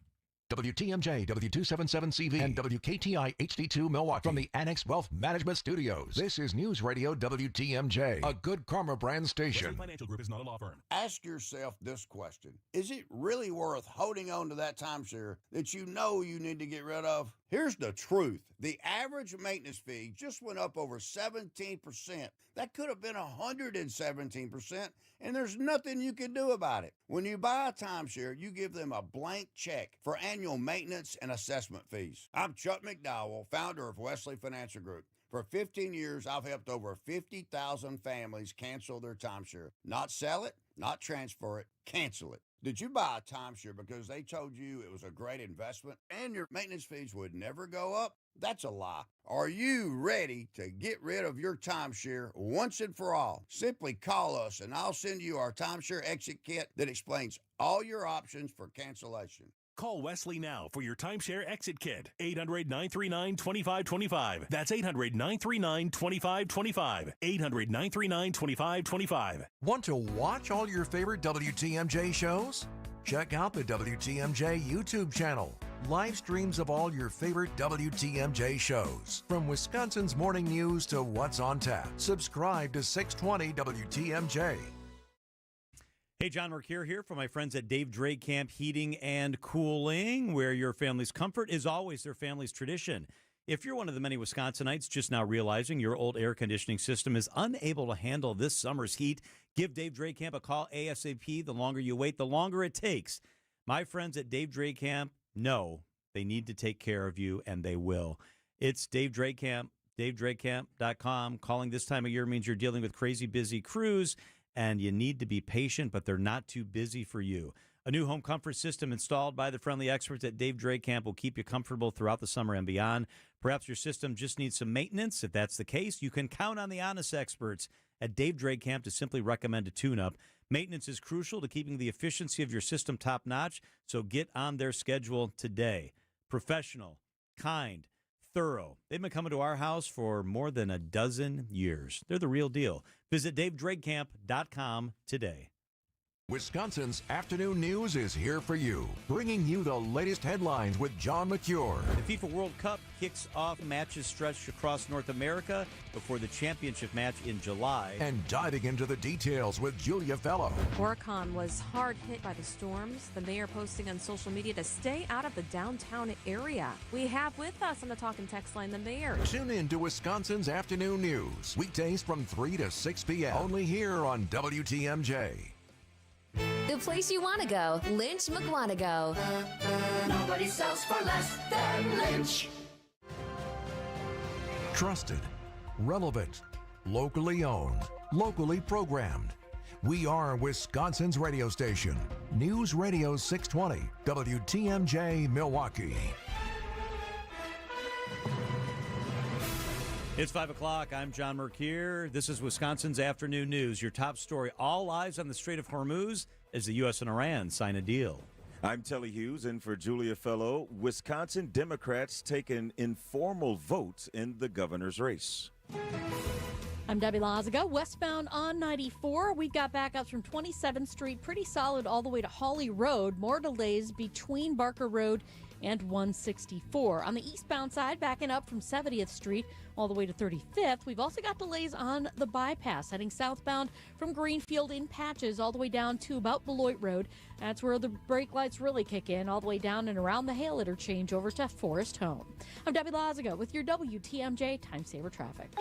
WTMJ, W277CV, and WKTI HD2 Milwaukee from the Annex Wealth Management Studios. This is News Radio WTMJ, a Good Karma brand station. Wesley Financial Group is not a law firm. Ask yourself this question. Is it really worth holding on to that timeshare that you know you need to get rid of? Here's the truth. The average maintenance fee just went up over 17%. That could have been 117%, and there's nothing you can do about it. When you buy a timeshare, you give them a blank check for annual maintenance and assessment fees. I'm Chuck McDowell, founder of Wesley Financial Group. For 15 years, I've helped over 50,000 families cancel their timeshare. Not sell it, not transfer it, cancel it. Did you buy a timeshare because they told you it was a great investment and your maintenance fees would never go up? That's a lie. Are you ready to get rid of your timeshare once and for all? Simply call us and I'll send you our timeshare exit kit that explains all your options for cancellation. Call Wesley now for your timeshare exit kit. 800-939-2525. That's 800-939-2525. 800-939-2525. Want to watch all your favorite WTMJ shows? Check out the WTMJ YouTube channel. Live streams of all your favorite WTMJ shows. From Wisconsin's morning news to what's on tap. Subscribe to 620 WTMJ. Hey, John Mercure here for my friends at Dave Drake Camp Heating and Cooling, where your family's comfort is always their family's tradition. If you're one of the many Wisconsinites just now realizing your old air conditioning system is unable to handle this summer's heat, give Dave Draycamp a call ASAP. The longer you wait, the longer it takes. My friends at Dave Draycamp know they need to take care of you, and they will. It's Dave Draycamp, DaveDraycamp.com. Calling this time of year means you're dealing with crazy busy crews, and you need to be patient, but they're not too busy for you. A new home comfort system installed by the friendly experts at Dave Draycamp will keep you comfortable throughout the summer and beyond. Perhaps your system just needs some maintenance. If that's the case, you can count on the honest experts at Dave Draycamp to simply recommend a tune-up. Maintenance is crucial to keeping the efficiency of your system top-notch, so get on their schedule today. Professional, kind, thorough. They've been coming to our house for more than a dozen years. They're the real deal. Visit DaveDraycamp.com today. Wisconsin's Afternoon News is here for you, bringing you the latest headlines with John McCure. The FIFA World Cup kicks off. Matches stretched across North America before the championship match in July. And diving into the details with Julia Fellow. Horicon was hard hit by the storms. The mayor posting on social media to stay out of the downtown area. We have with us on the talk and text line the mayor. Tune in to Wisconsin's Afternoon News, weekdays from 3 to 6 p.m. Only here on WTMJ. The place you want to go, Lynch McWanago. Nobody sells for less than Lynch. Trusted, relevant, locally owned, locally programmed. We are Wisconsin's radio station. News Radio 620, WTMJ Milwaukee. It's 5 o'clock. I'm John Mercure. This is Wisconsin's Afternoon News. Your top story, all eyes on the Strait of Hormuz as the U.S. and Iran sign a deal. I'm Telly Hughes, and for Julia Fellow, Wisconsin Democrats take an informal vote in the governor's race. I'm Debbie Lazaga. Westbound on 94. We've got backups from 27th Street, pretty solid all the way to Hawley Road. More delays between Barker Road and 164. On the eastbound side, backing up from 70th Street all the way to 35th. We've also got delays on the bypass heading southbound from Greenfield in patches all the way down to about Beloit Road. That's where the brake lights really kick in, all the way down and around the Hale interchange over to Forest Home. I'm Debbie Lazaga with your WTMJ Time Saver Traffic.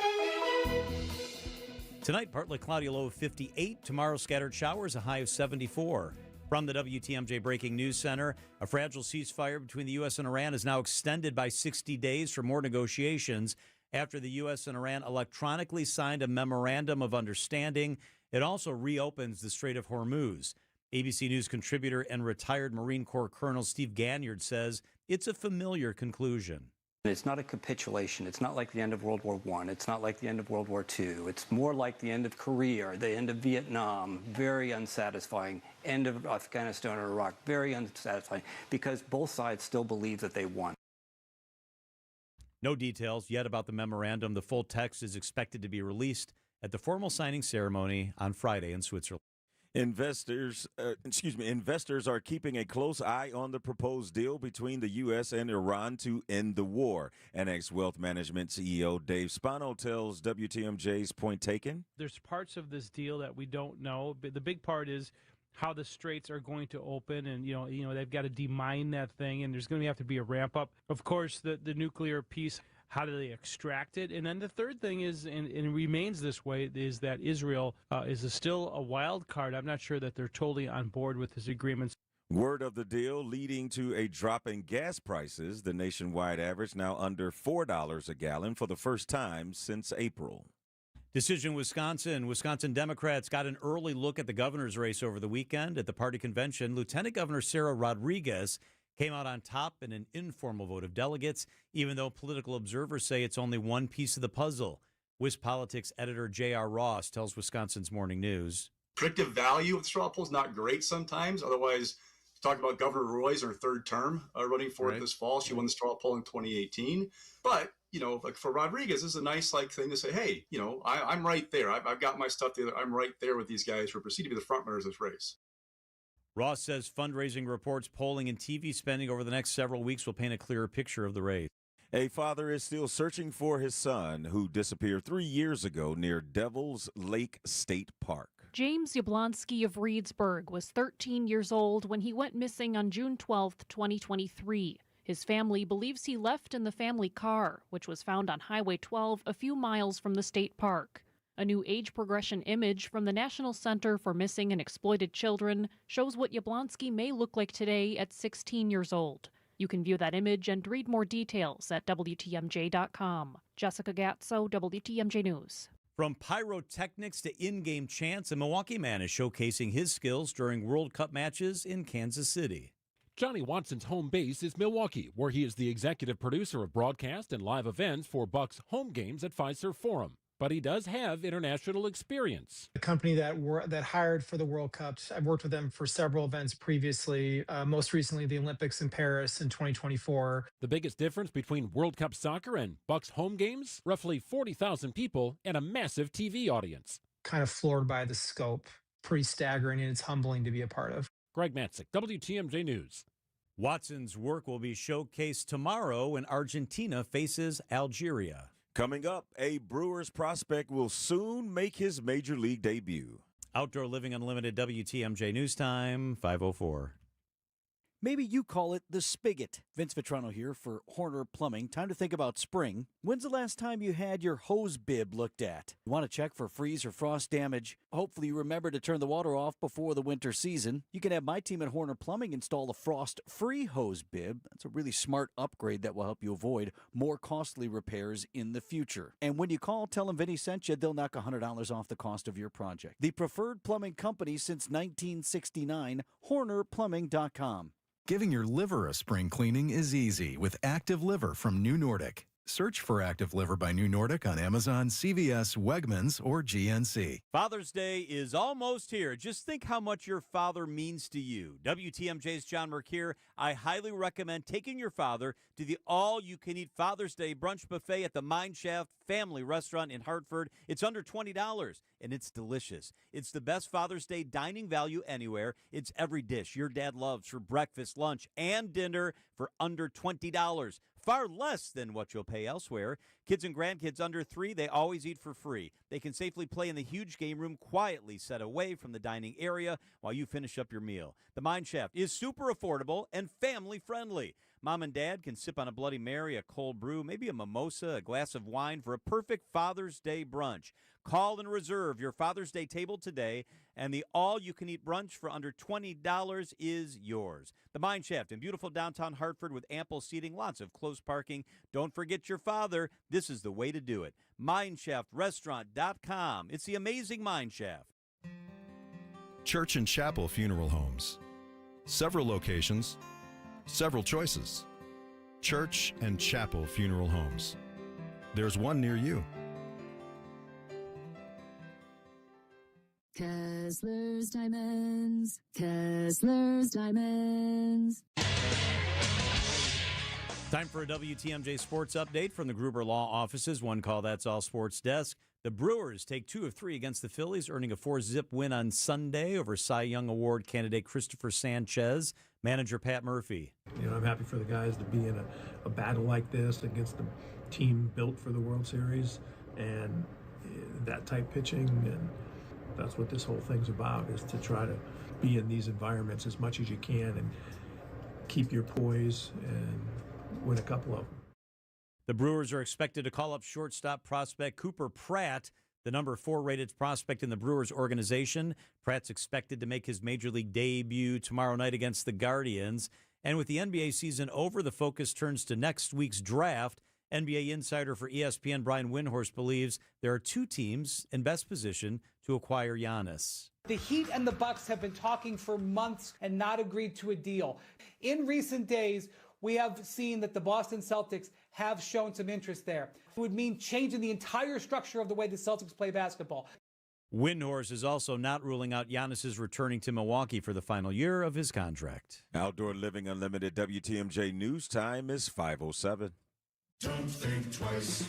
Tonight, partly cloudy, low of 58. Tomorrow, scattered showers, a high of 74. From the WTMJ Breaking News Center, a fragile ceasefire between the U.S. and Iran is now extended by 60 days for more negotiations after the U.S. and Iran electronically signed a memorandum of understanding. It also reopens the Strait of Hormuz. ABC News contributor and retired Marine Corps Colonel Steve Ganyard says it's a familiar conclusion. It's not a capitulation. It's not like the end of World War I. It's not like the end of World War II. It's more like the end of Korea or the end of Vietnam. Very unsatisfying. End of Afghanistan or Iraq. Very unsatisfying because both sides still believe that they won. No details yet about the memorandum. The full text is expected to be released at the formal signing ceremony on Friday in Switzerland. Investors are keeping a close eye on the proposed deal between the U.S. and Iran to end the war. Annex Wealth Management CEO Dave Spano tells WTMJ's Point Taken. There's parts of this deal that we don't know, but the big part is how the straits are going to open, and you know they've got to demine that thing, and there's going to have to be a ramp up. Of course, the nuclear piece. How do they extract it? And then the third thing is, and it remains this way, is that Israel is still a wild card. I'm not sure that they're totally on board with this agreement. Word of the deal leading to a drop in gas prices, the nationwide average now under $4 a gallon for the first time since April. Decision Wisconsin. Wisconsin Democrats got an early look at the governor's race over the weekend. At the party convention, Lieutenant Governor Sarah Rodriguez came out on top in an informal vote of delegates, even though political observers say it's only one piece of the puzzle. WisPolitics editor J.R. Ross tells Wisconsin's Morning News. Predictive value of the straw poll is not great sometimes. Otherwise, talk about Governor Roy's her third term running for it this fall. She won the straw poll in 2018. But, like for Rodriguez, this is a nice thing to say, hey, I'm right there. I've got my stuff together. I'm right there with these guys who are perceived to be the front runners of this race. Ross says fundraising reports, polling, and TV spending over the next several weeks will paint a clearer picture of the race. A father is still searching for his son who disappeared 3 years ago near Devil's Lake State Park. James Yablonsky of Reedsburg was 13 years old when he went missing on June 12, 2023. His family believes he left in the family car, which was found on Highway 12 a few miles from the state park. A new age progression image from the National Center for Missing and Exploited Children shows what Yablonsky may look like today at 16 years old. You can view that image and read more details at WTMJ.com. Jessica Gatso, WTMJ News. From pyrotechnics to in-game chants, a Milwaukee man is showcasing his skills during World Cup matches in Kansas City. Johnny Watson's home base is Milwaukee, where he is the executive producer of broadcast and live events for Bucks home games at Fiserv Forum. But he does have international experience. The company that hired for the World Cups, I've worked with them for several events previously, most recently the Olympics in Paris in 2024. The biggest difference between World Cup soccer and Bucks home games? Roughly 40,000 people and a massive TV audience. Kind of floored by the scope. Pretty staggering, and it's humbling to be a part of. Greg Matzik, WTMJ News. Watson's work will be showcased tomorrow when Argentina faces Algeria. Coming up, a Brewers prospect will soon make his major league debut. Outdoor Living Unlimited, WTMJ News Time, 5:04. Maybe you call it the spigot. Vince Vitrano here for Horner Plumbing. Time to think about spring. When's the last time you had your hose bib looked at? You want to check for freeze or frost damage? Hopefully you remember to turn the water off before the winter season. You can have my team at Horner Plumbing install a frost-free hose bib. That's a really smart upgrade that will help you avoid more costly repairs in the future. And when you call, tell them Vinny sent you. They'll knock $100 off the cost of your project. The preferred plumbing company since 1969, HornerPlumbing.com. Giving your liver a spring cleaning is easy with Active Liver from New Nordic. Search for Active Liver by New Nordic on Amazon, CVS, Wegmans, or GNC. Father's Day is almost here. Just think how much your father means to you. WTMJ's John Merck here. I highly recommend taking your father to the all-you-can-eat Father's Day brunch buffet at the Mine Shaft Family Restaurant in Hartford. It's under $20, and it's delicious. It's the best Father's Day dining value anywhere. It's every dish your dad loves for breakfast, lunch, and dinner for under $20. Far less than what you'll pay elsewhere. Kids and grandkids under 3, they always eat for free. They can safely play in the huge game room quietly set away from the dining area while you finish up your meal. The Mine Shaft is super affordable and family friendly. Mom and Dad can sip on a Bloody Mary, a cold brew, maybe a mimosa, a glass of wine for a perfect Father's Day brunch. Call and reserve your Father's Day table today, and the all-you-can-eat brunch for under $20 is yours. The Mine Shaft in beautiful downtown Hartford with ample seating, lots of close parking. Don't forget your father. This is the way to do it. MineShaftRestaurant.com. It's the amazing Mine Shaft. Church and Chapel Funeral Homes. Several locations, several choices. Church and Chapel Funeral Homes. There's one near you. Kessler's Diamonds. Kessler's Diamonds. Time for a WTMJ Sports Update from the Gruber Law Offices. One call, that's all sports desk. The Brewers take 2 of 3 against the Phillies, earning a 4-zip win on Sunday over Cy Young Award candidate Christopher Sanchez. Manager Pat Murphy. I'm happy for the guys to be in a battle like this against a team built for the World Series and that type pitching. And that's what this whole thing's about, is to try to be in these environments as much as you can and keep your poise and win a couple of them. The Brewers are expected to call up shortstop prospect Cooper Pratt, the number 4 rated prospect in the Brewers organization. Pratt's expected to make his major league debut tomorrow night against the Guardians. And with the NBA season over, the focus turns to next week's draft. NBA insider for ESPN Brian Windhorst believes there are 2 teams in best position to acquire Giannis. The Heat and the Bucks have been talking for months and not agreed to a deal. In recent days, we have seen that the Boston Celtics have shown some interest there. It would mean changing the entire structure of the way the Celtics play basketball. Windhorst is also not ruling out Giannis's returning to Milwaukee for the final year of his contract. Outdoor Living Unlimited WTMJ News Time is 5:07. Don't think twice.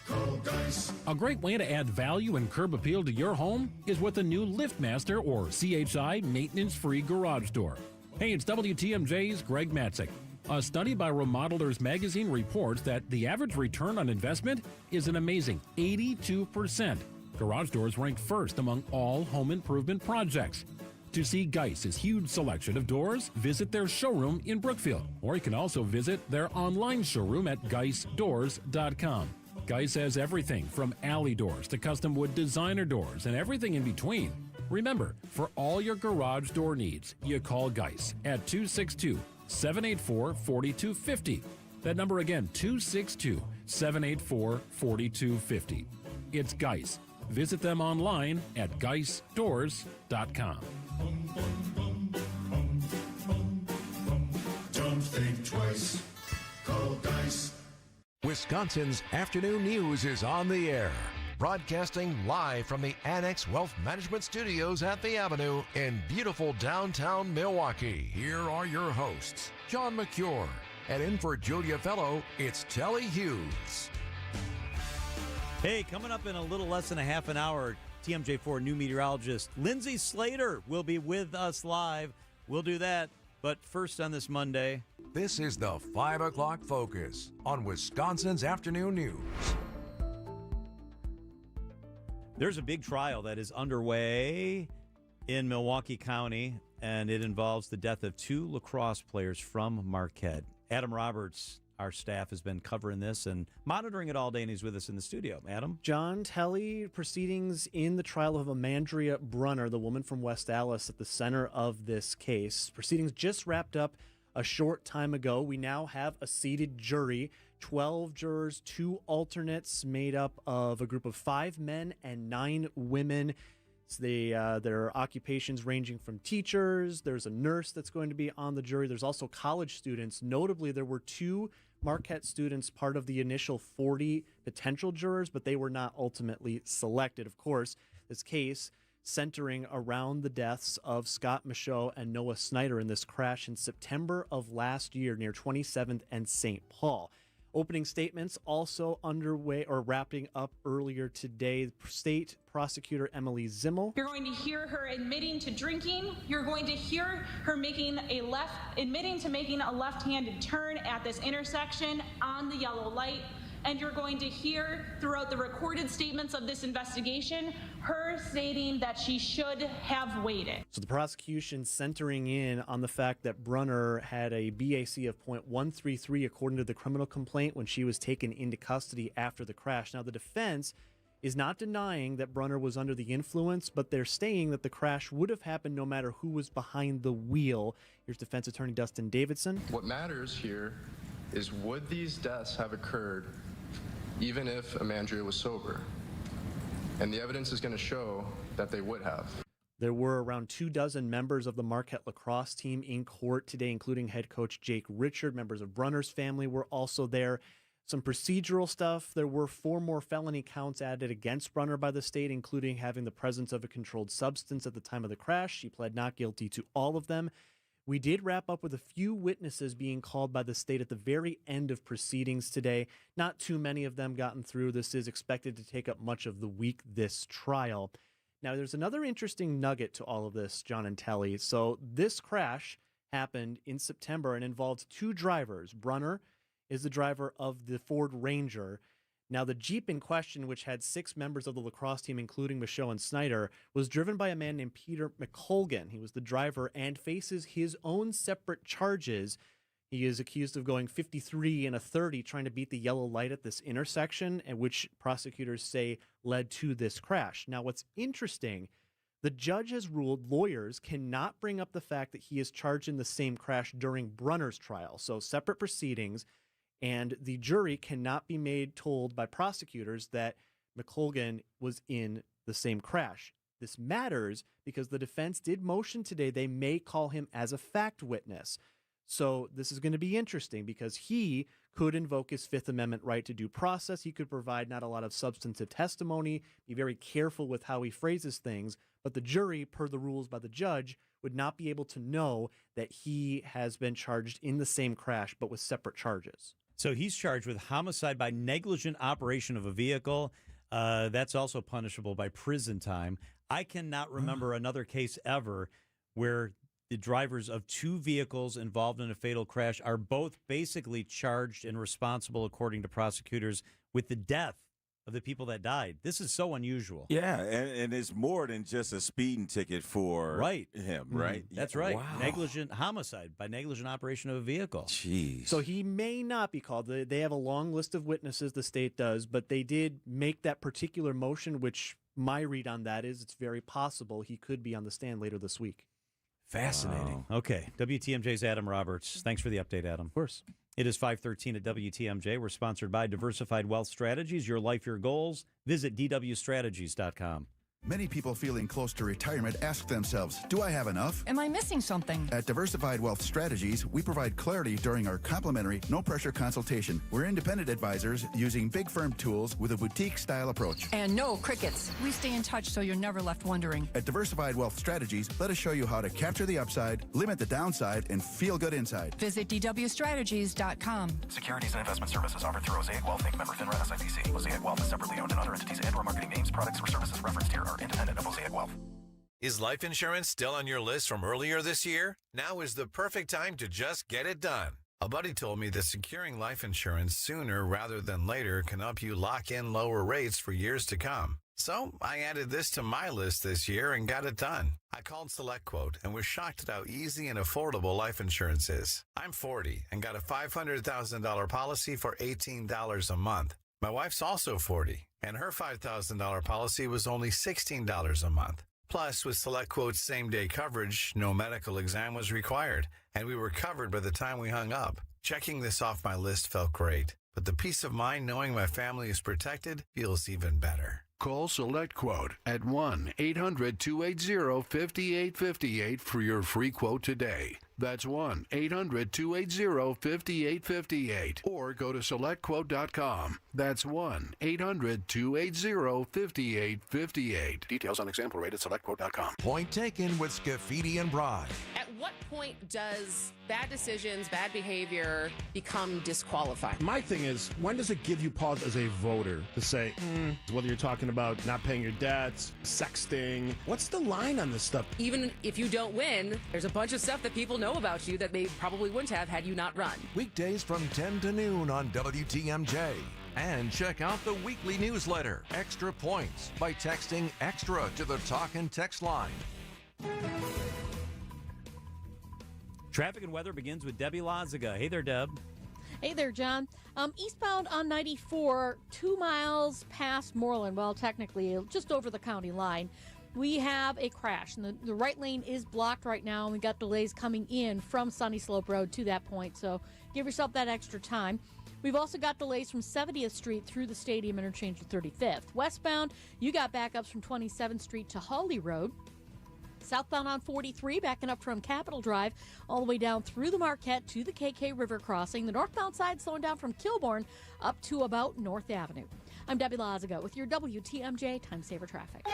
Call Dice. A great way to add value and curb appeal to your home is with a new LiftMaster or CHI maintenance-free garage door. Hey, it's WTMJ's Greg Matzik. A study by Remodelers Magazine reports that the average return on investment is an amazing 82%. Garage doors rank first among all home improvement projects. To see Geiss's huge selection of doors, visit their showroom in Brookfield, or you can also visit their online showroom at geissdoors.com. Geiss has everything from alley doors to custom wood designer doors and everything in between. Remember, for all your garage door needs, you call Geiss at 262-784-4250. That number again, 262-784-4250. It's Geiss. Visit them online at geissdoors.com. Don't think twice. Call Dice. Wisconsin's afternoon news is on the air. Broadcasting live from the Annex Wealth Management Studios at the Avenue in beautiful downtown Milwaukee. Here are your hosts, John McCure. And in for Julia Fellow, it's Telly Hughes. Hey, coming up in a little less than a half an hour, TMJ4 new meteorologist Lindsay Slater will be with us live. We'll do that. But first on this Monday, this is the 5 o'clock focus on Wisconsin's afternoon news. there's a big trial that is underway in Milwaukee County, and it involves the death of two lacrosse players from Marquette. Adam Roberts, our staff, has been covering this and monitoring it all day, and he's with us in the studio. Adam? John Telly, proceedings in the trial of Amandrea Brunner, the woman from West Allis, at the center of this case. Proceedings just wrapped up a short time ago. We now have a seated jury, 12 jurors, 2 alternates made up of a group of 5 men and 9 women. So their occupations ranging from teachers. There's a nurse that's going to be on the jury. There's also college students. Notably, there were 2 Marquette students part of the initial 40 potential jurors, but they were not ultimately selected. Of course, this case centering around the deaths of Scott Michaud and Noah Snyder in this crash in September of last year near 27th and St. Paul. Opening statements also underway or wrapping up earlier today. State Prosecutor Emily Zimmel. You're going to hear her admitting to drinking. You're going to hear her admitting to making a left-handed turn at this intersection on the yellow light. And you're going to hear throughout the recorded statements of this investigation, her stating that she should have waited. So the prosecution centering in on the fact that Brunner had a BAC of .133 according to the criminal complaint when she was taken into custody after the crash. Now the defense is not denying that Brunner was under the influence, but they're saying that the crash would have happened no matter who was behind the wheel. Here's defense attorney Dustin Davidson. What matters here is, would these deaths have occurred even if Amandrea was sober? And the evidence is going to show that they would have. There were around 24 members of the Marquette lacrosse team in court today, including head coach Jake Richard. Members of Brunner's family were also there. Some procedural stuff. There were 4 more felony counts added against Brunner by the state, including having the presence of a controlled substance at the time of the crash. She pled not guilty to all of them. We did wrap up with a few witnesses being called by the state at the very end of proceedings today. Not too many of them gotten through. This is expected to take up much of the week, this trial. Now, there's another interesting nugget to all of this, John and Telly. So this crash happened in September and involved 2 drivers. Brunner is the driver of the Ford Ranger. Now, the Jeep in question, which had 6 members of the lacrosse team, including Michaud and Snyder, was driven by a man named Peter McColgan. He was the driver and faces his own separate charges. He is accused of going 53 and a 30, trying to beat the yellow light at this intersection, and which prosecutors say led to this crash. Now, what's interesting, the judge has ruled lawyers cannot bring up the fact that he is charged in the same crash during Brunner's trial. So separate proceedings. And the jury cannot be made told by prosecutors that McColgan was in the same crash. This matters because the defense did motion today they may call him as a fact witness. So this is going to be interesting because he could invoke his Fifth Amendment right to due process. He could provide not a lot of substantive testimony, be very careful with how he phrases things, but the jury, per the rules by the judge, would not be able to know that he has been charged in the same crash but with separate charges. So he's charged with homicide by negligent operation of a vehicle. That's also punishable by prison time. I cannot remember another case ever where the drivers of 2 vehicles involved in a fatal crash are both basically charged and responsible, according to prosecutors, with the death of the people that died. This is so unusual. Yeah, and it's more than just a speeding ticket for him, right? That's right. Wow. Negligent homicide by negligent operation of a vehicle. Jeez. So he may not be called. They have a long list of witnesses, the state does, but they did make that particular motion, which my read on that is it's very possible he could be on the stand later this week. Fascinating. Wow. Okay. WTMJ's Adam Roberts. Thanks for the update, Adam. Of course. It is 5:13 at WTMJ. We're sponsored by Diversified Wealth Strategies. Your life, your goals. Visit dwstrategies.com. Many people feeling close to retirement ask themselves, do I have enough? Am I missing something? At Diversified Wealth Strategies, we provide clarity during our complimentary, no-pressure consultation. We're independent advisors using big firm tools with a boutique-style approach. And no crickets. We stay in touch so you're never left wondering. At Diversified Wealth Strategies, let us show you how to capture the upside, limit the downside, and feel good inside. Visit dwstrategies.com. Securities and investment services offered through Mosaic Wealth Inc. Member FINRA SIPC. Mosaic Wealth is separately owned, and other entities and/or marketing names, products, or services referenced here are independent of Mosaic Wealth. Is life insurance still on your list from earlier this year? Now is the perfect time to just get it done. A buddy told me that securing life insurance sooner rather than later can help you lock in lower rates for years to come. So I added this to my list this year and got it done. I called SelectQuote and was shocked at how easy and affordable life insurance is. I'm 40 and got a $500,000 policy for $18 a month. My wife's also 40, and her $5,000 policy was only $16 a month. Plus, with SelectQuote's same-day coverage, no medical exam was required, and we were covered by the time we hung up. Checking this off my list felt great, but the peace of mind knowing my family is protected feels even better. Call SelectQuote at 1-800-280-5858 for your free quote today. That's 1-800-280-5858. Or go to SelectQuote.com. That's 1-800-280-5858. Details on example rate at SelectQuote.com. Point taken with Scafidi and Bry. At what point does bad decisions, bad behavior become disqualifying? My thing is, when does it give you pause as a voter to say, whether you're talking about not paying your debts, sexting, what's the line on this stuff? Even if you don't win, there's a bunch of stuff that people know about you that they probably wouldn't have had you not run. Weekdays from 10 to noon on WTMJ. And check out the weekly newsletter, Extra Points, by texting EXTRA to the Talk and Text line. Traffic and weather begins with Debbie Loziga. Hey there, Deb. Hey there, John. Eastbound on 94, 2 miles past Moreland, well, technically just over the county line, we have a crash. And the right lane is blocked right now, and we got delays coming in from Sunny Slope Road to that point, so give yourself that extra time. We've also got delays from 70th Street through the Stadium interchange to 35th. Westbound, you got backups from 27th Street to Hawley Road. Southbound on 43, backing up from Capitol Drive all the way down through the Marquette to the KK River crossing. The northbound side slowing down from Kilbourne up to about North Avenue. I'm Debbie Loziga with your WTMJ Time Saver Traffic.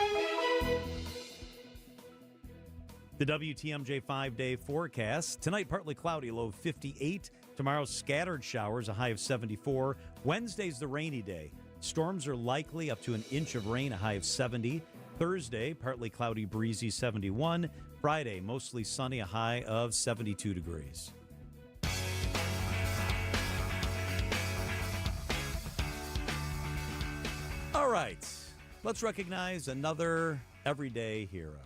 The WTMJ 5-day forecast. Tonight, partly cloudy, low of 58. Tomorrow, scattered showers, a high of 74. Wednesday's the rainy day. Storms are likely, up to an inch of rain, a high of 70. Thursday, partly cloudy, breezy, 71. Friday, mostly sunny, a high of 72 degrees. All right, let's recognize another everyday hero.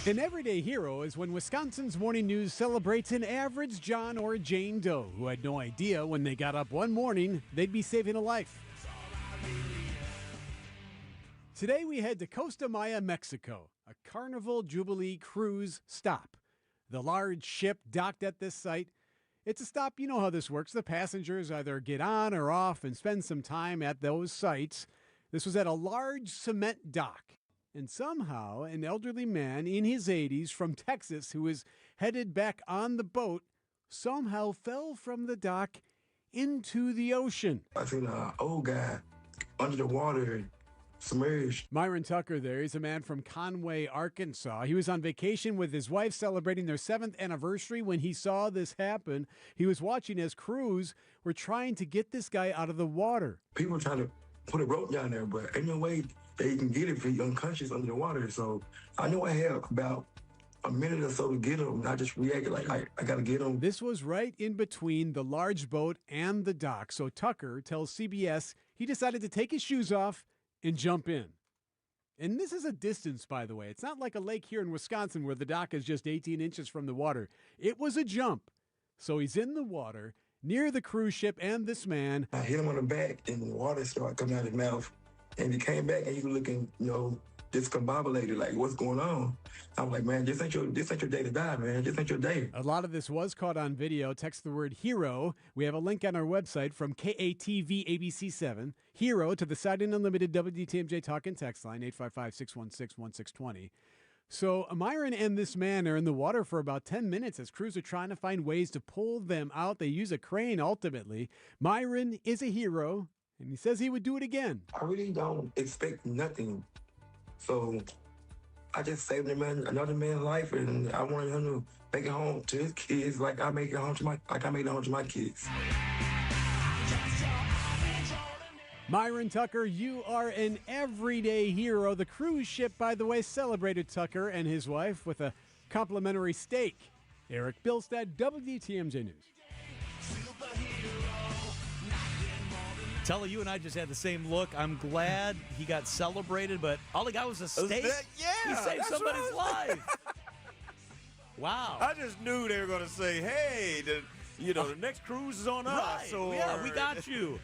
An everyday hero is when Wisconsin's Morning News celebrates an average John or Jane Doe who had no idea when they got up one morning they'd be saving a life. Today we head to Costa Maya, Mexico, a Carnival Jubilee cruise stop. The large ship docked at this site. It's a stop, you know how this works. The passengers either get on or off and spend some time at those sites. This was at a large cement dock. And somehow, an elderly man in his 80s from Texas who was headed back on the boat somehow fell from the dock into the ocean. I seen an old guy under the water, submerged. Myron Tucker there. He's a man from Conway, Arkansas. He was on vacation with his wife celebrating their 7th anniversary when he saw this happen. He was watching as crews were trying to get this guy out of the water. People trying to put a rope down there, but ain't no way they can get it if he's unconscious under the water. So I know I had about a minute or so to get him. And I just reacted like, I got to get him. This was right in between the large boat and the dock, so Tucker tells CBS he decided to take his shoes off and jump in. And this is a distance, by the way. It's not like a lake here in Wisconsin where the dock is just 18 inches from the water. It was a jump. So he's in the water, near the cruise ship and this man. I hit him on the back, and the water started coming out of his mouth. And he came back, and he was looking, discombobulated, like, what's going on? I'm like, man, this ain't your day to die, man. This ain't your day. A lot of this was caught on video. Text the word HERO. We have a link on our website from KATV ABC7. HERO to the Siding Unlimited WTMJ Talk and Text line, 855-616-1620. So Myron and this man are in the water for about 10 minutes as crews are trying to find ways to pull them out. They use a crane ultimately. Myron is a hero, and he says he would do it again. I really don't expect nothing. So I just saved another man's life, and I wanted him to make it home to his kids like I made it home to my kids. Myron Tucker, you are an everyday hero. The cruise ship, by the way, celebrated Tucker and his wife with a complimentary steak. Eric Bilstead, WTMJ News. Telly, you and I just had the same look. I'm glad he got celebrated, but all he got was a steak. He saved somebody's life. Wow. I just knew they were going to say, hey, the next cruise is on us. Right. Or, yeah, we got you.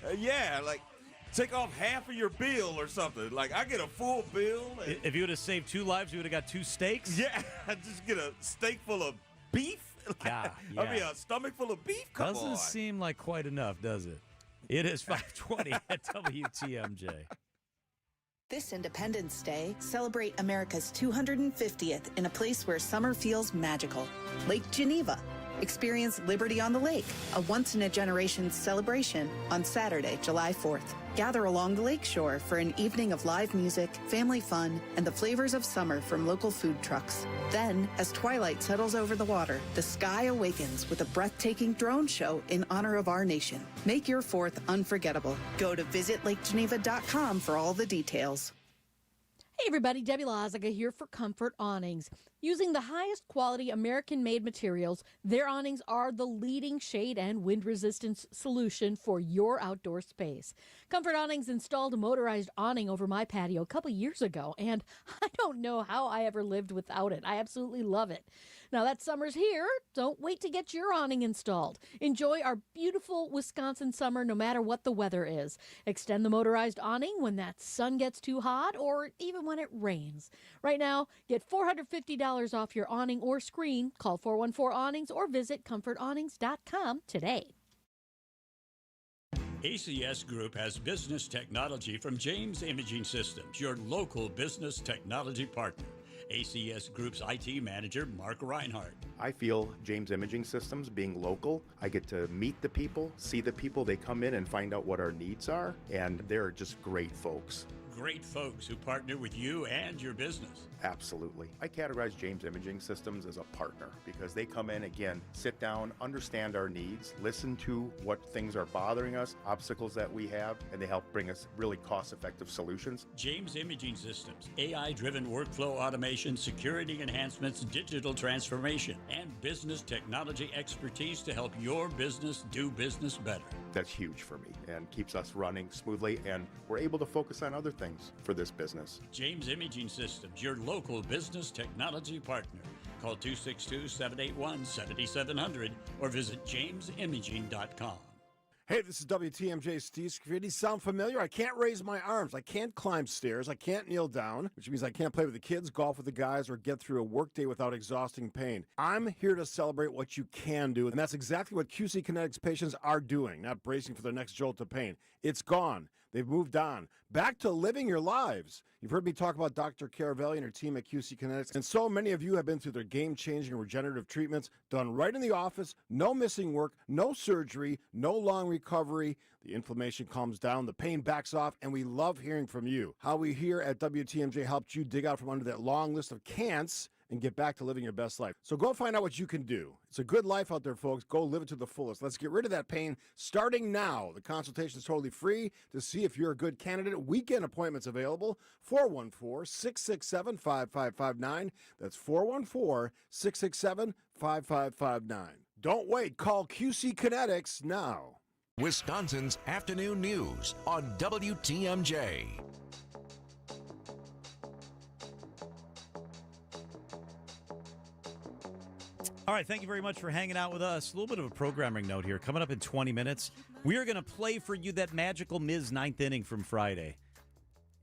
Take off half of your bill or something. Like, I get a full bill. If you would have saved 2 lives, you would have got 2 steaks? Yeah, just get a steak full of beef. Yeah. I mean, a stomach full of beef? Come Doesn't on. seem like quite enough, does it? It is 5:20 at WTMJ. This Independence Day, celebrate America's 250th in a place where summer feels magical. Lake Geneva. Experience Liberty on the Lake, a once-in-a-generation celebration on Saturday, July 4th. Gather along the lakeshore for an evening of live music, family fun, and the flavors of summer from local food trucks. Then, as twilight settles over the water, the sky awakens with a breathtaking drone show in honor of our nation. Make your 4th unforgettable. Go to visitlakegeneva.com for all the details. Hey everybody, Debbie Lazaga here for Comfort Awnings. Using the highest quality American-made materials, their awnings are the leading shade and wind resistance solution for your outdoor space. Comfort Awnings installed a motorized awning over my patio a couple years ago, and I don't know how I ever lived without it. I absolutely love it. Now that summer's here, don't wait to get your awning installed. Enjoy our beautiful Wisconsin summer no matter what the weather is. Extend the motorized awning when that sun gets too hot or even when it rains. Right now, get $450 off your awning or screen. Call 414-AWNINGS or visit comfortawnings.com today. ACS Group has business technology from James Imaging Systems, your local business technology partner. ACS Group's IT manager, Mark Reinhardt. I feel James Imaging Systems, being local, I get to meet the people, see the people. They come in and find out what our needs are, and they're just great folks. Great folks who partner with you and your business. Absolutely. I categorize James Imaging Systems as a partner because they come in, again, sit down, understand our needs, listen to what things are bothering us, obstacles that we have, and they help bring us really cost-effective solutions. James Imaging Systems, AI-driven workflow automation, security enhancements, digital transformation, and business technology expertise to help your business do business better. That's huge for me and keeps us running smoothly, and we're able to focus on other things for this business. James Imaging Systems, your local business technology partner. Call 262-781-7700 or visit jamesimaging.com. Hey, this is WTMJ Steve Scafidi. Sound familiar? I can't raise my arms. I can't climb stairs. I can't kneel down, which means I can't play with the kids, golf with the guys, or get through a workday without exhausting pain. I'm here to celebrate what you can do, and that's exactly what QC Kinetics patients are doing, not bracing for their next jolt of pain. It's gone. They've moved on. Back to living your lives. You've heard me talk about Dr. Caravelli and her team at QC Kinetics, and so many of you have been through their game-changing regenerative treatments done right in the office, no missing work, no surgery, no long recovery. The inflammation calms down, the pain backs off, and we love hearing from you. How we here at WTMJ helped you dig out from under that long list of can'ts and get back to living your best life. So go find out what you can do. It's a good life out there, folks. Go live it to the fullest. Let's get rid of that pain starting now. The consultation is totally free to see if you're a good candidate. Weekend appointments available. 414-667-5559. That's 414-667-5559. Don't wait. Call QC Kinetics now. Wisconsin's afternoon news on WTMJ. All right, thank you very much for hanging out with us. A little bit of a programming note here. Coming up in 20 minutes, we are going to play for you that magical Miz ninth inning from Friday.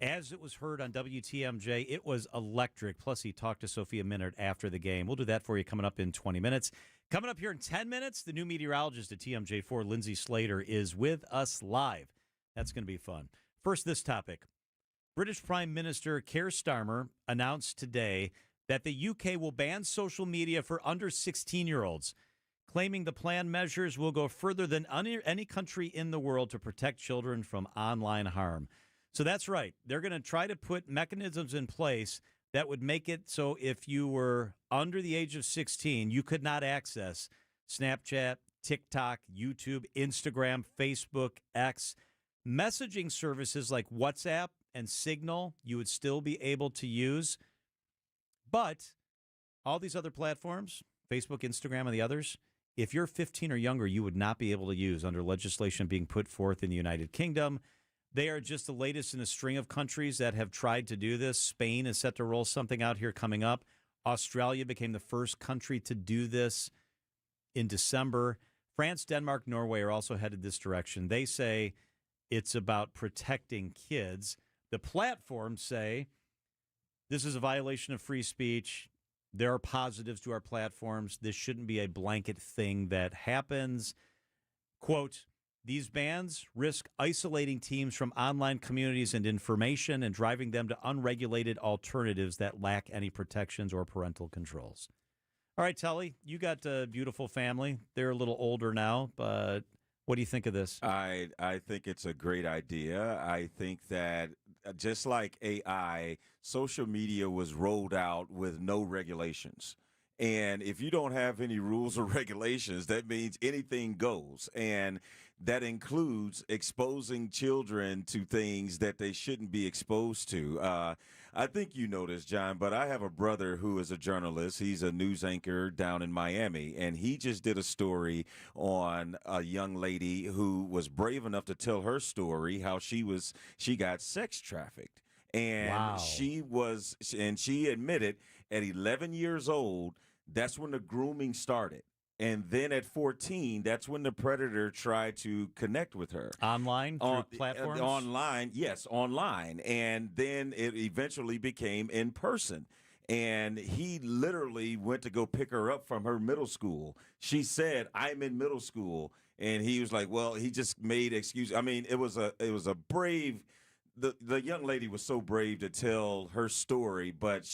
As it was heard on WTMJ, it was electric. Plus, he talked to Sophia Minard after the game. We'll do that for you coming up in 20 minutes. Coming up here in 10 minutes, the new meteorologist at TMJ4, Lindsay Slater, is with us live. That's going to be fun. First, this topic. British Prime Minister Keir Starmer announced today that the UK will ban social media for under 16-year-olds, claiming the planned measures will go further than any country in the world to protect children from online harm. So that's right. They're going to try to put mechanisms in place that would make it so if you were under the age of 16, you could not access Snapchat, TikTok, YouTube, Instagram, Facebook, X. Messaging services like WhatsApp and Signal, you would still be able to use. But all these other platforms, Facebook, Instagram, and the others, if you're 15 or younger, you would not be able to use under legislation being put forth in the United Kingdom. They are just the latest in a string of countries that have tried to do this. Spain is set to roll something out here coming up. Australia became the first country to do this in December. France, Denmark, Norway are also headed this direction. They say it's about protecting kids. The platforms say this is a violation of free speech. There are positives to our platforms. This shouldn't be a blanket thing that happens. Quote, these bans risk isolating teens from online communities and information and driving them to unregulated alternatives that lack any protections or parental controls. All right, Tully, you got a beautiful family. They're a little older now, but what do you think of this? I think it's a great idea. I think that just like AI, social media was rolled out with no regulations. And if you don't have any rules or regulations, that means anything goes. And that includes exposing children to things that they shouldn't be exposed to. I think you know this, John, but I have a brother who is a journalist. He's a news anchor down in Miami, and he just did a story on a young lady who was brave enough to tell her story, how she got sex trafficked. And she admitted at 11 years old, that's when the grooming started. And then at 14, that's when the predator tried to connect with her. Online, through platforms? Online, yes, online. And then it eventually became in person. And he literally went to go pick her up from her middle school. She said, I'm in middle school. And he was like, well, he just made excuses. I mean, it was a brave, the young lady was so brave to tell her story, but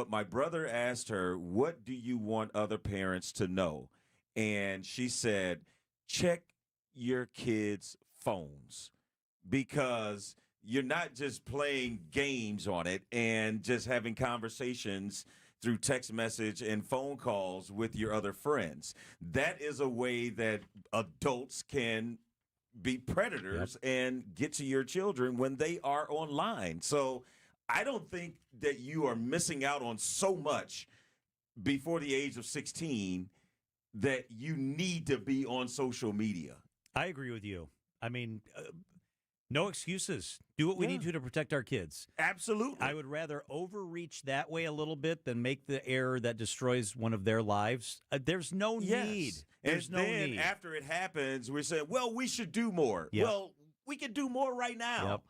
my brother asked her, what do you want other parents to know? And she said, check your kids' phones, because you're not just playing games on it and just having conversations through text message and phone calls with your other friends. That is a way that adults can be predators and get to your children when they are online. So I don't think that you are missing out on so much before the age of 16 that you need to be on social media. I agree with you. I mean, no excuses. Do what we need to protect our kids. Absolutely. I would rather overreach that way a little bit than make the error that destroys one of their lives. There's no need. There's and no then need. After it happens, we're saying, well, we should do more. Yep. Well, we can do more right now. Yep.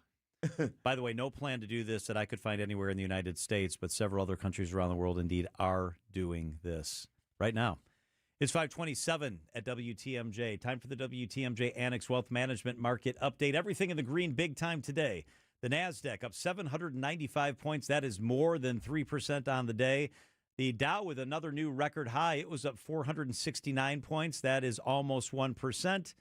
By the way, no plan to do this that I could find anywhere in the United States, but several other countries around the world indeed are doing this right now. It's 5:27 at WTMJ. Time for the WTMJ Annex Wealth Management Market Update. Everything in the green big time today. The NASDAQ up 795 points. That is more than 3% on the day. The Dow with another new record high. It was up 469 points. That is almost 1%.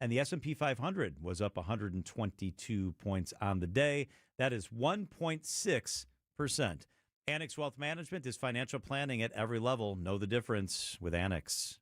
And the S&P 500 was up 122 points on the day. That is 1.6%. Annex Wealth Management is financial planning at every level. Know the difference with Annex.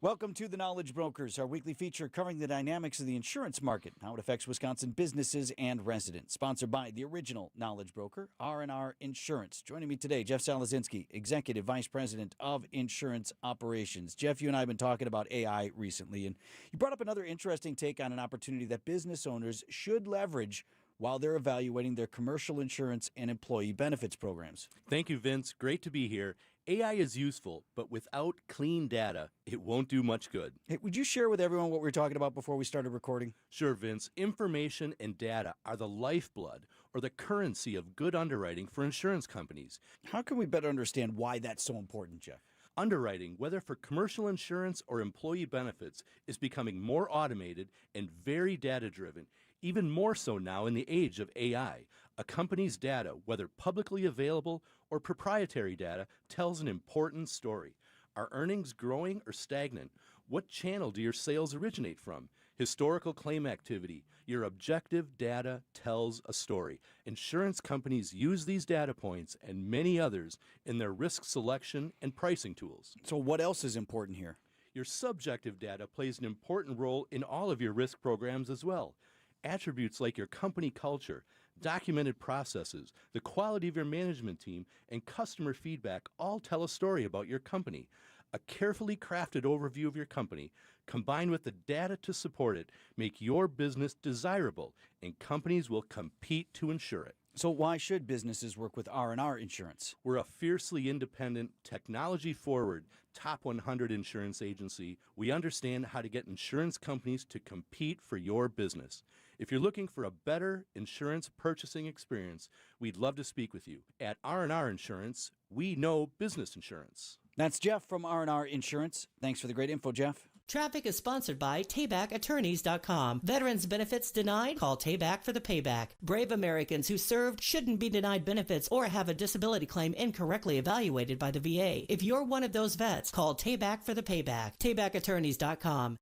Welcome to the Knowledge Brokers, our weekly feature covering the dynamics of the insurance market, how it affects Wisconsin businesses and residents. Sponsored by the original Knowledge Broker, R&R Insurance. Joining me today, Jeff Salazinski, Executive Vice President of Insurance Operations. Jeff, you and I have been talking about AI recently, and you brought up another interesting take on an opportunity that business owners should leverage while they're evaluating their commercial insurance and employee benefits programs. Thank you, Vince. Great to be here. AI is useful, but without clean data, it won't do much good. Hey, would you share with everyone what we were talking about before we started recording? Sure, Vince. Information and data are the lifeblood or the currency of good underwriting for insurance companies. How can we better understand why that's so important, Jeff? Underwriting, whether for commercial insurance or employee benefits, is becoming more automated and very data-driven, even more so now in the age of AI. A company's data, whether publicly available or proprietary data, tells an important story. Are earnings growing or stagnant? What channel do your sales originate from? Historical claim activity. Your objective data tells a story. Insurance companies use these data points and many others in their risk selection and pricing tools. So what else is important here? Your subjective data plays an important role in all of your risk programs as well. Attributes like your company culture, documented processes, the quality of your management team, and customer feedback all tell a story about your company. A carefully crafted overview of your company, combined with the data to support it, make your business desirable, and companies will compete to insure it. So why should businesses work with R&R Insurance? We're a fiercely independent, technology-forward, top 100 insurance agency. We understand how to get insurance companies to compete for your business. If you're looking for a better insurance purchasing experience, we'd love to speak with you. At R&R Insurance, we know business insurance. That's Jeff from R&R Insurance. Thanks for the great info, Jeff. Traffic is sponsored by TaybackAttorneys.com. Veterans benefits denied? Call Tayback for the payback. Brave Americans who served shouldn't be denied benefits or have a disability claim incorrectly evaluated by the VA. If you're one of those vets, call Tayback for the payback. TaybackAttorneys.com.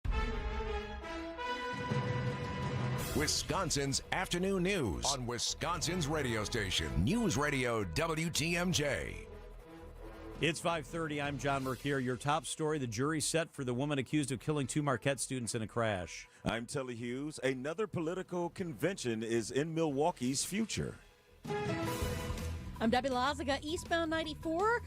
Wisconsin's afternoon news on Wisconsin's radio station, News Radio WTMJ. It's 5:30. I'm John Mercure. Your top story, the jury set for the woman accused of killing two Marquette students in a crash. I'm Telly Hughes. Another political convention is in Milwaukee's future. I'm Debbie Lazaga, eastbound 94,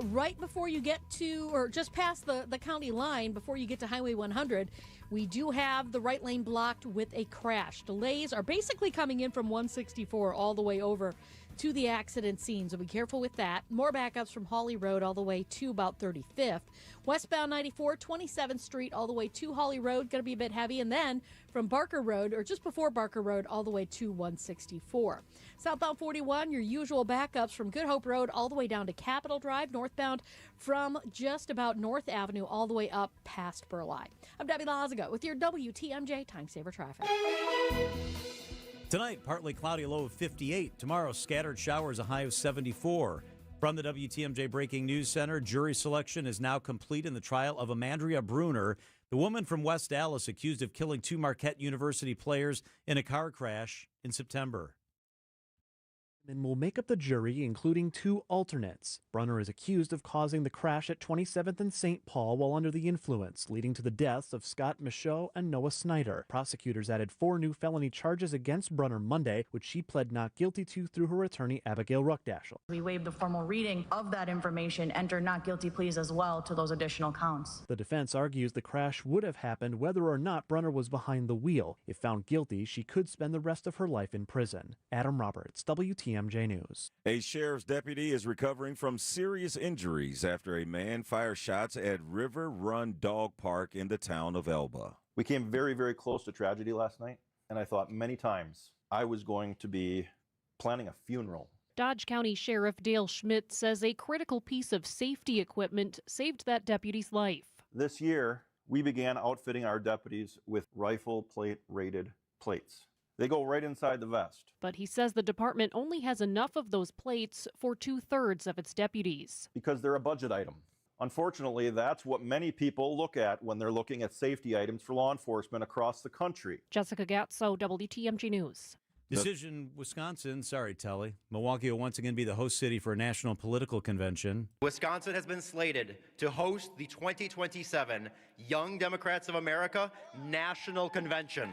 right before you get to, or just past the county line, before you get to Highway 100. We do have the right lane blocked with a crash. Delays are basically coming in from 164 all the way over to the accident scene, so be careful with that. More backups from Hawley Road all the way to about 35th. Westbound 94, 27th Street all the way to Hawley Road, going to be a bit heavy. And then from Barker Road, or just before Barker Road, all the way to 164. Southbound 41, your usual backups from Good Hope Road all the way down to Capitol Drive. Northbound from just about North Avenue all the way up past Burleigh. I'm Debbie Lazaga with your WTMJ Time Saver Traffic. Tonight, partly cloudy, low of 58. Tomorrow, scattered showers, a high of 74. From the WTMJ Breaking News Center, jury selection is now complete in the trial of Amandria Bruner, the woman from West Dallas accused of killing two Marquette University players in a car crash in September. And will make up the jury, including two alternates. Brunner is accused of causing the crash at 27th and St. Paul while under the influence, leading to the deaths of Scott Michaud and Noah Snyder. Prosecutors added 4 new felony charges against Brunner Monday, which she pled not guilty to through her attorney, Abigail Ruckdaschel. We waived the formal reading of that information, entered not guilty pleas as well to those additional counts. The defense argues the crash would have happened whether or not Brunner was behind the wheel. If found guilty, she could spend the rest of her life in prison. Adam Roberts, WTMJ News. A sheriff's deputy is recovering from serious injuries after a man fired shots at River Run Dog Park in the town of Elba. We came very, very close to tragedy last night, and I thought many times I was going to be planning a funeral. Dodge County Sheriff Dale Schmidt says a critical piece of safety equipment saved that deputy's life. This year, we began outfitting our deputies with rifle plate rated plates. They go right inside the vest. But he says the department only has enough of those plates for 2/3 of its deputies. Because they're a budget item. Unfortunately, that's what many people look at when they're looking at safety items for law enforcement across the country. Jessica Gatso, WTMG News. Decision, Wisconsin. Sorry, Telly. Milwaukee will once again be the host city for a national political convention. Wisconsin has been slated to host the 2027 Young Democrats of America National Convention.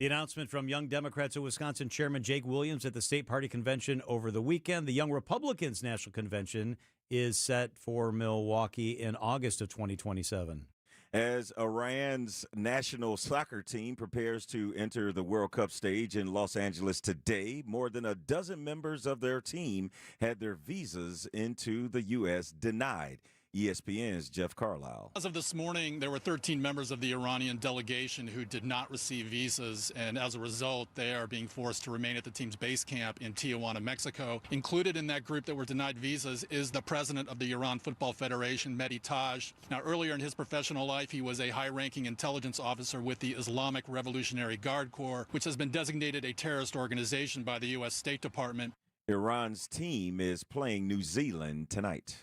The announcement from Young Democrats of Wisconsin Chairman Jake Williams at the state party convention over the weekend. The Young Republicans National Convention is set for Milwaukee in August of 2027. As Iran's national soccer team prepares to enter the World Cup stage in Los Angeles today, more than a dozen members of their team had their visas into the U.S. denied. ESPN's Jeff Carlisle. As of this morning, there were 13 members of the Iranian delegation who did not receive visas, and as a result, they are being forced to remain at the team's base camp in Tijuana, Mexico. Included in that group that were denied visas is the president of the Iran Football Federation, Mehdi Taj. Now, earlier in his professional life, he was a high-ranking intelligence officer with the Islamic Revolutionary Guard Corps, which has been designated a terrorist organization by the U.S. State Department. Iran's team is playing New Zealand tonight.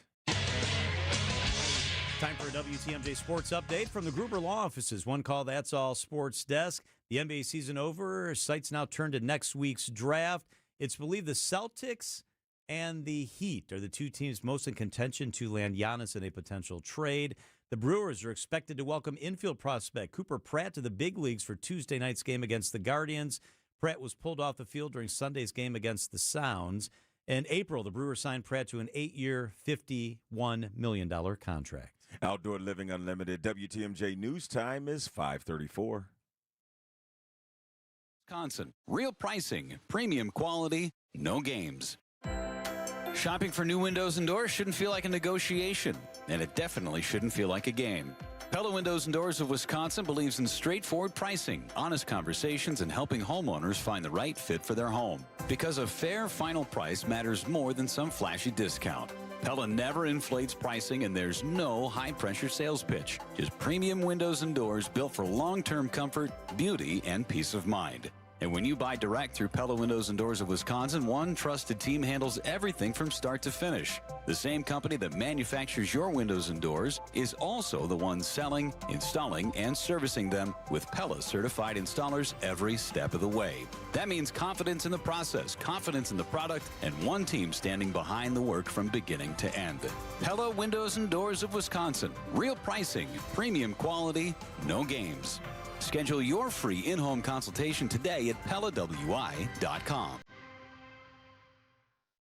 Time for a WTMJ Sports Update from the Gruber Law Offices. One call, that's all sports desk. The NBA season over. Sights now turned to next week's draft. It's believed the Celtics and the Heat are the two teams most in contention to land Giannis in a potential trade. The Brewers are expected to welcome infield prospect Cooper Pratt to the big leagues for Tuesday night's game against the Guardians. Pratt was pulled off the field during Sunday's game against the Sounds. In April, the Brewers signed Pratt to an 8-year, $51 million contract. Outdoor Living Unlimited WTMJ News Time is 5:34. Wisconsin. Real pricing, premium quality, no games. Shopping for new windows and doors shouldn't feel like a negotiation, and it definitely shouldn't feel like a game. Pella Windows and Doors of Wisconsin believes in straightforward pricing, honest conversations, and helping homeowners find the right fit for their home. Because a fair final price matters more than some flashy discount. Pella never inflates pricing, and there's no high-pressure sales pitch. Just premium windows and doors built for long-term comfort, beauty, and peace of mind. And when you buy direct through Pella Windows and Doors of Wisconsin, one trusted team handles everything from start to finish. The same company that manufactures your windows and doors is also the one selling, installing, and servicing them with Pella certified installers every step of the way. That means confidence in the process, confidence in the product, and one team standing behind the work from beginning to end. Pella Windows and Doors of Wisconsin. Real pricing, premium quality, no games. Schedule your free in-home consultation today at PellaWI.com.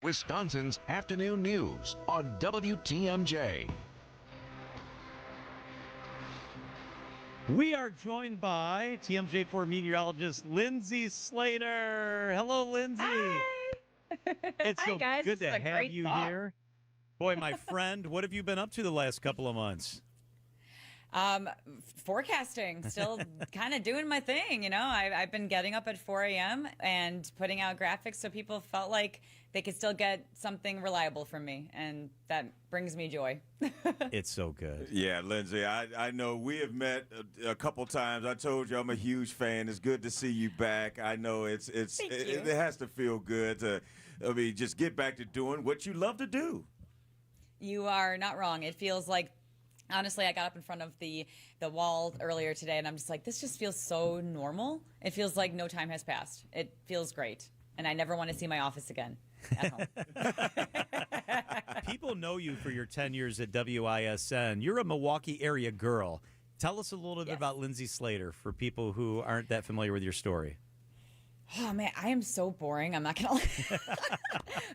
Wisconsin's afternoon news on WTMJ. We are joined by TMJ4 meteorologist Lindsay Slater. Hello, Lindsay. Hi. It's so Hi, guys. good This to is a have great you thought. here. Boy, my friend, what have you been up to the last couple of months? Forecasting, still kind of doing my thing. You know, I've been getting up at 4 a.m. and putting out graphics so people felt like they could still get something reliable from me. And that brings me joy. It's so good. Yeah, Lindsay, I know we have met a couple times. I told you I'm a huge fan. It's good to see you back. I know it has to feel good to, just get back to doing what you love to do. You are not wrong. It feels like, honestly, I got up in front of the wall earlier today, and I'm just like, this just feels so normal. It feels like no time has passed. It feels great. And I never want to see my office again at home. People know you for your 10 years at WISN. You're a Milwaukee area girl. Tell us a little bit about Lindsay Slater for people who aren't that familiar with your story. Oh, man, I am so boring. I'm not going to lie.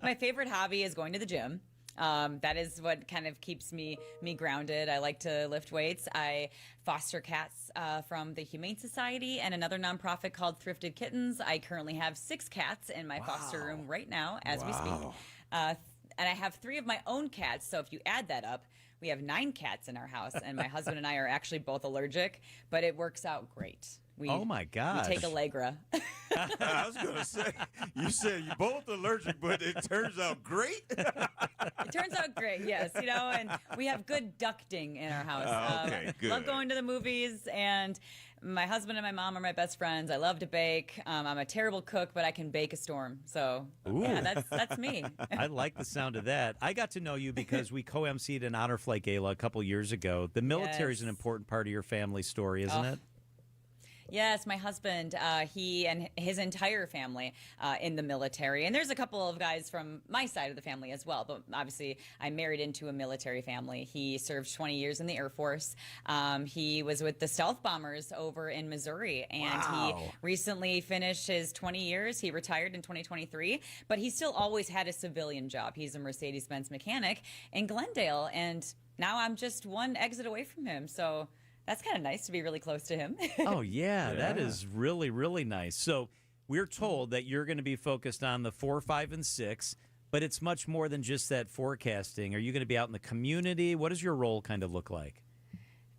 My favorite hobby is going to the gym. That is what kind of keeps me grounded. I like to lift weights. I foster cats from the Humane Society and another nonprofit called Thrifted Kittens. I currently have 6 cats in my foster room right now as we speak. And I have 3 of my own cats. So if you add that up, we have 9 cats in our house. And my husband and I are actually both allergic, but it works out great. Oh, my gosh. We take Allegra. I was going to say, you said you're both allergic, but it turns out great. It turns out great, yes. You know, and we have good ducting in our house. Okay, good. Love going to the movies, and my husband and my mom are my best friends. I love to bake. I'm a terrible cook, but I can bake a storm. So, yeah, that's me. I like the sound of that. I got to know you because we co-emceed an Honor Flight Gala a couple years ago. The military is an important part of your family story, isn't it? Yes, my husband, he and his entire family in the military. And there's a couple of guys from my side of the family as well. But obviously, I married into a military family. He served 20 years in the Air Force. He was with the stealth bombers over in Missouri. And he recently finished his 20 years. He retired in 2023. But he still always had a civilian job. He's a Mercedes-Benz mechanic in Glendale. And now I'm just one exit away from him. So that's kind of nice to be really close to him. Oh, yeah, that is really, really nice. So we're told that you're going to be focused on the 4, 5, and 6, but it's much more than just that forecasting. Are you going to be out in the community? What does your role kind of look like?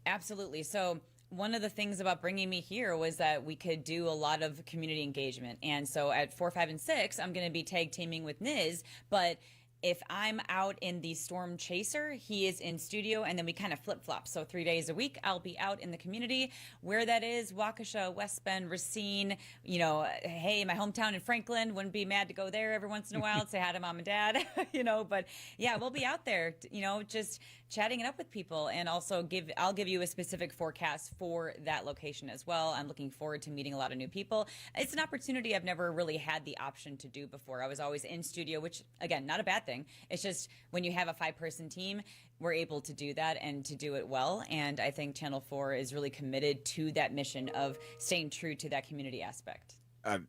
Absolutely. So one of the things about bringing me here was that we could do a lot of community engagement. And so at 4, 5, and 6, I'm going to be tag teaming with Niz, but if I'm out in the Storm Chaser, he is in studio, and then we kind of flip-flop. So 3 days a week, I'll be out in the community. Where that is, Waukesha, West Bend, Racine, you know, hey, my hometown in Franklin, wouldn't be mad to go there every once in a while and say hi to mom and dad, you know. But, yeah, we'll be out there, you know, just chatting it up with people. And also I'll give you a specific forecast for that location as well. I'm looking forward to meeting a lot of new people. It's an opportunity I've never really had the option to do before. I was always in studio, which, again, not a bad thing. It's just when you have a 5-person team, we're able to do that and to do it well. And I think Channel 4 is really committed to that mission of staying true to that community aspect.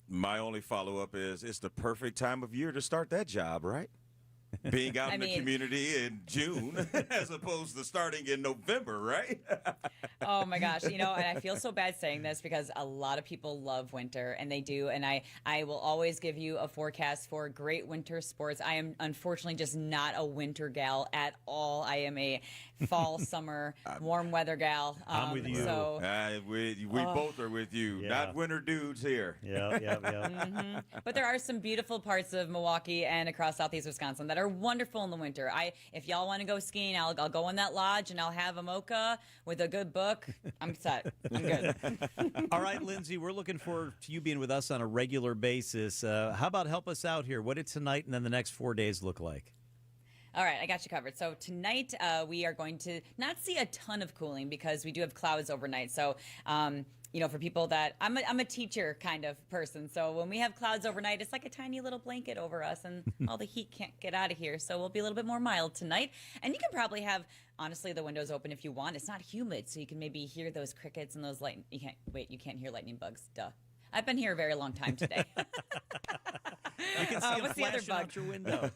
My only follow-up is it's the perfect time of year to start that job, right? Being out in the community in June as opposed to starting in November, right? Oh my gosh, you know, and I feel so bad saying this because a lot of people love winter, and they do, and I will always give you a forecast for great winter sports. I am unfortunately just not a winter gal at all. I am a fall, summer, warm weather gal. I'm with you. So, we both are with you. Yeah. Not winter dudes here. Mm-hmm. But there are some beautiful parts of Milwaukee and across southeast Wisconsin that are wonderful in the winter. If y'all want to go skiing, I'll go in that lodge and I'll have a mocha with a good book. I'm set. I'm good. All right, Lindsay, we're looking forward to you being with us on a regular basis. How about help us out here? What did tonight and then the next 4 days look like? All right, I got you covered. So tonight we are going to not see a ton of cooling because we do have clouds overnight. So, you know, for people that I'm a teacher kind of person. So when we have clouds overnight, it's like a tiny little blanket over us and all the heat can't get out of here. So we'll be a little bit more mild tonight. And you can probably have, honestly, the windows open if you want. It's not humid, so you can maybe hear those crickets and those you can't hear lightning bugs. Duh. I've been here a very long time today. You can see what's the other bug? out your window.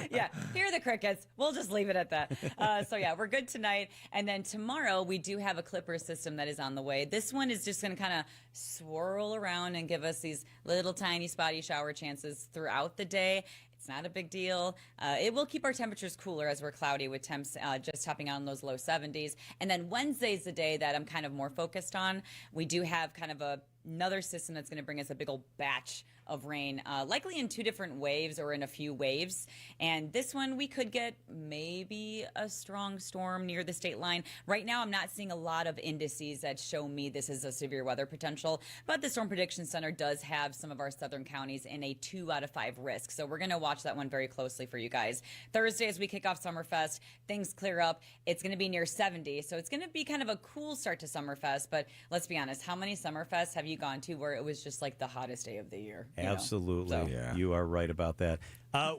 Yeah, hear the crickets. We'll just leave it at that. So yeah, we're good tonight. And then tomorrow we do have a clipper system that is on the way. This one is just going to kind of swirl around and give us these little tiny spotty shower chances throughout the day. It's not a big deal. It will keep our temperatures cooler as we're cloudy with temps just topping out in those low 70s. And then Wednesday's the day that I'm kind of more focused on. We do have kind of another system that's going to bring us a big old batch of rain, likely in 2 different waves or in a few waves. And this one, we could get maybe a strong storm near the state line. Right now, I'm not seeing a lot of indices that show me this is a severe weather potential, but the Storm Prediction Center does have some of our southern counties in a 2 out of 5 risk. So we're going to watch that one very closely for you guys. Thursday, as we kick off Summerfest, things clear up. It's going to be near 70. So it's going to be kind of a cool start to Summerfest. But let's be honest, how many Summerfests have you gone to where it was just like the hottest day of the year? Absolutely. Yeah. You are right about that.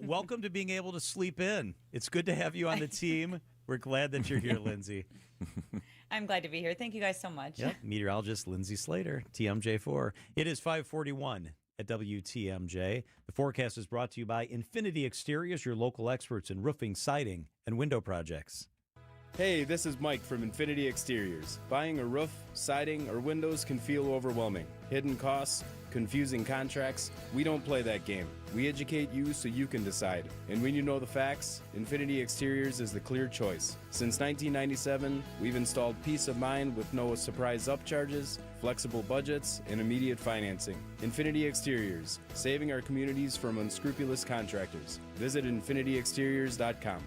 Welcome to being able to sleep in. It's good to have you on the team. We're glad that you're here, Lindsay. I'm glad to be here. Thank you guys so much. Yep. Meteorologist Lindsay Slater, TMJ4. It is 5:41 at WTMJ. The forecast is brought to you by Infinity Exteriors, your local experts in roofing, siding, and window projects. Hey, this is Mike from Infinity Exteriors. Buying a roof, siding, or windows can feel overwhelming. Hidden costs, confusing contracts. We don't play that game. We educate you so you can decide. And when you know the facts, Infinity Exteriors is the clear choice. Since 1997, we've installed peace of mind with no surprise upcharges, flexible budgets, and immediate financing. Infinity Exteriors, saving our communities from unscrupulous contractors. Visit infinityexteriors.com.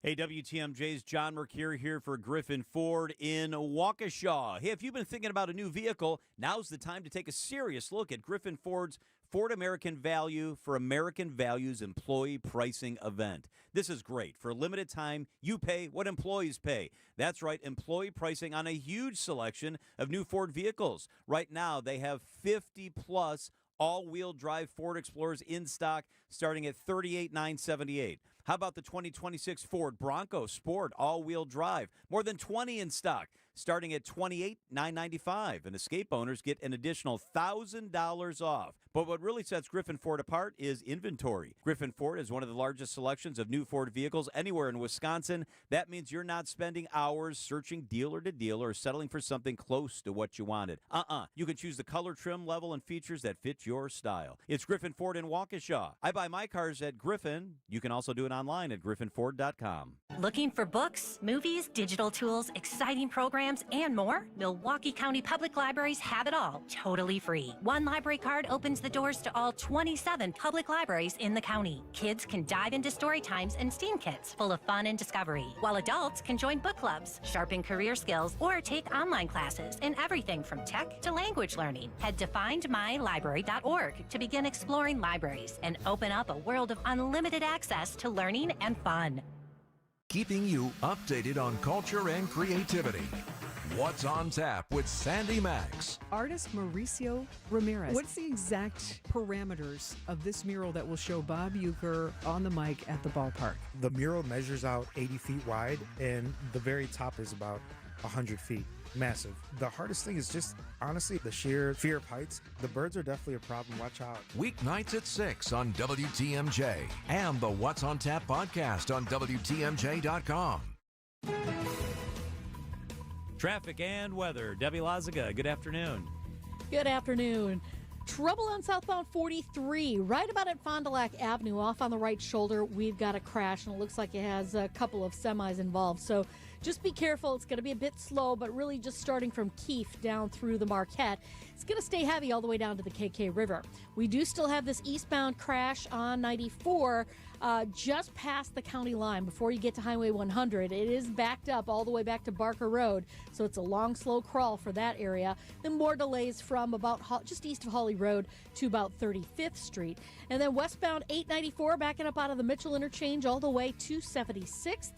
Hey, WTMJ's John Mercure here for Griffin Ford in Waukesha. Hey, if you've been thinking about a new vehicle, now's the time to take a serious look at Griffin Ford's Ford American Value for American Values employee pricing event. This is great. For a limited time, you pay what employees pay. That's right, employee pricing on a huge selection of new Ford vehicles. Right now, they have 50-plus all-wheel drive Ford Explorers in stock starting at $38,978. How about the 2026 Ford Bronco Sport all-wheel drive? More than 20 in stock starting at $28,995. And Escape owners get an additional $1,000 off. But what really sets Griffin Ford apart is inventory. Griffin Ford is one of the largest selections of new Ford vehicles anywhere in Wisconsin. That means you're not spending hours searching dealer to dealer or settling for something close to what you wanted. You can choose the color, trim, level, and features that fit your style. It's Griffin Ford in Waukesha. I buy my cars at Griffin. You can also do it online at griffinford.com. Looking for books, movies, digital tools, exciting programs, and more? Milwaukee County Public Libraries have it all, totally free. One library card opens the doors to all 27 public libraries in the county. Kids can dive into story times and STEAM kits full of fun and discovery, while adults can join book clubs, sharpen career skills, or take online classes in everything from tech to language learning. Head to findmylibrary.org to begin exploring libraries and open up a world of unlimited access to learning and fun. Keeping you updated on culture and creativity. What's on Tap with Sandy Max. Artist Mauricio Ramirez. What's the exact parameters of this mural that will show Bob Uecker on the mic at the ballpark? The mural measures out 80 feet wide, and the very top is about 100 feet. Massive. The hardest thing is just, honestly, the sheer fear of heights. The birds are definitely a problem. Watch out. Weeknights at 6 on WTMJ and the What's on Tap podcast on WTMJ.com. Traffic and weather. Debbie Lazaga, good afternoon. Good afternoon. Trouble on southbound 43, right about at Fond du Lac Avenue, off on the right shoulder. We've got a crash, and it looks like it has a couple of semis involved. So just be careful. It's going to be a bit slow, but really just starting from Keefe down through the Marquette. It's going to stay heavy all the way down to the KK River. We do still have this eastbound crash on 94 just past the county line before you get to Highway 100. It is backed up all the way back to Barker Road, so it's a long, slow crawl for that area. Then more delays from about just east of Holly Road to about 35th Street. And then westbound 894 backing up out of the Mitchell interchange all the way to 76th.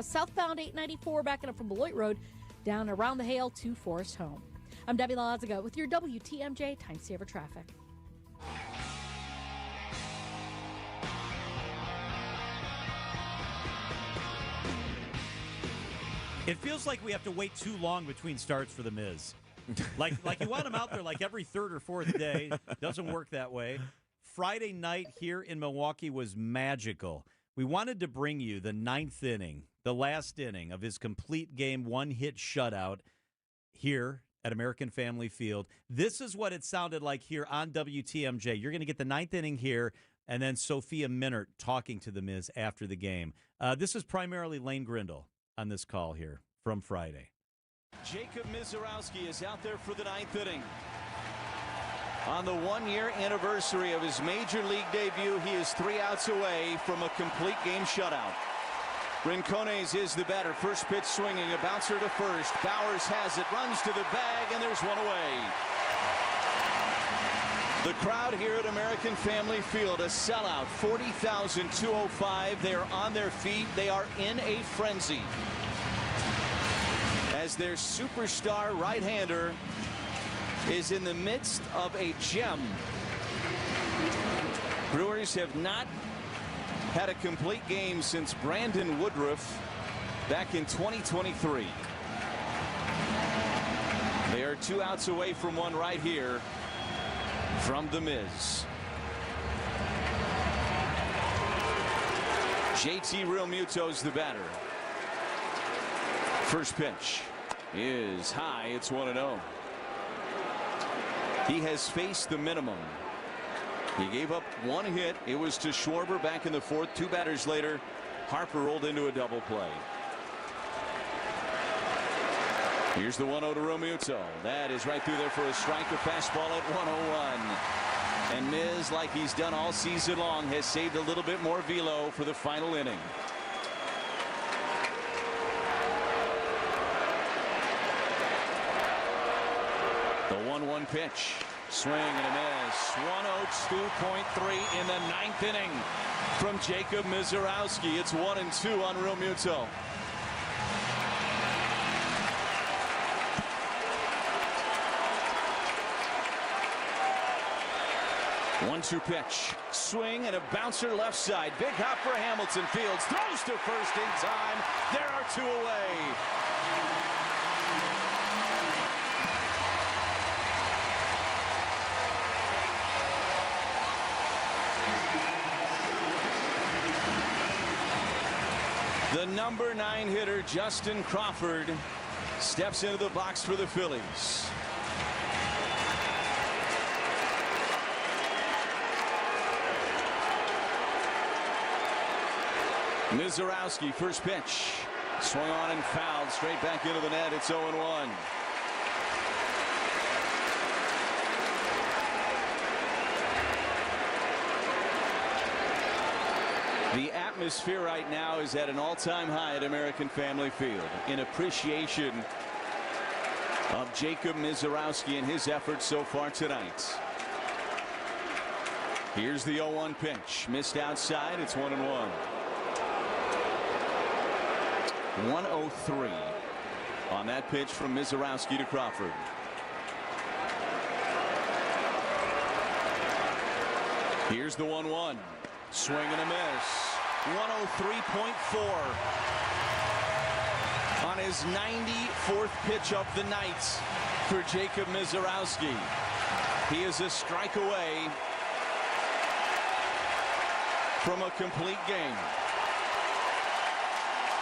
Southbound 894 backing up from Beloit Road down around the Hale to Forest Home. I'm Debbie Lazaga with your WTMJ Time Saver Traffic. It feels like we have to wait too long between starts for The Miz. Like you want him out there like every third or fourth day. Doesn't work that way. Friday night here in Milwaukee was magical. We wanted to bring you the ninth inning, the last inning of his complete game one-hit shutout here at American Family Field. This is what it sounded like here on WTMJ. You're going to get the ninth inning here, and then Sophia Minert talking to The Miz after the game. This is primarily Lane Grindle on this call here from Friday. Jacob Misiorowski is out there for the ninth inning. On the one-year anniversary of his major league debut, he is 3 outs away from a complete game shutout. Rincones is the batter. First pitch swinging, a bouncer to first. Bowers has it, runs to the bag, and there's one away. The crowd here at American Family Field, a sellout, 40,205. They are on their feet. They are in a frenzy as their superstar right-hander is in the midst of a gem. Brewers have not had a complete game since Brandon Woodruff back in 2023. They are 2 outs away from one right here from The Miz. JT Realmuto's the batter. First pitch is high. It's 1-0. He has faced the minimum. He gave up one hit. It was to Schwarber back in the fourth. 2 batters later, Harper rolled into a double play. Here's the 1-0 to Realmuto. That is right through there for a strike. A fastball at 101. And Miz, like he's done all season long, has saved a little bit more velo for the final inning. The 1-1 pitch Swing and a miss. 102.3 in the 9th inning from Jacob Misiorowski. It's 1-2 on Real Muto. One-two pitch. Swing and a bouncer left side. Big hop for Hamilton Fields. Throws to first in time. There are 2 away. The number 9 hitter, Justin Crawford, steps into the box for the Phillies. Misiorowski, first pitch. Swung on and fouled straight back into the net. It's 0-1. The atmosphere right now is at an all-time high at American Family Field in appreciation of Jacob Misiorowski and his efforts so far tonight. Here's the 0-1 pitch. Missed outside. It's 1-1. 103 on that pitch from Misiorowski to Crawford. Here's the 1-1. Swing and a miss. 103.4 on his 94th pitch of the night for Jacob Misiorowski. He is a strike away from a complete game.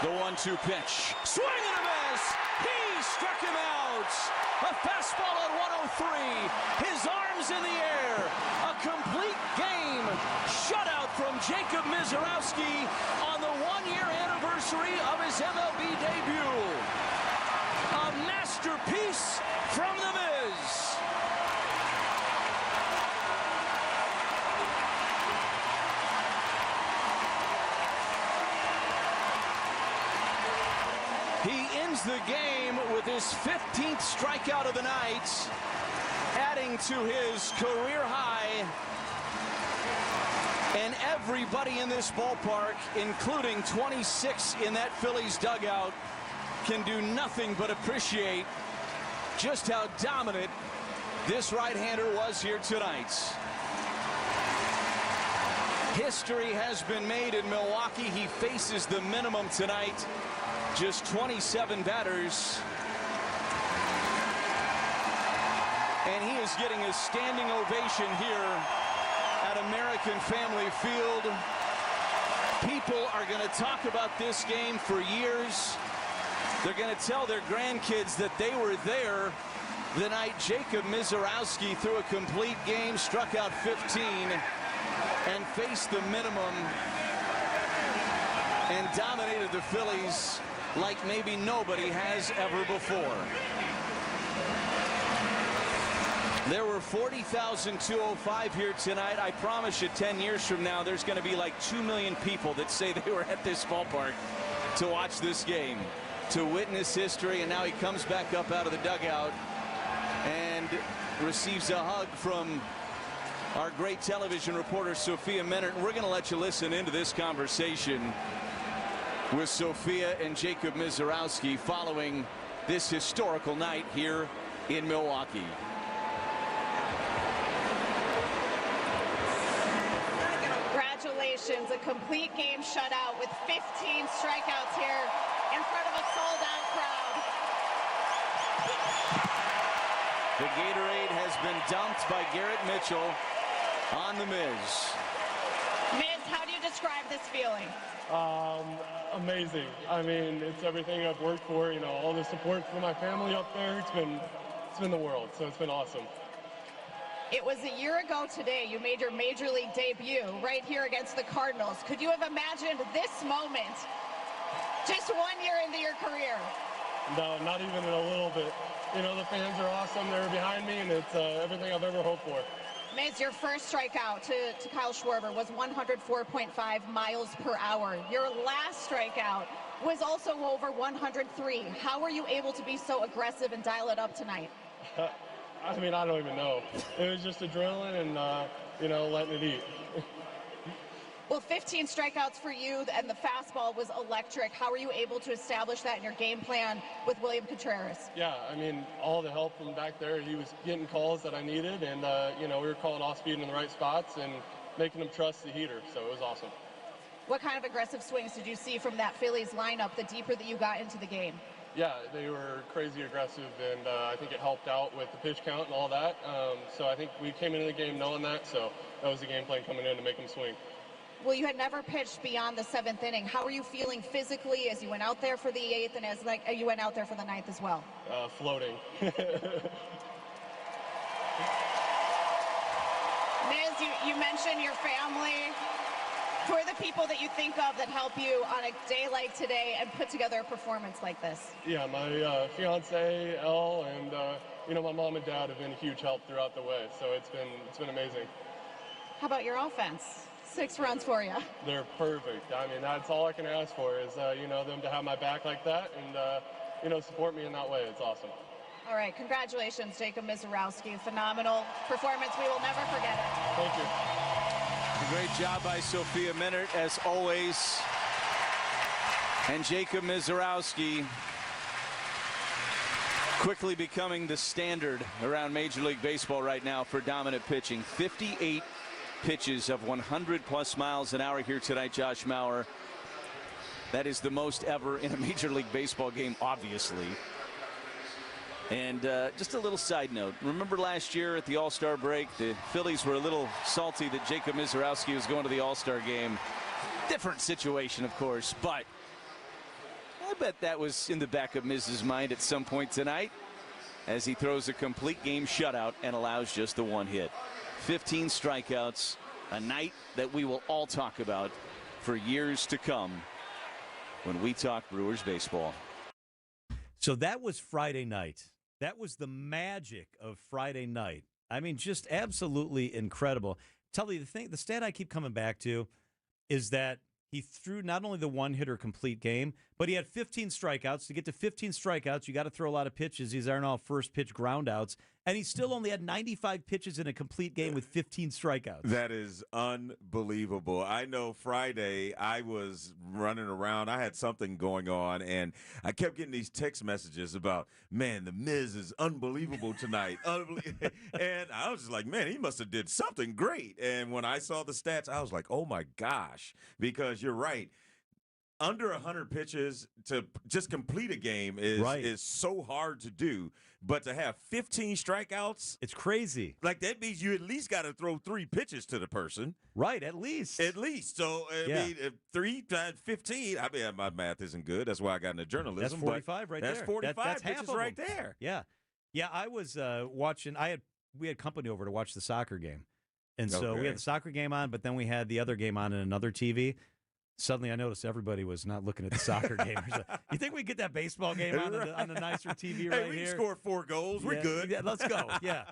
The 1-2 pitch. Swing and a miss. He struck him out. A fastball at 103. His arms in the air. A complete game. Shutout from Jacob Misiorowski on the 1-year anniversary of his MLB debut. A masterpiece from the Miz. He ends the game with his 15th strikeout of the night, adding to his career high. And everybody in this ballpark, including 26 in that Phillies dugout, can do nothing but appreciate just how dominant this right-hander was here tonight. History has been made in Milwaukee. He faces the minimum tonight. Just 27 batters. And he is getting a standing ovation here at American Family Field. People are going to talk about this game for years. They're going to tell their grandkids that they were there the night Jacob Misiorowski threw a complete game, struck out 15, and faced the minimum and dominated the Phillies like maybe nobody has ever before. There were 40,205 here tonight. I promise you 10 years from now, there's going to be like 2 million people that say they were at this ballpark to watch this game, to witness history. And now he comes back up out of the dugout and receives a hug from our great television reporter, Sophia Menert. And we're going to let you listen into this conversation with Sophia and Jacob Misiorowski following this historical night here in Milwaukee. Congratulations, a complete game shutout with 15 strikeouts here in front of a sold-out crowd. The Gatorade has been dumped by Garrett Mitchell on the Miz. Miz, how do you describe this feeling? Amazing. I mean, it's everything I've worked for. You know, all the support from my family up there. It's been the world. So it's been awesome. It was a year ago today you made your major league debut right here against the Cardinals. Could you have imagined this moment just 1 year into your career? No, not even in a little bit. You know, the fans are awesome. They're behind me, and it's everything I've ever hoped for. Miz, your first strikeout to Kyle Schwarber was 104.5 miles per hour. Your last strikeout was also over 103. How were you able to be so aggressive and dial it up tonight? I mean, I don't even know. It was just adrenaline and, letting it eat. Well, 15 strikeouts for you, and the fastball was electric. How were you able to establish that in your game plan with William Contreras? Yeah, I mean, all the help from back there. He was getting calls that I needed, and, we were calling off speed in the right spots and making him trust the heater, so it was awesome. What kind of aggressive swings did you see from that Phillies lineup the deeper that you got into the game? Yeah, they were crazy aggressive, and I think it helped out with the pitch count and all that. So I think we came into the game knowing that, so that was the game plan coming in to make him swing. Well, you had never pitched beyond the 7th inning. How were you feeling physically as you went out there for the 8th and as you went out there for the 9th as well? Floating. Miz, you mentioned your family. Who are the people that you think of that help you on a day like today and put together a performance like this? Yeah, my fiance, Elle, and my mom and dad have been a huge help throughout the way, so it's been amazing. How about your offense? 6 runs for you. They're perfect. I mean, that's all I can ask for is, them to have my back like that and, support me in that way. It's awesome. All right, congratulations, Jacob Misiorowski. Phenomenal performance. We will never forget it. Thank you. Great job by Sophia Minnaert, as always. And Jacob Misiorowski quickly becoming the standard around Major League Baseball right now for dominant pitching. 58 pitches of 100-plus miles an hour here tonight, Josh Mauer. That is the most ever in a Major League Baseball game, obviously. And just a little side note. Remember last year at the All-Star break, the Phillies were a little salty that Jacob Misiorowski was going to the All-Star game. Different situation, of course, but I bet that was in the back of Miz's mind at some point tonight as he throws a complete game shutout and allows just the 1 hit. 15 strikeouts, a night that we will all talk about for years to come when we talk Brewers baseball. So that was Friday night. That was the magic of Friday night. I mean, just absolutely incredible. Tell you the stat I keep coming back to is that he threw not only the 1-hitter complete game, but he had 15 strikeouts. To get to 15 strikeouts, you got to throw a lot of pitches. These aren't all first pitch groundouts. And he still only had 95 pitches in a complete game with 15 strikeouts. That is unbelievable. I know Friday I was running around. I had something going on, and I kept getting these text messages about, man, the Miz is unbelievable tonight. And I was just like, man, he must have did something great. And when I saw the stats, I was like, oh, my gosh, because you're right. Under 100 pitches to just complete a game is so hard to do. But to have 15 strikeouts, it's crazy. Like, that means you at least got to throw 3 pitches to the person. Right, at least. At least. So, I mean, 3 times 15, I mean, my math isn't good. That's why I got into journalism. That's 45 right there. That's 45 that's half pitches of right them. there. Yeah. Yeah, I was watching. We had company over to watch the soccer game. And so we had the soccer game on, but then we had the other game on in another TV. Suddenly, I noticed everybody was not looking at the soccer game. You think we get that baseball game on the nicer TV right we here? Can score 4 goals. We're good. Yeah, let's go. Yeah.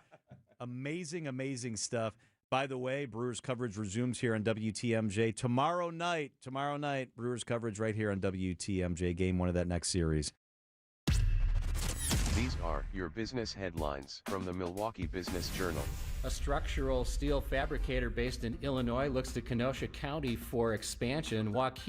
Amazing, amazing stuff. By the way, Brewers coverage resumes here on WTMJ tomorrow night. Tomorrow night, Brewers coverage right here on WTMJ, game 1 of that next series. These are your business headlines from the Milwaukee Business Journal. A structural steel fabricator based in Illinois looks to Kenosha County for expansion. Joaquin